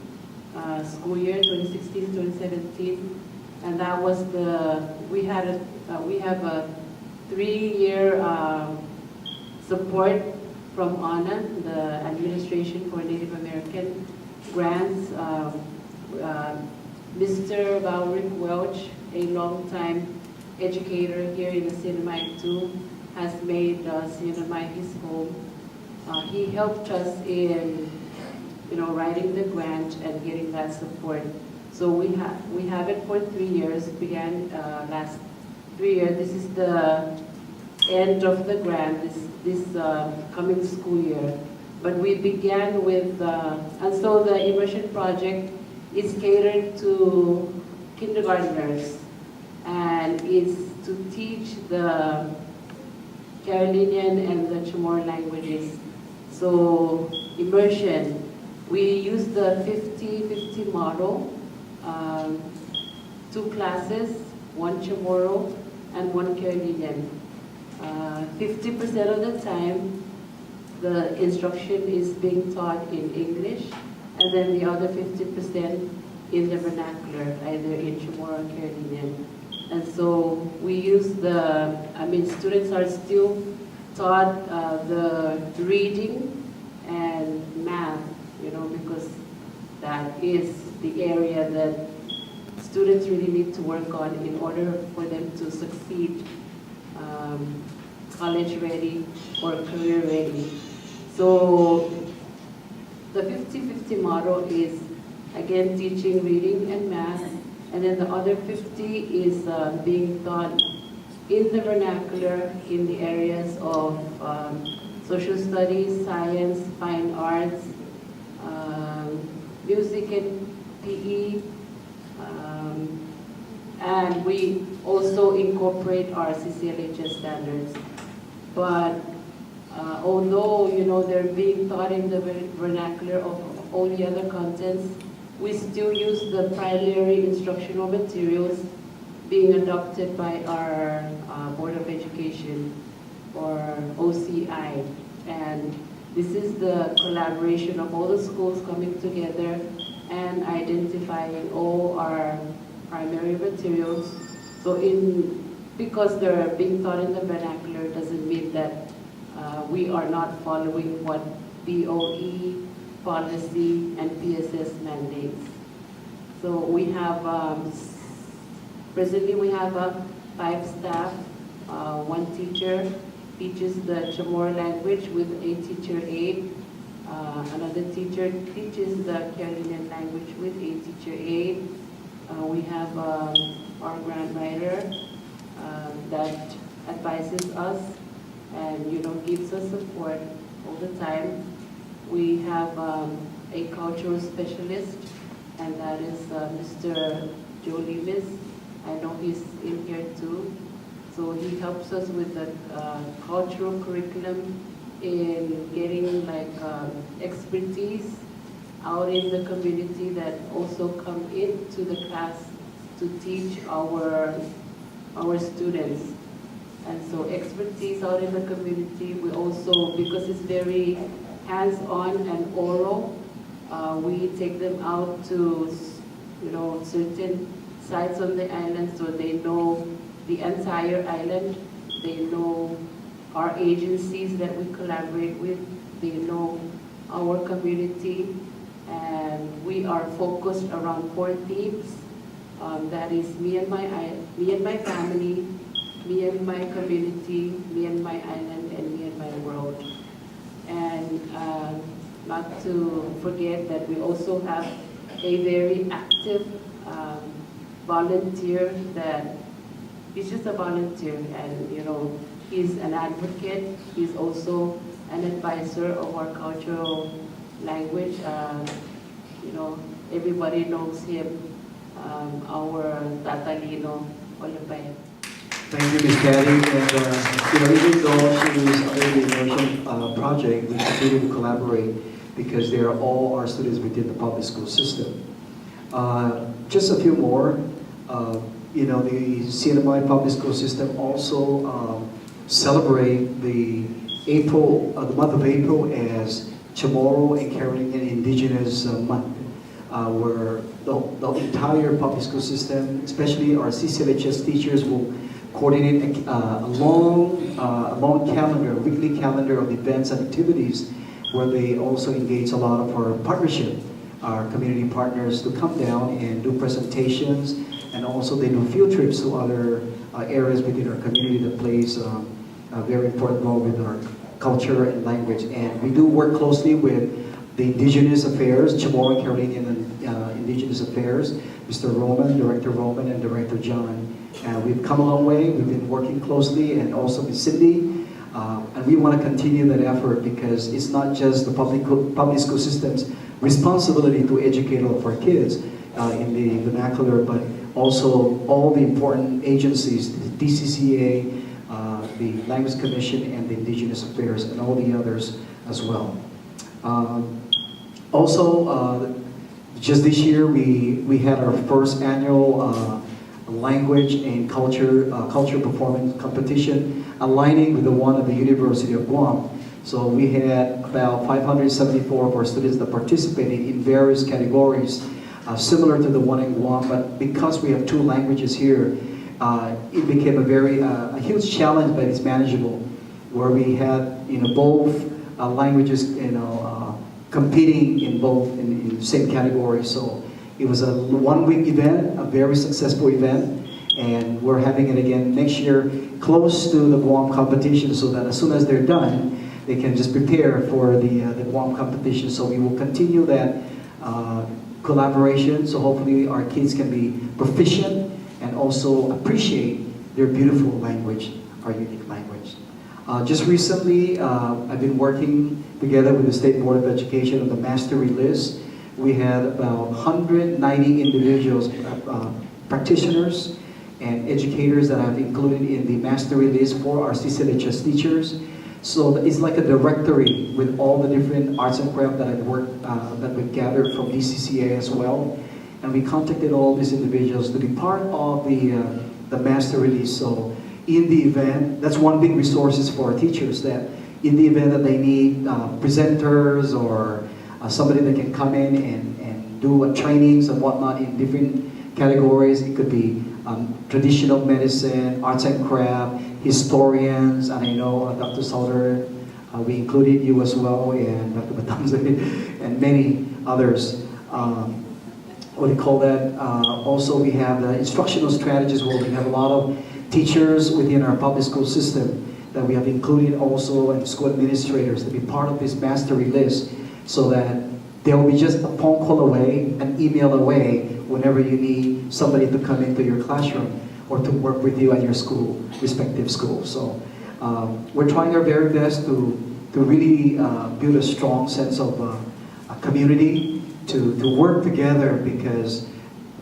school year 2016-2017, and that was we have a 3-year support from ANA, the Administration for Native American Grants. Mr. Valric Welch, a longtime educator here in the CNMI too, has made CNMI his home. He helped us in, writing the grant and getting that support. So we have it for 3 years. It began last 3 years. This is the end of the grant this coming school year. But we began with, and so the immersion project is catered to kindergartners, and is to teach the Carolinian and the Chamorro languages. So immersion, we use the 50-50 model, 2 classes, 1 Chamorro and 1 Carolinian. 50% of the time, the instruction is being taught in English, and then the other 50% in the vernacular, either in Chamorro or Carolinian. And so we use students are still taught the reading and math, because that is the area that students really need to work on in order for them to succeed, college ready or career ready. So the 50-50 model is, again, teaching reading and math, and then the other 50 is being taught in the vernacular in the areas of social studies, science, fine arts, music and PE, and we also incorporate our CCLHS standards. But although they're being taught in the vernacular of all the other contents, we still use the primary instructional materials being adopted by our Board of Education, or OCI. And this is the collaboration of all the schools coming together and identifying all our primary materials. So because they're being taught in the vernacular doesn't mean that we are not following what BOE policy and PSS mandates. So we have, presently we have 5 staff. 1 teacher teaches the Chamorro language with a teacher aide. Another teacher teaches the Carolinian language with a teacher aide. We have our grant writer that advises us and gives us support all the time. We have a cultural specialist, and that is Mr. Joe Levis. I know he's in here too. So he helps us with the cultural curriculum in getting like expertise out in the community that also come into the class to teach our students. And so expertise out in the community, we also, because it's very hands-on and oral, we take them out to, certain sites on the island so they know the entire island, they know our agencies that we collaborate with, they know our community, and we are focused around 4 themes. That is me and my family, me and my community, me and my island, and me and my world. And not to forget that we also have a very active volunteer that he's just a volunteer, and he's an advocate. He's also an advisor of our cultural language. Everybody knows him, our Tatalino Olapay. Thank you, Ms. Patty. And even though she was under the immersion project, we continue to collaborate because they are all our students within the public school system. Just a few more. The CNMI public school system also celebrate the month of April as Chamorro and Carolinian Indigenous Month, where the entire public school system, especially our CCLHS teachers, will coordinate a long calendar, weekly calendar of events and activities where they also engage a lot of our partnership, our community partners, to come down and do presentations, and also they do field trips to other areas within our community that plays a very important role with our culture and language. And we do work closely with the Indigenous Affairs, Chamorro, Carolinian Indigenous Affairs, Mr. Roman, Director Roman, and Director John. We've come a long way. We've been working closely, and also with Cindy. And we want to continue that effort because it's not just the public school system's responsibility to educate all of our kids in the vernacular, but also all the important agencies, the DCCA, the Language Commission, and the Indigenous Affairs, and all the others as well. Just this year, we had our first annual language and culture performance competition, aligning with the one at the University of Guam. So we had about 574 of our students that participated in various categories, similar to the one in Guam, but because we have 2 languages here, it became a huge challenge, but it's manageable, where we had both languages competing in the same category. So it was a 1-week event, a very successful event, and we're having it again next year, close to the Guam competition, so that as soon as they're done, they can just prepare for the Guam competition. So we will continue that collaboration, so hopefully our kids can be proficient and also appreciate their beautiful language, our unique language. Just recently, I've been working together with the State Board of Education on the mastery list. We had about 190 individuals, practitioners and educators that I've included in the mastery list for our CCLHS teachers. So it's like a directory with all the different arts and crafts that I've worked, that we've gathered from DCCA as well. And we contacted all these individuals to be part of the mastery list. So in the event, that's one big resource for our teachers, that in the event that they need presenters or somebody that can come in and do trainings and whatnot in different categories. It could be traditional medicine, arts and craft, historians, and I know Dr. Sauter, we included you as well, and Dr. Batamze, and many others. What do you call that? Also, we have the instructional strategies, where we have a lot of teachers within our public school system that we have included also, and school administrators to be part of this mastery list, so that they'll be just a phone call away, an email away, whenever you need somebody to come into your classroom or to work with you at your school, respective school. So we're trying our very best to really build a strong sense of a community, to work together, because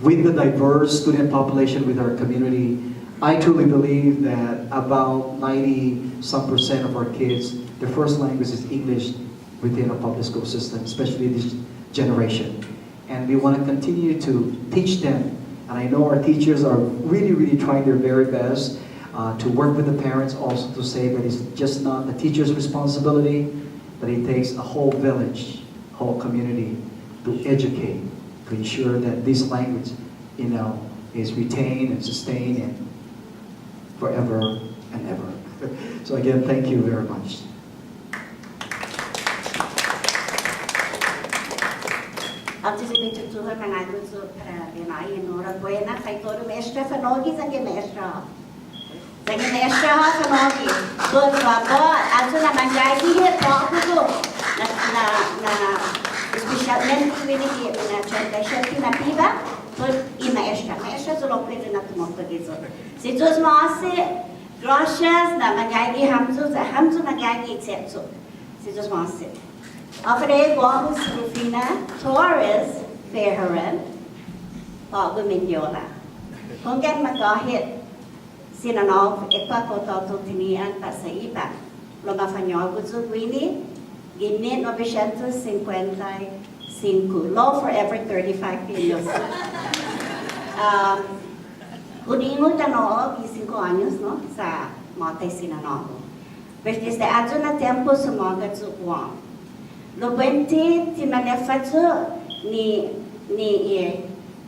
with the diverse student population with our community, I truly believe that about 90% of our kids, their first language is English within our public school system, especially this generation. And we want to continue to teach them. And I know our teachers are really trying their very best to work with the parents also to say that it's just not the teacher's responsibility, but it takes a whole village, whole community to educate, to ensure that this language, is retained and sustained and forever and ever. So again, thank you very much. Anticipated to her and I was in I know a buena, I told him extra for noggies and give extra. Then give extra half an oggie. Good for God. As soon as my guy here, talk to go. Special men community in a translation in a PIBBA, but in my extra. My extra so long in a tomato. Si just masse, gracias, na magagi hamzu, the hamzu magagi etsetsu. Si just masse. After Guam, Rufina, Torres, Fairhaven, Palau Mindiola. Honggan magahit sinanov epakoto tinian pasaiba. Loma fanyo guzu gwini, ginit 955. Law for every 35 kilos. Hudingo tanoo, 5 años, no? Sa matay sinanovo. Pero desde ato na tempo sumagat sa Guam. Lo 20 timanefatso ni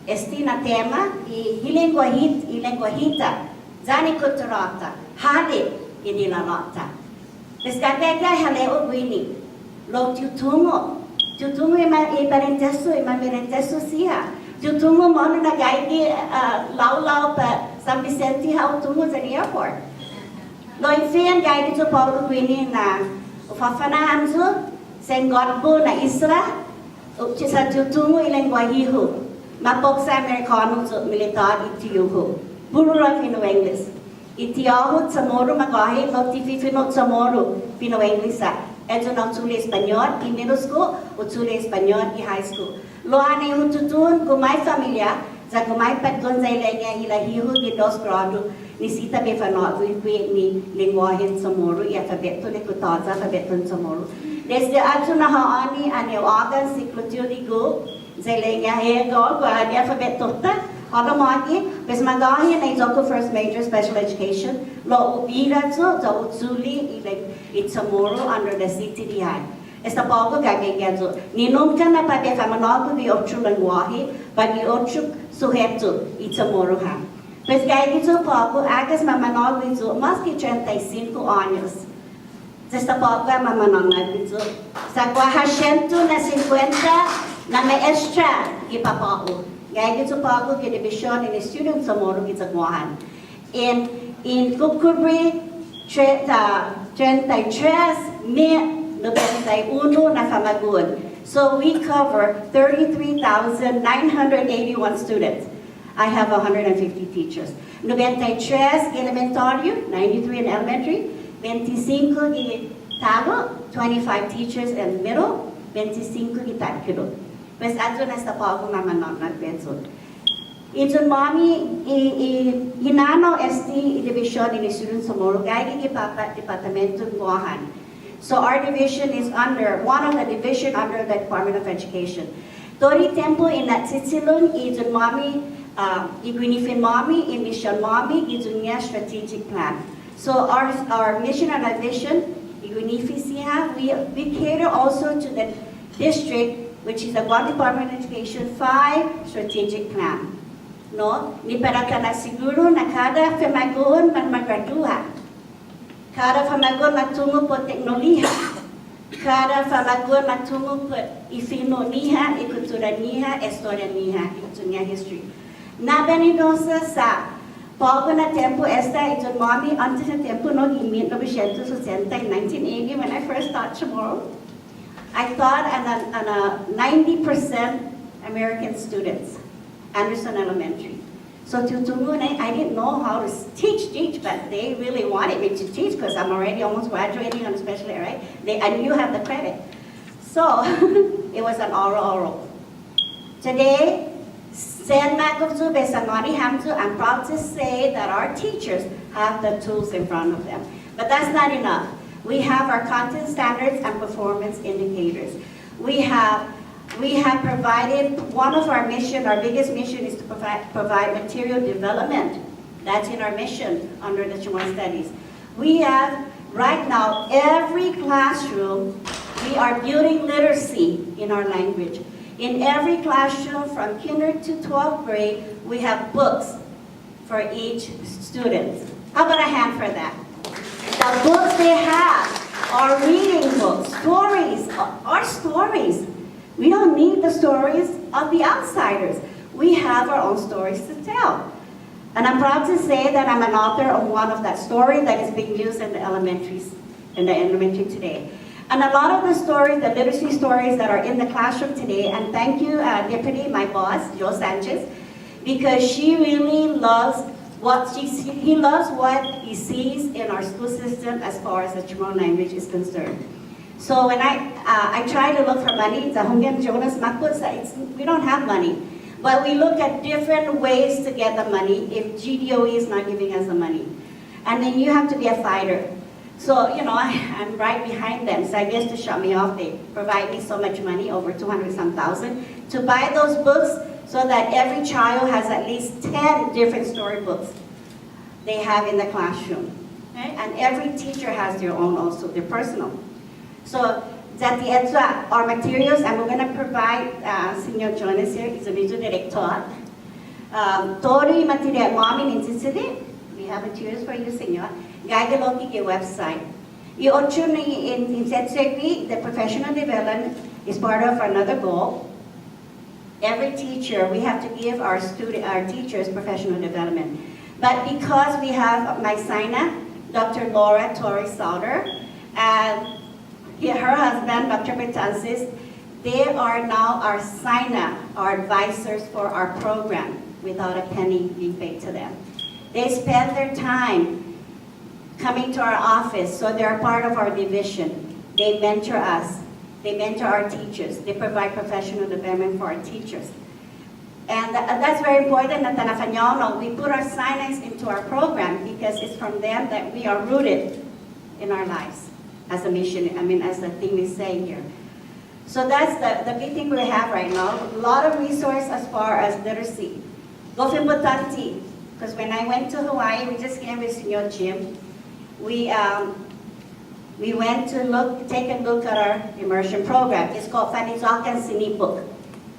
estina tema I hilenguahita zani kuturata hali inilalata. Pescatega haleo gwini lo tutungo imarenteso siya tutungo mono na gaidi lau pa San Vicente how tungo sa airport. Lo infian gaidi to Paulo gwini na ufafana hamzo Sengotbo na isla, sa tutungo ilengwahiho, mapok sa Amerikano sa militar itiyuho, burura Pinoenglis. Itiyaho Samoro magahe, notififinot Samoro Pinoenglisa. Eto na tsuli Espanyol, I middle school, o tsuli Espanyol, I high school. Loane yung tutun, kumay familia, sa kumay patgon sa ilengya ilahiho di 2 grado, ni sita befanot, ni lingwahin Samoro, I alfabeto ni kutata, alfabeto Samoro. Desde ato na haani ang agan si Clotilde Go, Zelenia Hego, Guardi alfabeto ta, Hagamaki, Pes Magahi na Izoko First Major Special Education, Lo Ubira to, the Utsuli, Itzamoro under the CTDI. Esta poco gagengyazo, ni nunca na pagkakamanoko di otro lengwahe, pag otro sujeto, Itzamoro ha. Pes gagito poco, agas mamanoko ito, mas que 35 años. Esta poca mamanonga dito. Sa 450 na maestra ipapao. Gaya dito poco que division in student Samoro gitagwahan. In Kukubri 33,91 na Famagun. So we cover 33,981 students. I have 150 teachers. 93 elementary, 93 in elementary. 25 in talo, 25 teachers in middle, 25 in takiro. Pues ato na sa pago naman nagbenso. Ito mami hinano ST division in student Samoro gaya papa departamento Guahan. So our division is one of the division under the Department of Education. Tori tempo in that Sitsilon ito mami igwinifin mami mission mami ito niya strategic plan. So our mission and our vision, we cater also to the district, which is the Guam Department of Education 5 strategic plan. No, ni para kana siguro na kada famagon man magradua, kada famagon matungo po teknolohiya, kada famagon matungo po ifinoniha, ikulturaniha, historianiha, ito niya history. Nabanidosa sa Poco na tempo esta ito mommy antes na tempo no in 1960 in 1980 when I first taught Chamorro. I taught an 90% American students, Anderson Elementary. So tutungo na I didn't know how to teach, but they really wanted me to teach because I'm already almost graduating on a special ed, right? I knew I have the credit. So it was an oral. Today, Sen Magufzu Besamari Hamzu, I'm proud to say that our teachers have the tools in front of them. But that's not enough. We have our content standards and performance indicators. We have provided, one of our mission, our biggest mission is to provide material development. That's in our mission under the Chamorro Studies. We have, right now, every classroom, we are building literacy in our language. In every classroom from kinder to 12th grade, we have books for each student. How about a hand for that? The books they have are reading books, stories, are stories. We don't need the stories of the outsiders. We have our own stories to tell. And I'm proud to say that I'm an author of one of that story that is being used in the elementary today. And a lot of the stories, the literacy stories that are in the classroom today, and thank you, Deputy, my boss, Joe Sanchez, because she really loves he loves what he sees in our school system as far as the Chamorro language is concerned. So when I try to look for money, we don't have money. But we look at different ways to get the money if GDOE is not giving us the money. And then you have to be a fighter. So, you know, I'm right behind them. So I guess to shut me off, they provide me so much money, over 200-some thousand, to buy those books so that every child has at least 10 different storybooks they have in the classroom. Okay? And every teacher has their own also, their personal. So that the our materials, and we're going to provide, Senor Jonas here, he's a music director. Tori material, mommy in we have materials for you, Senor. Guide the local website. In ZCB, the professional development is part of another goal. Every teacher, we have to give our teachers professional development. But because we have my SINA, Dr. Laura Torres Sauter, and her husband, Dr. Betances, they are now our SINA, our advisors for our program, without a penny being paid to them. They spend their time coming to our office, so they're part of our division. They mentor us. They mentor our teachers. They provide professional development for our teachers. And that's very important at Tanafanyano. We put our signings into our program because it's from them that we are rooted in our lives as a mission, as the thing we say here. So that's the big thing we have right now. A lot of resource as far as literacy. Gofimutanti, because when I went to Hawaii, we just came with Senor Jim. We went to take a look at our immersion program. It's called Fanizwakan Sinipuk.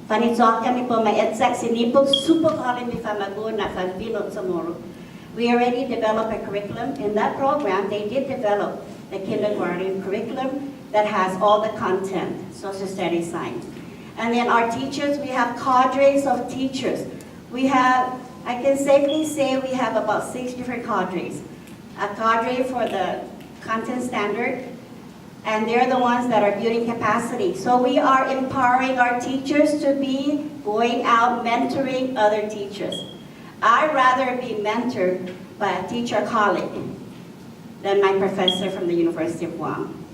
Fanizwakan ni po maedsak sinipuk super calling mi famaguna Filipino tomorrow. We already developed a curriculum. In that program, they did develop the kindergarten curriculum that has all the content, social studies, science. And then our teachers, we have cadres of teachers. We have, I can safely say we have about 6 different cadres. A cadre for the content standard, and they're the ones that are building capacity. So we are empowering our teachers to be going out mentoring other teachers. I'd rather be mentored by a teacher colleague than my professor from the University of Guam.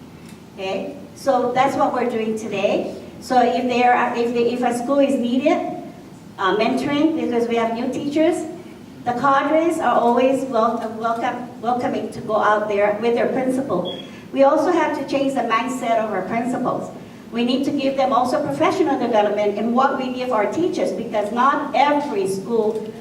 Okay, so that's what we're doing today. So if a school is needed, mentoring, because we have new teachers, the cadres are always welcoming to go out there with their principal. We also have to change the mindset of our principals. We need to give them also professional development in what we give our teachers, because not every school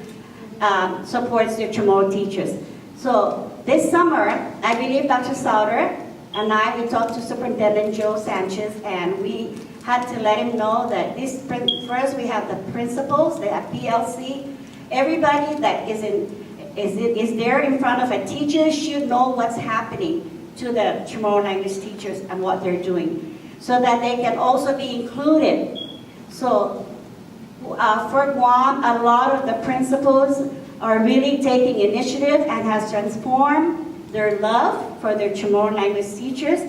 supports their Chamorro teachers. So this summer, I believe Dr. Sauter and we talked to Superintendent Joe Sanchez, and we had to let him know that first we have the principals, they have PLC, everybody that is there in front of a teacher should know what's happening to the Chamorro language teachers and what they're doing, so that they can also be included. So for Guam, a lot of the principals are really taking initiative and has transformed their love for their Chamorro language teachers,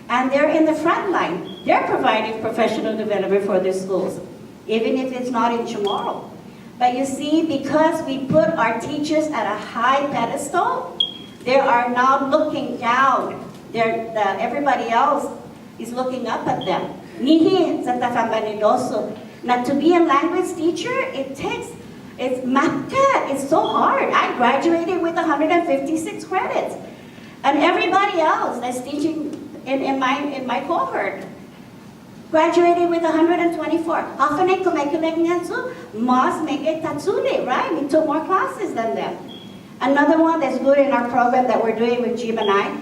and they're in the front line. They're providing professional development for their schools, even if it's not in Chamorro. But you see, because we put our teachers at a high pedestal, they are now looking down. Everybody else is looking up at them. Now, to be a language teacher, it takes It's math, it's so hard. I graduated with 156 credits. And everybody else that's teaching in my cohort graduated with 124. Hafane kumekulengnesu, mas mege tatsule, right? We took more classes than them. Another one that's good in our program that we're doing with Gemini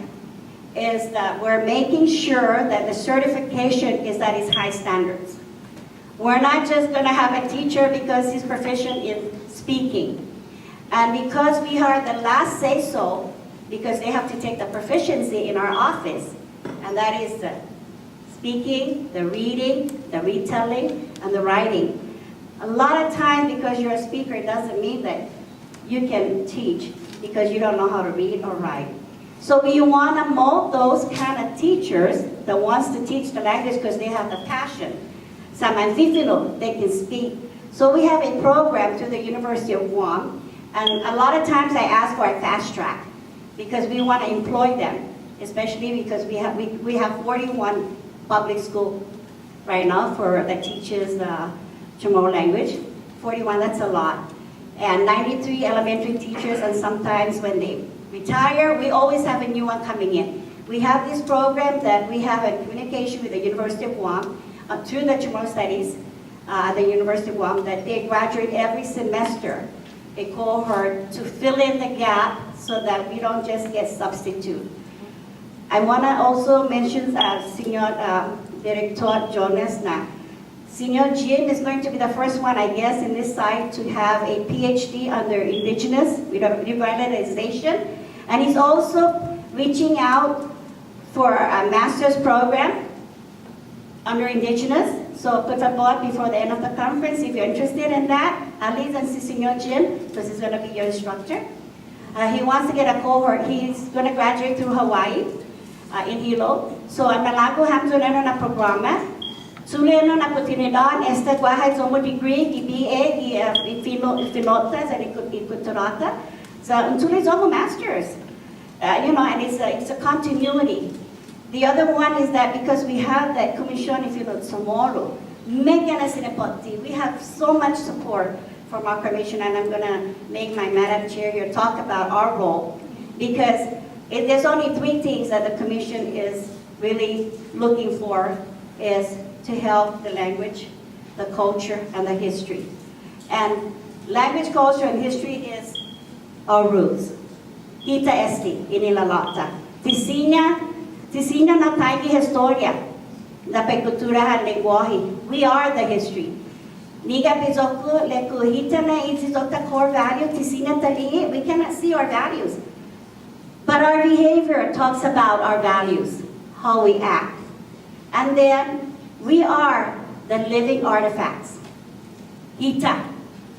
is that we're making sure that the certification is at its high standards. We're not just going to have a teacher because he's proficient in speaking. And because we are the last say-so, because they have to take the proficiency in our office, and that is the speaking, the reading, the retelling, and the writing. A lot of times, because you're a speaker, it doesn't mean that you can teach because you don't know how to read or write. So we want to mold those kind of teachers that wants to teach the language because they have the passion. Some amphifino, they can speak. So we have a program through the University of Guam, and a lot of times I ask for a fast track because we want to employ them, especially because we have 41 public school right now that teaches the Chamorro language. 41, that's a lot. And 93 elementary teachers, and sometimes when they retire, we always have a new one coming in. We have this program that we have a communication with the University of Guam through the Chamorro Studies, the University of Guam, that they graduate every semester a cohort to fill in the gap so that we don't just get substitute. I want to also mention Senor Director Jonas na. Senor Jim is going to be the first one, I guess, in this site to have a PhD under Indigenous revitalization. And he's also reaching out for a master's program under Indigenous. So put a board before the end of the conference if you're interested in that. At least and see Senor Jim, because he's going to be your instructor. He wants to get a cohort. He's going to graduate through Hawaii in Hilo. So ang nalago hamzo na na programa. Sule na oportunidad este guahay zomo degree ki BA ki finotas and ikuturata. So untule zomo masters. And it's a continuity. The other one is that because we have that Commission if you know tomorrow, we have so much support from our commission, and I'm going to make my Madam Chair here talk about our role, because there's only 3 things that the commission is really looking for, is to help the language, the culture, and the history. And language, culture, and history is our roots. Ita esti, inilalata. Tisina na tayo historia, na pagkultura at lengguahe. We are the history. Niga pizoku lekuhita na itizokta core value, tisina tali, we cannot see our values. But our behavior talks about our values, how we act. And then we are the living artifacts. Hita,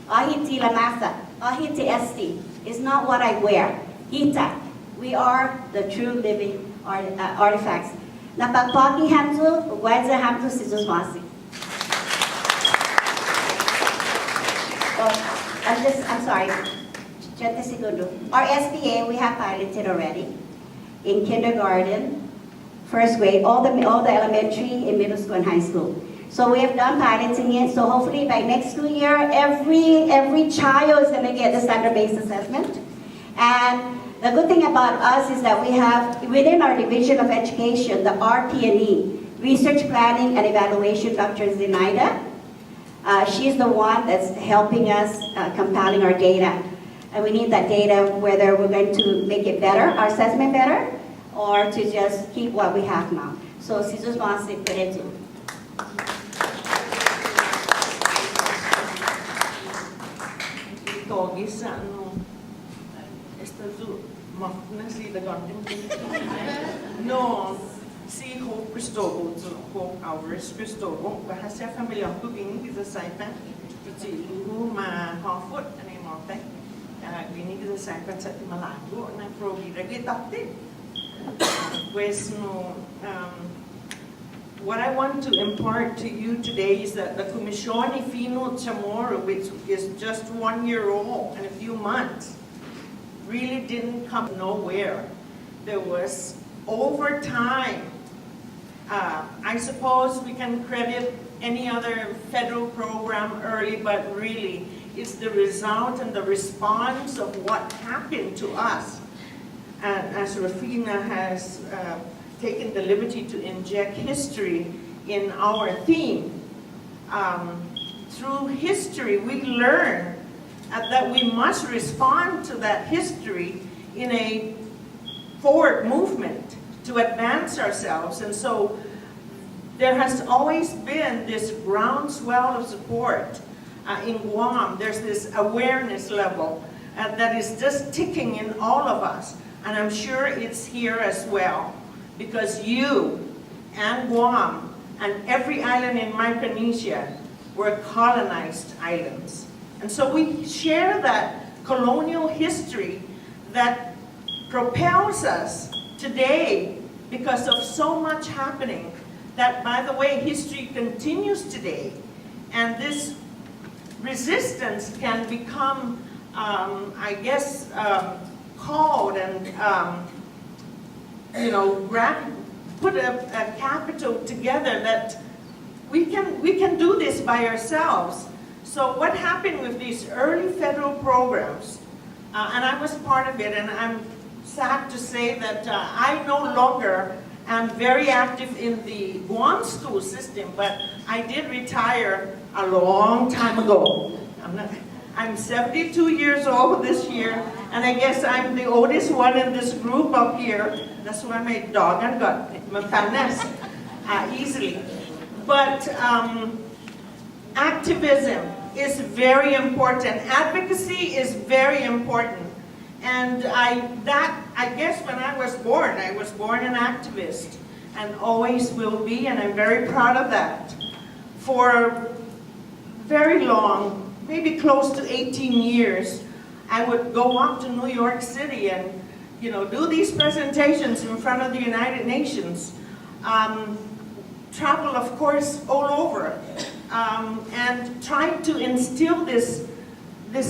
ahiti lamasa, ahiti esti, is not what I wear. Hita, we are the true living artifacts. Napagpagi hamzo, ugwedza hamzo sizuswasi. I'm sorry, 30 segundos. Our SBA, we have piloted already in kindergarten, first grade, all the elementary, in middle school and high school. So we have done piloting it. So hopefully by next school year, every child is going to get the standard-based assessment. And the good thing about us is that we have, within our Division of Education, the RP&E, Research Planning and Evaluation, Dr. Zenaida. She's the one that's helping us compiling our data. And we need that data, whether we're going to make it better, our assessment better, or to just keep what we have now. So, Sisus Masi Peretu. No, si ho Cristobo to ho hours Cristobo, bahasa familiar cooking is a saipan, to who ma half foot and a mountain. Gini is a saipan sa Malago, and I probably regretted. What I want to impart to you today is that the Commissione Fino Chamorro, which is just 1 year old and a few months, really didn't come nowhere. There was, over time, I suppose we can credit any other federal program early, but really, It's the result and the response of what happened to us. And as Rafina has taken the liberty to inject history in our theme, through history we learn that we must respond to that history in a forward movement to advance ourselves. And so there has always been this groundswell of support in Guam. There's this awareness level that is just ticking in all of us. And I'm sure it's here as well, because you and Guam and every island in Micronesia were colonized islands. And so we share that colonial history that propels us today because of so much happening that, by the way, history continues today. And this resistance can become, I guess, called and, put a capital together that we can do this by ourselves. So what happened with these early federal programs, and I was part of it, and I'm sad to say that I no longer am very active in the Guam school system, but I did retire a long time ago. I'm 72 years old this year, and I guess I'm the oldest one in this group up here. That's why my dog and got my fairness easily. But activism is very important. Advocacy is very important. And I guess when I was born an activist, and always will be, and I'm very proud of that. For very long, maybe close to 18 years, I would go up to New York City and do these presentations in front of the United Nations. Travel, of course, all over, and try to instill this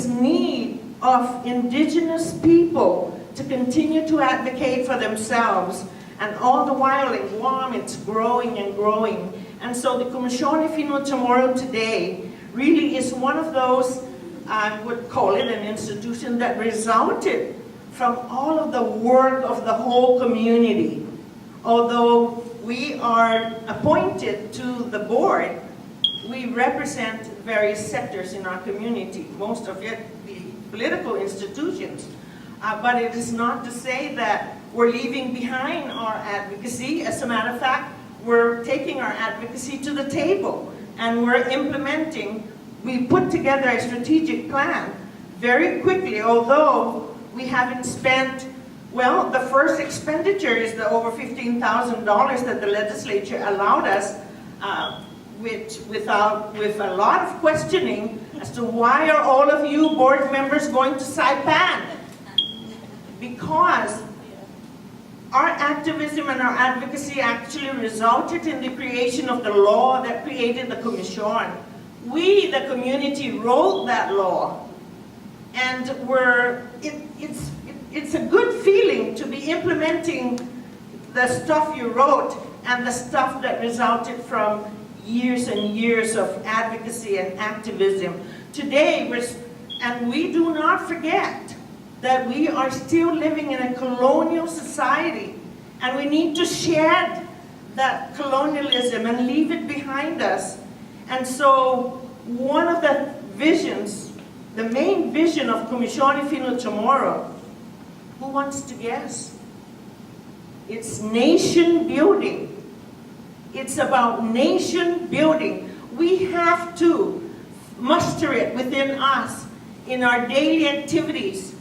need of indigenous people to continue to advocate for themselves. And all the while in Guam, it's growing and growing. And so the Comisión Fino Chamorro today really is one of those, I would call it an institution that resulted from all of the work of the whole community. Although we are appointed to the board, we represent various sectors in our community, most of it the political institutions. But it is not to say that we're leaving behind our advocacy. As a matter of fact, we're taking our advocacy to the table, and we're implementing. We put together a strategic plan very quickly, although we haven't spent, well, the first expenditure is the over $15,000 that the legislature allowed us, with a lot of questioning as to why are all of you board members going to Saipan? Because our activism and our advocacy actually resulted in the creation of the law that created the Commission. We, the community, wrote that law, and it's a good feeling to be implementing the stuff you wrote and the stuff that resulted from years and years of advocacy and activism. Today, we do not forget that we are still living in a colonial society, and we need to shed that colonialism and leave it behind us. And so one of the visions, the main vision of Comisión Fino Chamorro, who wants to guess? It's nation building. It's about nation building. We have to muster it within us in our daily activities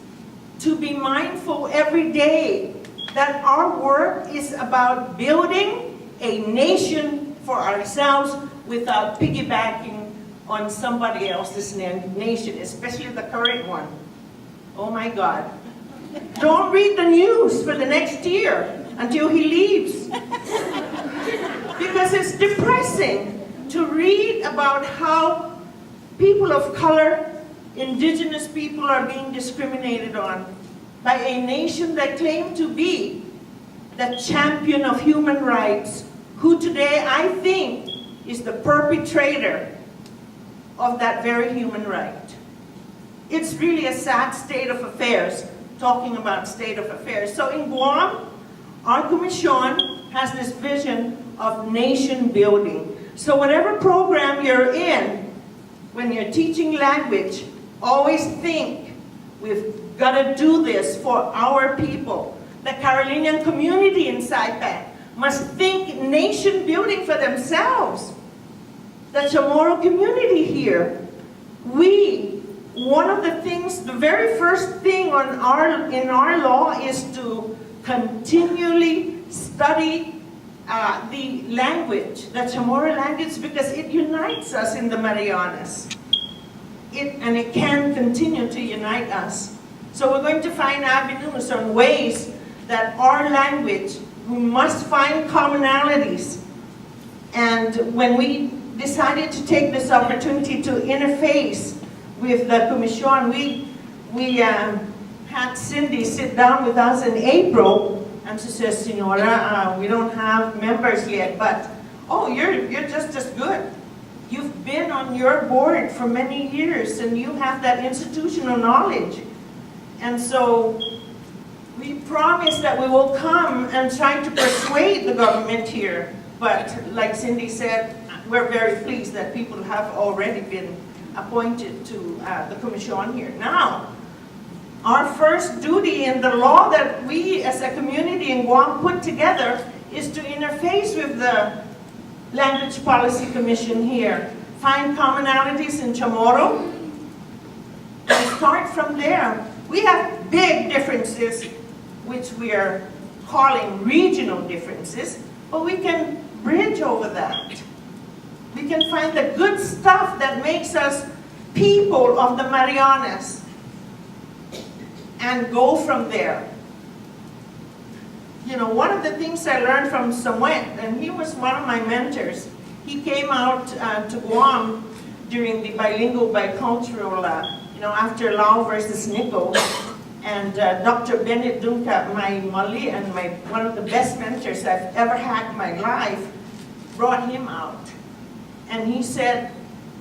to be mindful every day that our work is about building a nation for ourselves without piggybacking on somebody else's nation, especially the current one. Oh my God. Don't read the news for the next year until he leaves. Because it's depressing to read about how people of color, indigenous people, are being discriminated on by a nation that claimed to be the champion of human rights, who today I think is the perpetrator of that very human right. it's really a sad state of affairs, talking about state of affairs. So in Guam, our commission has this vision of nation building. So whatever program you're in, when you're teaching language, always think, we've got to do this for our people. The Carolinian community in Saipan must think nation building for themselves. The Chamorro community here, one of the things, the very first thing in our law is to continually study the language, the Chamorro language, because it unites us in the Marianas. And it can continue to unite us. So we're going to find avenues and ways that our language, we must find commonalities. And when we decided to take this opportunity to interface with the Commission, we had Cindy sit down with us in April, and she says, Senora, we don't have members yet, but, oh, you're just as good. You've been on your board for many years, and you have that institutional knowledge. And so we promise that we will come and try to persuade the government here. But like Cindy said, we're very pleased that people have already been appointed to the Commission here. Now, our first duty in the law that we as a community in Guam put together is to interface with the Language Policy Commission here. Find commonalities in Chamorro and start from there. We have big differences, which we are calling regional differences, but we can bridge over that. We can find the good stuff that makes us people of the Marianas and go from there. You know, one of the things I learned from Samoa, and he was one of my mentors, he came out to Guam during the bilingual-bicultural, after Lau versus Nico, and Dr. Bennett Dunca, my Mali and one of the best mentors I've ever had in my life, brought him out. And he said,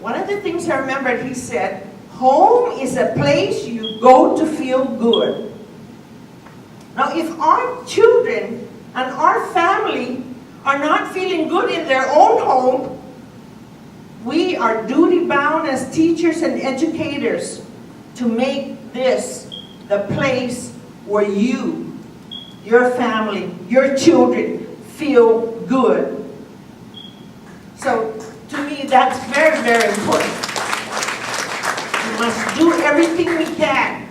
one of the things I remembered, he said, home is a place you go to feel good. Now, if our children and our family are not feeling good in their own home, we are duty-bound as teachers and educators to make this the place where you, your family, your children feel good. So, to me, that's very, very important. We must do everything we can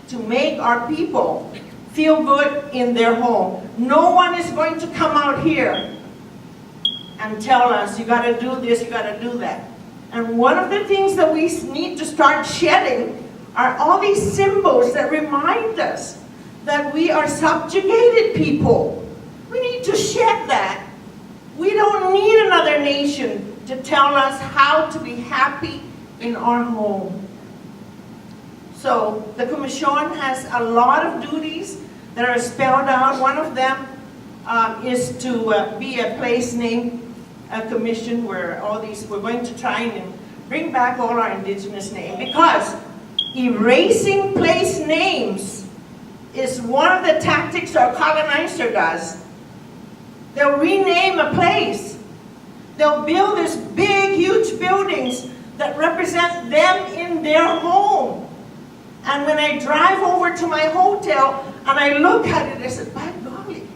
to make our people feel good in their home. No one is going to come out here and tell us, you got to do this, you got to do that. And one of the things that we need to start shedding are all these symbols that remind us that we are subjugated people. We need to shed that. We don't need another nation to tell us how to be happy in our home. So the Commission has a lot of duties that are spelled out. One of them is to be a place name commission where we're going to try and bring back all our indigenous names, because erasing place names is one of the tactics our colonizer does. They'll rename a place. They'll build these big, huge buildings that represent them in their home. And when I drive over to my hotel and I look at it, I said, by golly,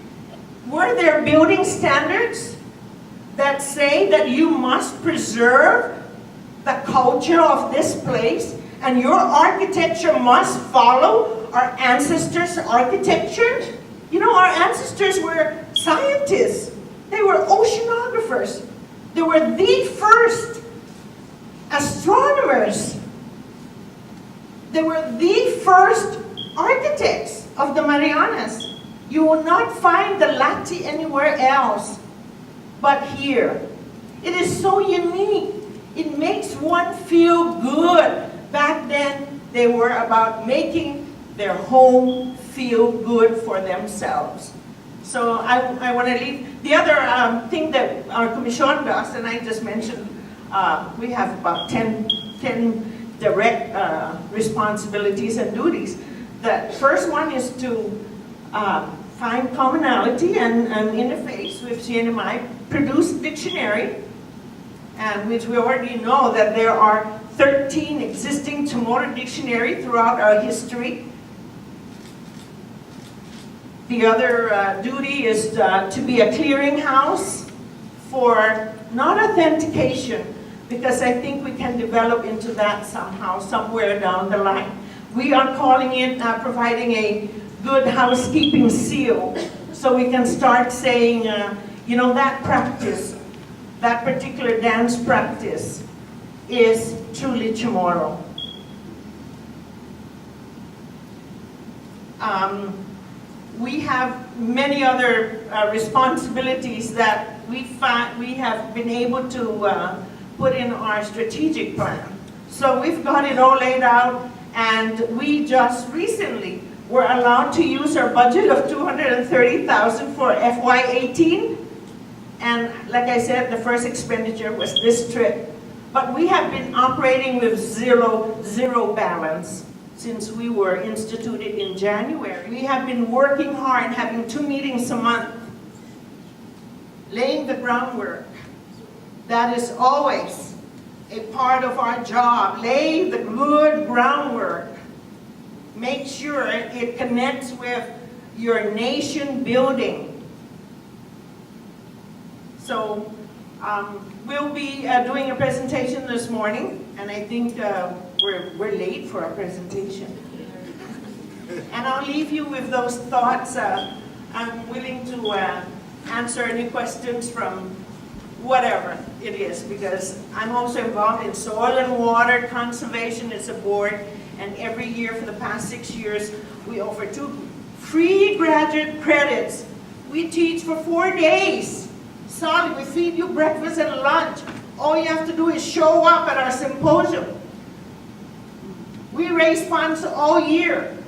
were there building standards that say that you must preserve the culture of this place and your architecture must follow our ancestors' architecture? You know, our ancestors were scientists. They were oceanographers. They were the first astronomers. They were the first architects of the Marianas. You will not find the Lati anywhere else but here. It is so unique. It makes one feel good. Back then, they were about making their home feel good for themselves. So I want to leave. The other thing that our Commission does, and I just mentioned, we have about 10 direct responsibilities and duties. The first one is to find commonality and interface with CNMI, produce dictionary, and which we already know that there are 13 existing Chamorro dictionary throughout our history. The other duty is to be a clearinghouse for not authentication, because I think we can develop into that somehow, somewhere down the line. We are calling it providing a good housekeeping seal, so we can start saying, you know, that practice, that particular dance practice is truly Chamorro. We have many other responsibilities that we have been able to put in our strategic plan. So we've got it all laid out, and we just recently were allowed to use our budget of $230,000 for FY18. And like I said, the first expenditure was this trip. But we have been operating with zero balance since we were instituted in January. We have been working hard, having 2 meetings a month, laying the groundwork. That is always a part of our job. Lay the good groundwork. Make sure it connects with your nation building. So we'll be doing a presentation this morning, and I think we're late for our presentation. And I'll leave you with those thoughts. I'm willing to answer any questions from whatever it is, because I'm also involved in soil and water conservation as a board, and every year for the past 6 years, we offer 2 free graduate credits. We teach for 4 days. Solid, we feed you breakfast and lunch. All you have to do is show up at our symposium. We raise funds all year,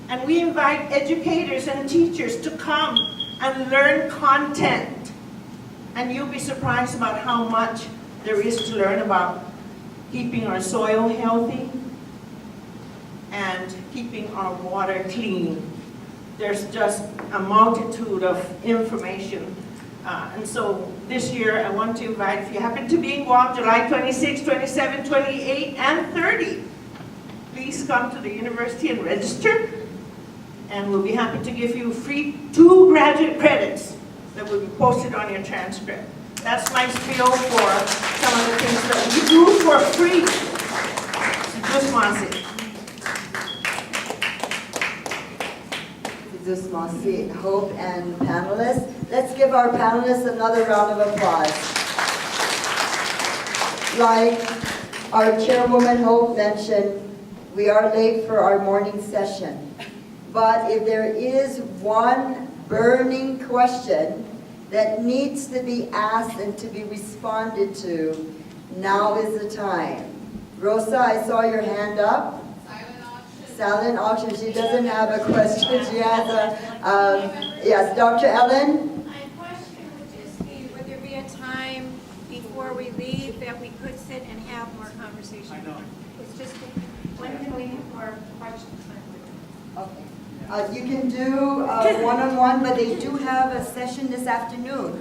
and we invite educators and teachers to come and learn content. And you'll be surprised about how much there is to learn about keeping our soil healthy and keeping our water clean. There's just a multitude of information. And so this year I want to invite, if you happen to be in Guam, July 26, 27, 28, and 30, please come to the university and register. And we'll be happy to give you free 2 graduate credits that will be posted on your transcript. That's my spiel for some of the things that we do for free. Hope, and panelists. Let's give our panelists another round of applause. Like our chairwoman Hope mentioned, we are late for our morning session. But if there is one burning question that needs to be asked and to be responded to, now is the time. Rosa, I saw your hand up. Silent auction. She doesn't have a question. She has a, yes, Dr. Ellen? My question would just be, would there be a time before we leave that we could sit and have more conversation? I know. It's just, when can we have more questions? Okay. You can do one-on-one, but they do have a session this afternoon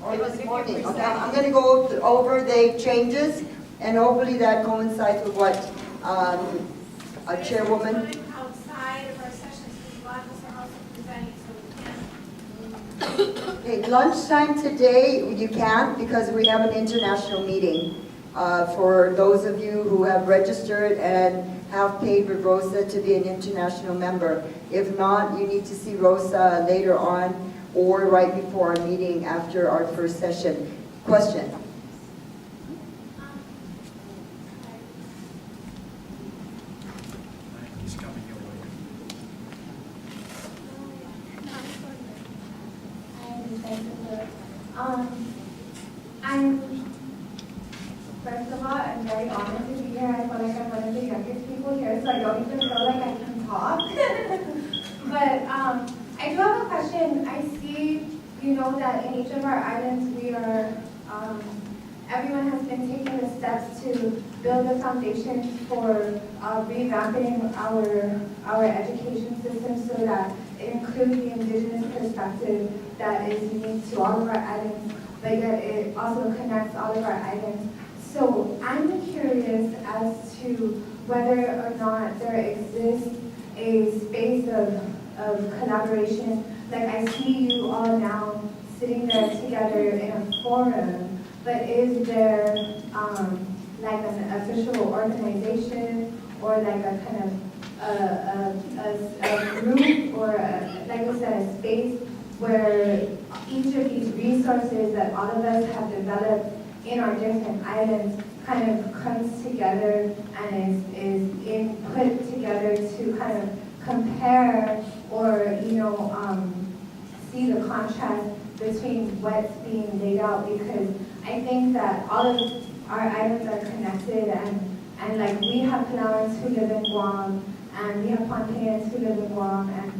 or this morning. Okay, I'm going to go over the changes, and hopefully that coincides with what our chairwoman. Outside of our sessions, because a lot of us are also presenting, so we can't. Okay, lunchtime today you can't, because we have an international meeting. For those of you who have registered and have paid with Rosa to be an international member. If not, you need to see Rosa later on or right before our meeting after our first session. Question? First of all, I'm very honored to be here. I feel like I'm one of the youngest people here, so I don't even feel like I can talk. But I do have a question. I see, you know, that in each of our islands we are, everyone has been taking the steps to build a foundation for revamping our education system so that it includes the indigenous perspective that is unique to all of our islands, but yet it also connects all of our islands. So I'm curious as to whether or not there exists a space of collaboration. Like I see you all now sitting there together in a forum, but is there like an official organization or like a kind of a group or like I said, a space where each of these resources that all of us have developed in our different islands kind of comes together and is put together to kind of compare or, see the contrast between what's being laid out, because I think that all of our islands are connected and like we have Palauans who live in Guam and we have Pontayans who live in Guam, and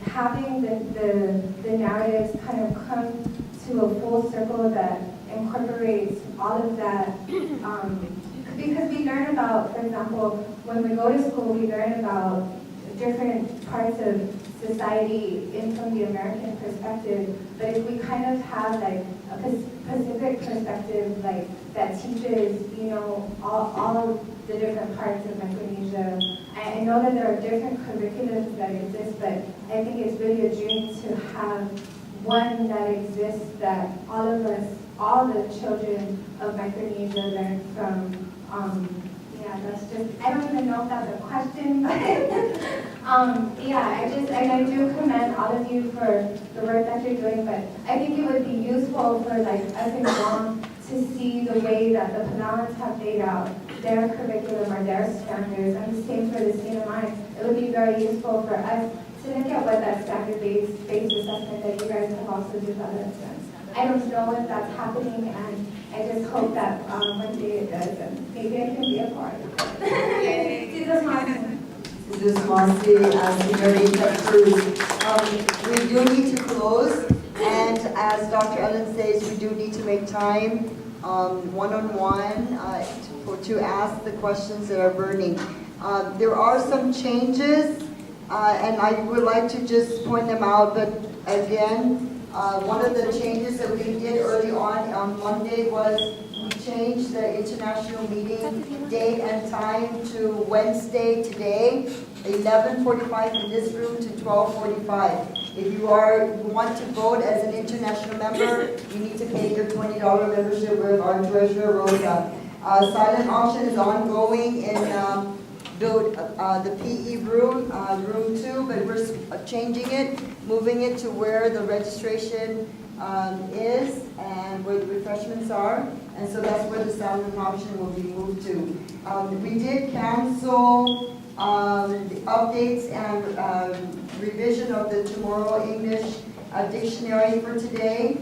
having the narratives kind of come to a full circle that incorporates all of that, because we learn about, for example, when we go to school, we learn about different parts of society from the American perspective, but if we kind of have like a Pacific perspective, like that teaches, all of the different parts of Micronesia. I know that there are different curriculums that exist, but I think it's really a dream to have one that exists that all of us, all the children of Micronesia learn from. That's just, I don't even know if that's a question, but I do commend all of you for the work that you're doing, but I think it would be useful for like us in Guam to see the way that the Palauans have laid out their curriculum or their standards, and the same for the CNMI. It would be very useful for us to look at what that standard-based assessment that you guys have also developed. I don't know if that's happening, and I just hope that one day it does, and maybe I can be a part of it. Jesus Marcy. This is Marcy, Senorita Cruz. We do need to close, and as Dr. Ellen says, we do need to make time one-on-one to ask the questions that are burning. There are some changes, and I would like to just point them out, but again, one of the changes that we did early on Monday was we changed the international meeting date and time to Wednesday today, 11:45 in this room to 12:45. If you want to vote as an international member, you need to pay your $20 membership with our treasurer, Rosa. Silent auction is ongoing in the PE room, room 2, but we're changing it, moving it to where the registration is and where the refreshments are, and so that's where the silent auction will be moved to. We did cancel the updates and revision of the Tomorrow English dictionary for today.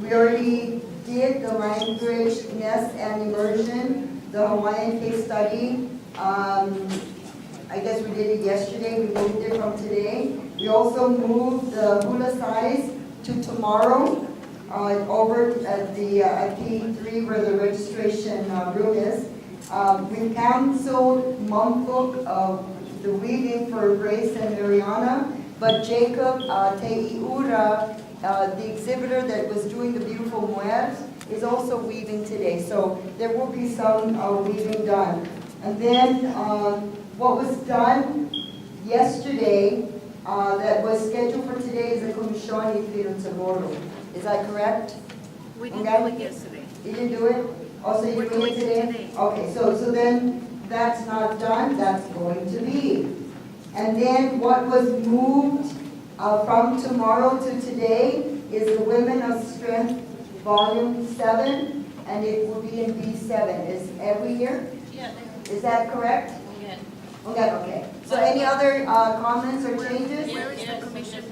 We already did the language, nest and immersion, the Hawaiian case study. I guess we did it yesterday. We moved it from today. We also moved the hula size to tomorrow over at the P3 where the registration room is. We canceled month book of the weaving for Grace and Mariana, but Jacob Teiura, the exhibitor that was doing the beautiful moeds, is also weaving today. So there will be some weaving done. And then what was done yesterday that was scheduled for today is the Commission Ifino Tomorrow. Is that correct? We didn't do it yesterday. You didn't do it? Also, you're doing it today? Okay, so then that's not done, that's going to be. And then what was moved from tomorrow to today is the Women of Strength Volume 7, and it will be in B7. Is every year? Yeah. Is that correct? Yeah. Okay. So any other comments or changes? Where is the commission?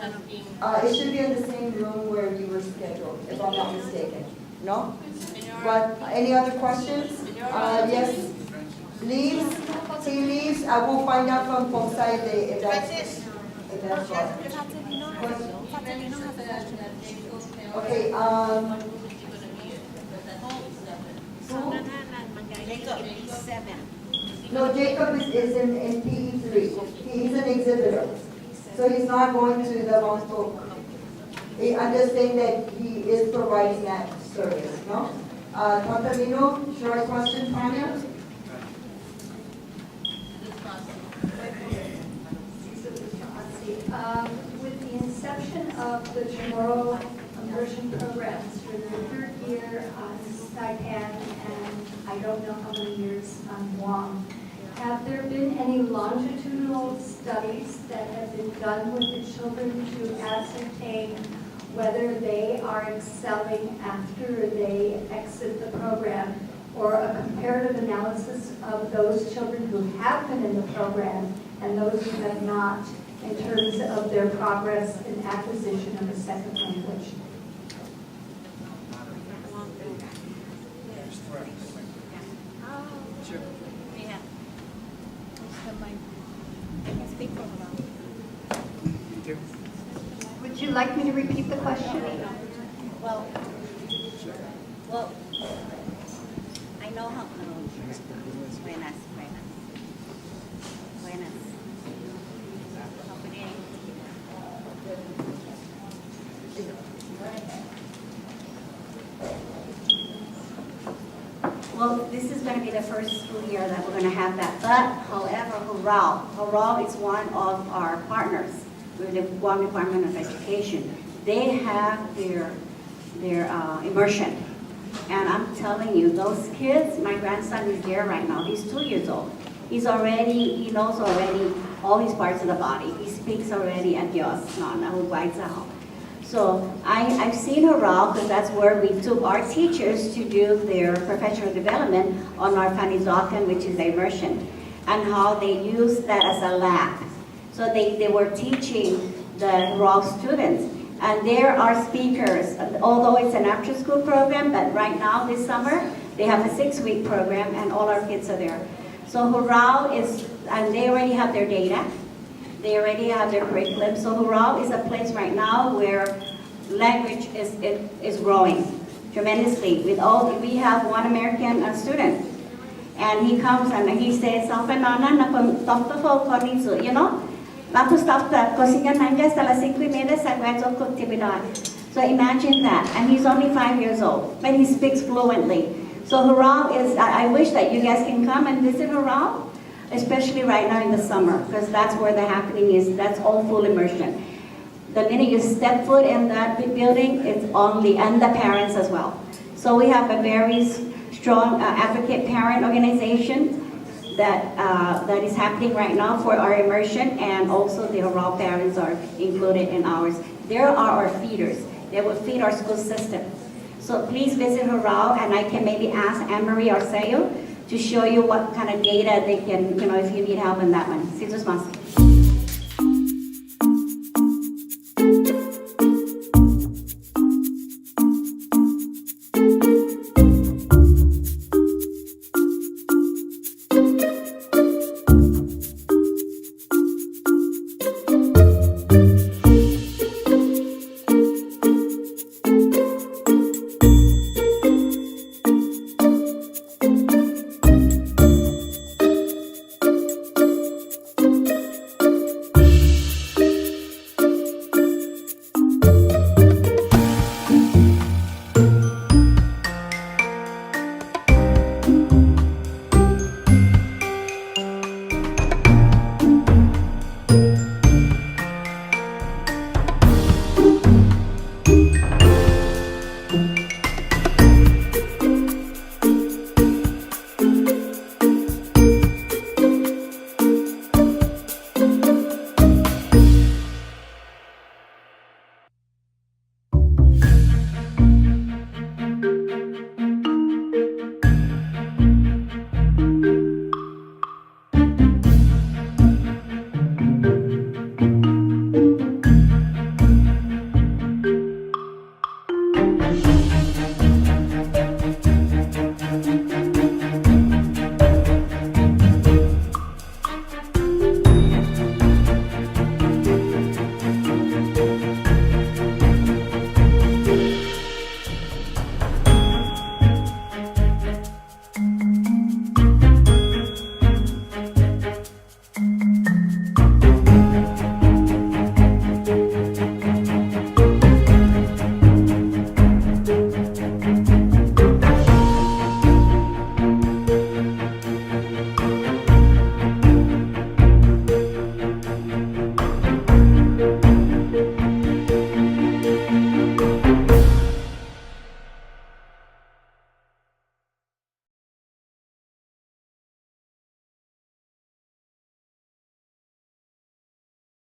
It should be in the same room where you were scheduled, if I'm not mistaken. No? But any other questions? Yes. Leaves? Tea leaves? I will find out from Pomsai if that's right. Okay, No, Jacob is in PE3. He's an exhibitor. So he's not going to the Mount Talk. I'm just saying that he is providing that service, no? Contamino, short question, Tanya? With the inception of the Chamorro immersion programs for the third year on Saipan and I don't know how many years on Guam, have there been any longitudinal studies that have been done with the children to ascertain whether they are excelling after they exit the program, or a comparative analysis of those children who have been in the program and those who have not, in terms of their progress in acquisition of a second language? Would you like me to repeat the question? Well, I know how. Buenas. Well, this is going to be the first school year that we're going to have that. But, however, Hural is one of our partners with the Guam Department of Education. They have their immersion. And I'm telling you, those kids, my grandson is there right now. He's 2 years old. He knows already all these parts of the body. He speaks already adios, So I've seen Hural because that's where we took our teachers to do their professional development on our Fanizokan, which is immersion, and how they use that as a lab. So they were teaching the Hural students. And there are speakers, although it's an after-school program, but right now, this summer, they have a 6-week program and all our kids are there. So Hural is, and they already have their data, they already have their curriculum. So Hural is a place right now where language is growing tremendously. We have one American student, and he comes and he says, you know, so imagine that, and he's only 5 years old, but he speaks fluently. So Hural is, I wish that you guys can come and visit Hural, especially right now in the summer, because that's where the happening is, that's all full immersion. The minute you step foot in that building, it's only, and the parents as well. So we have a very strong advocate parent organization that is happening right now for our immersion, and also the Hural parents are included in ours. There are our feeders. They will feed our school system. So please visit Hural, and I can maybe ask Anne-Marie Arceo to show you what kind of data they can, if you need help in that one.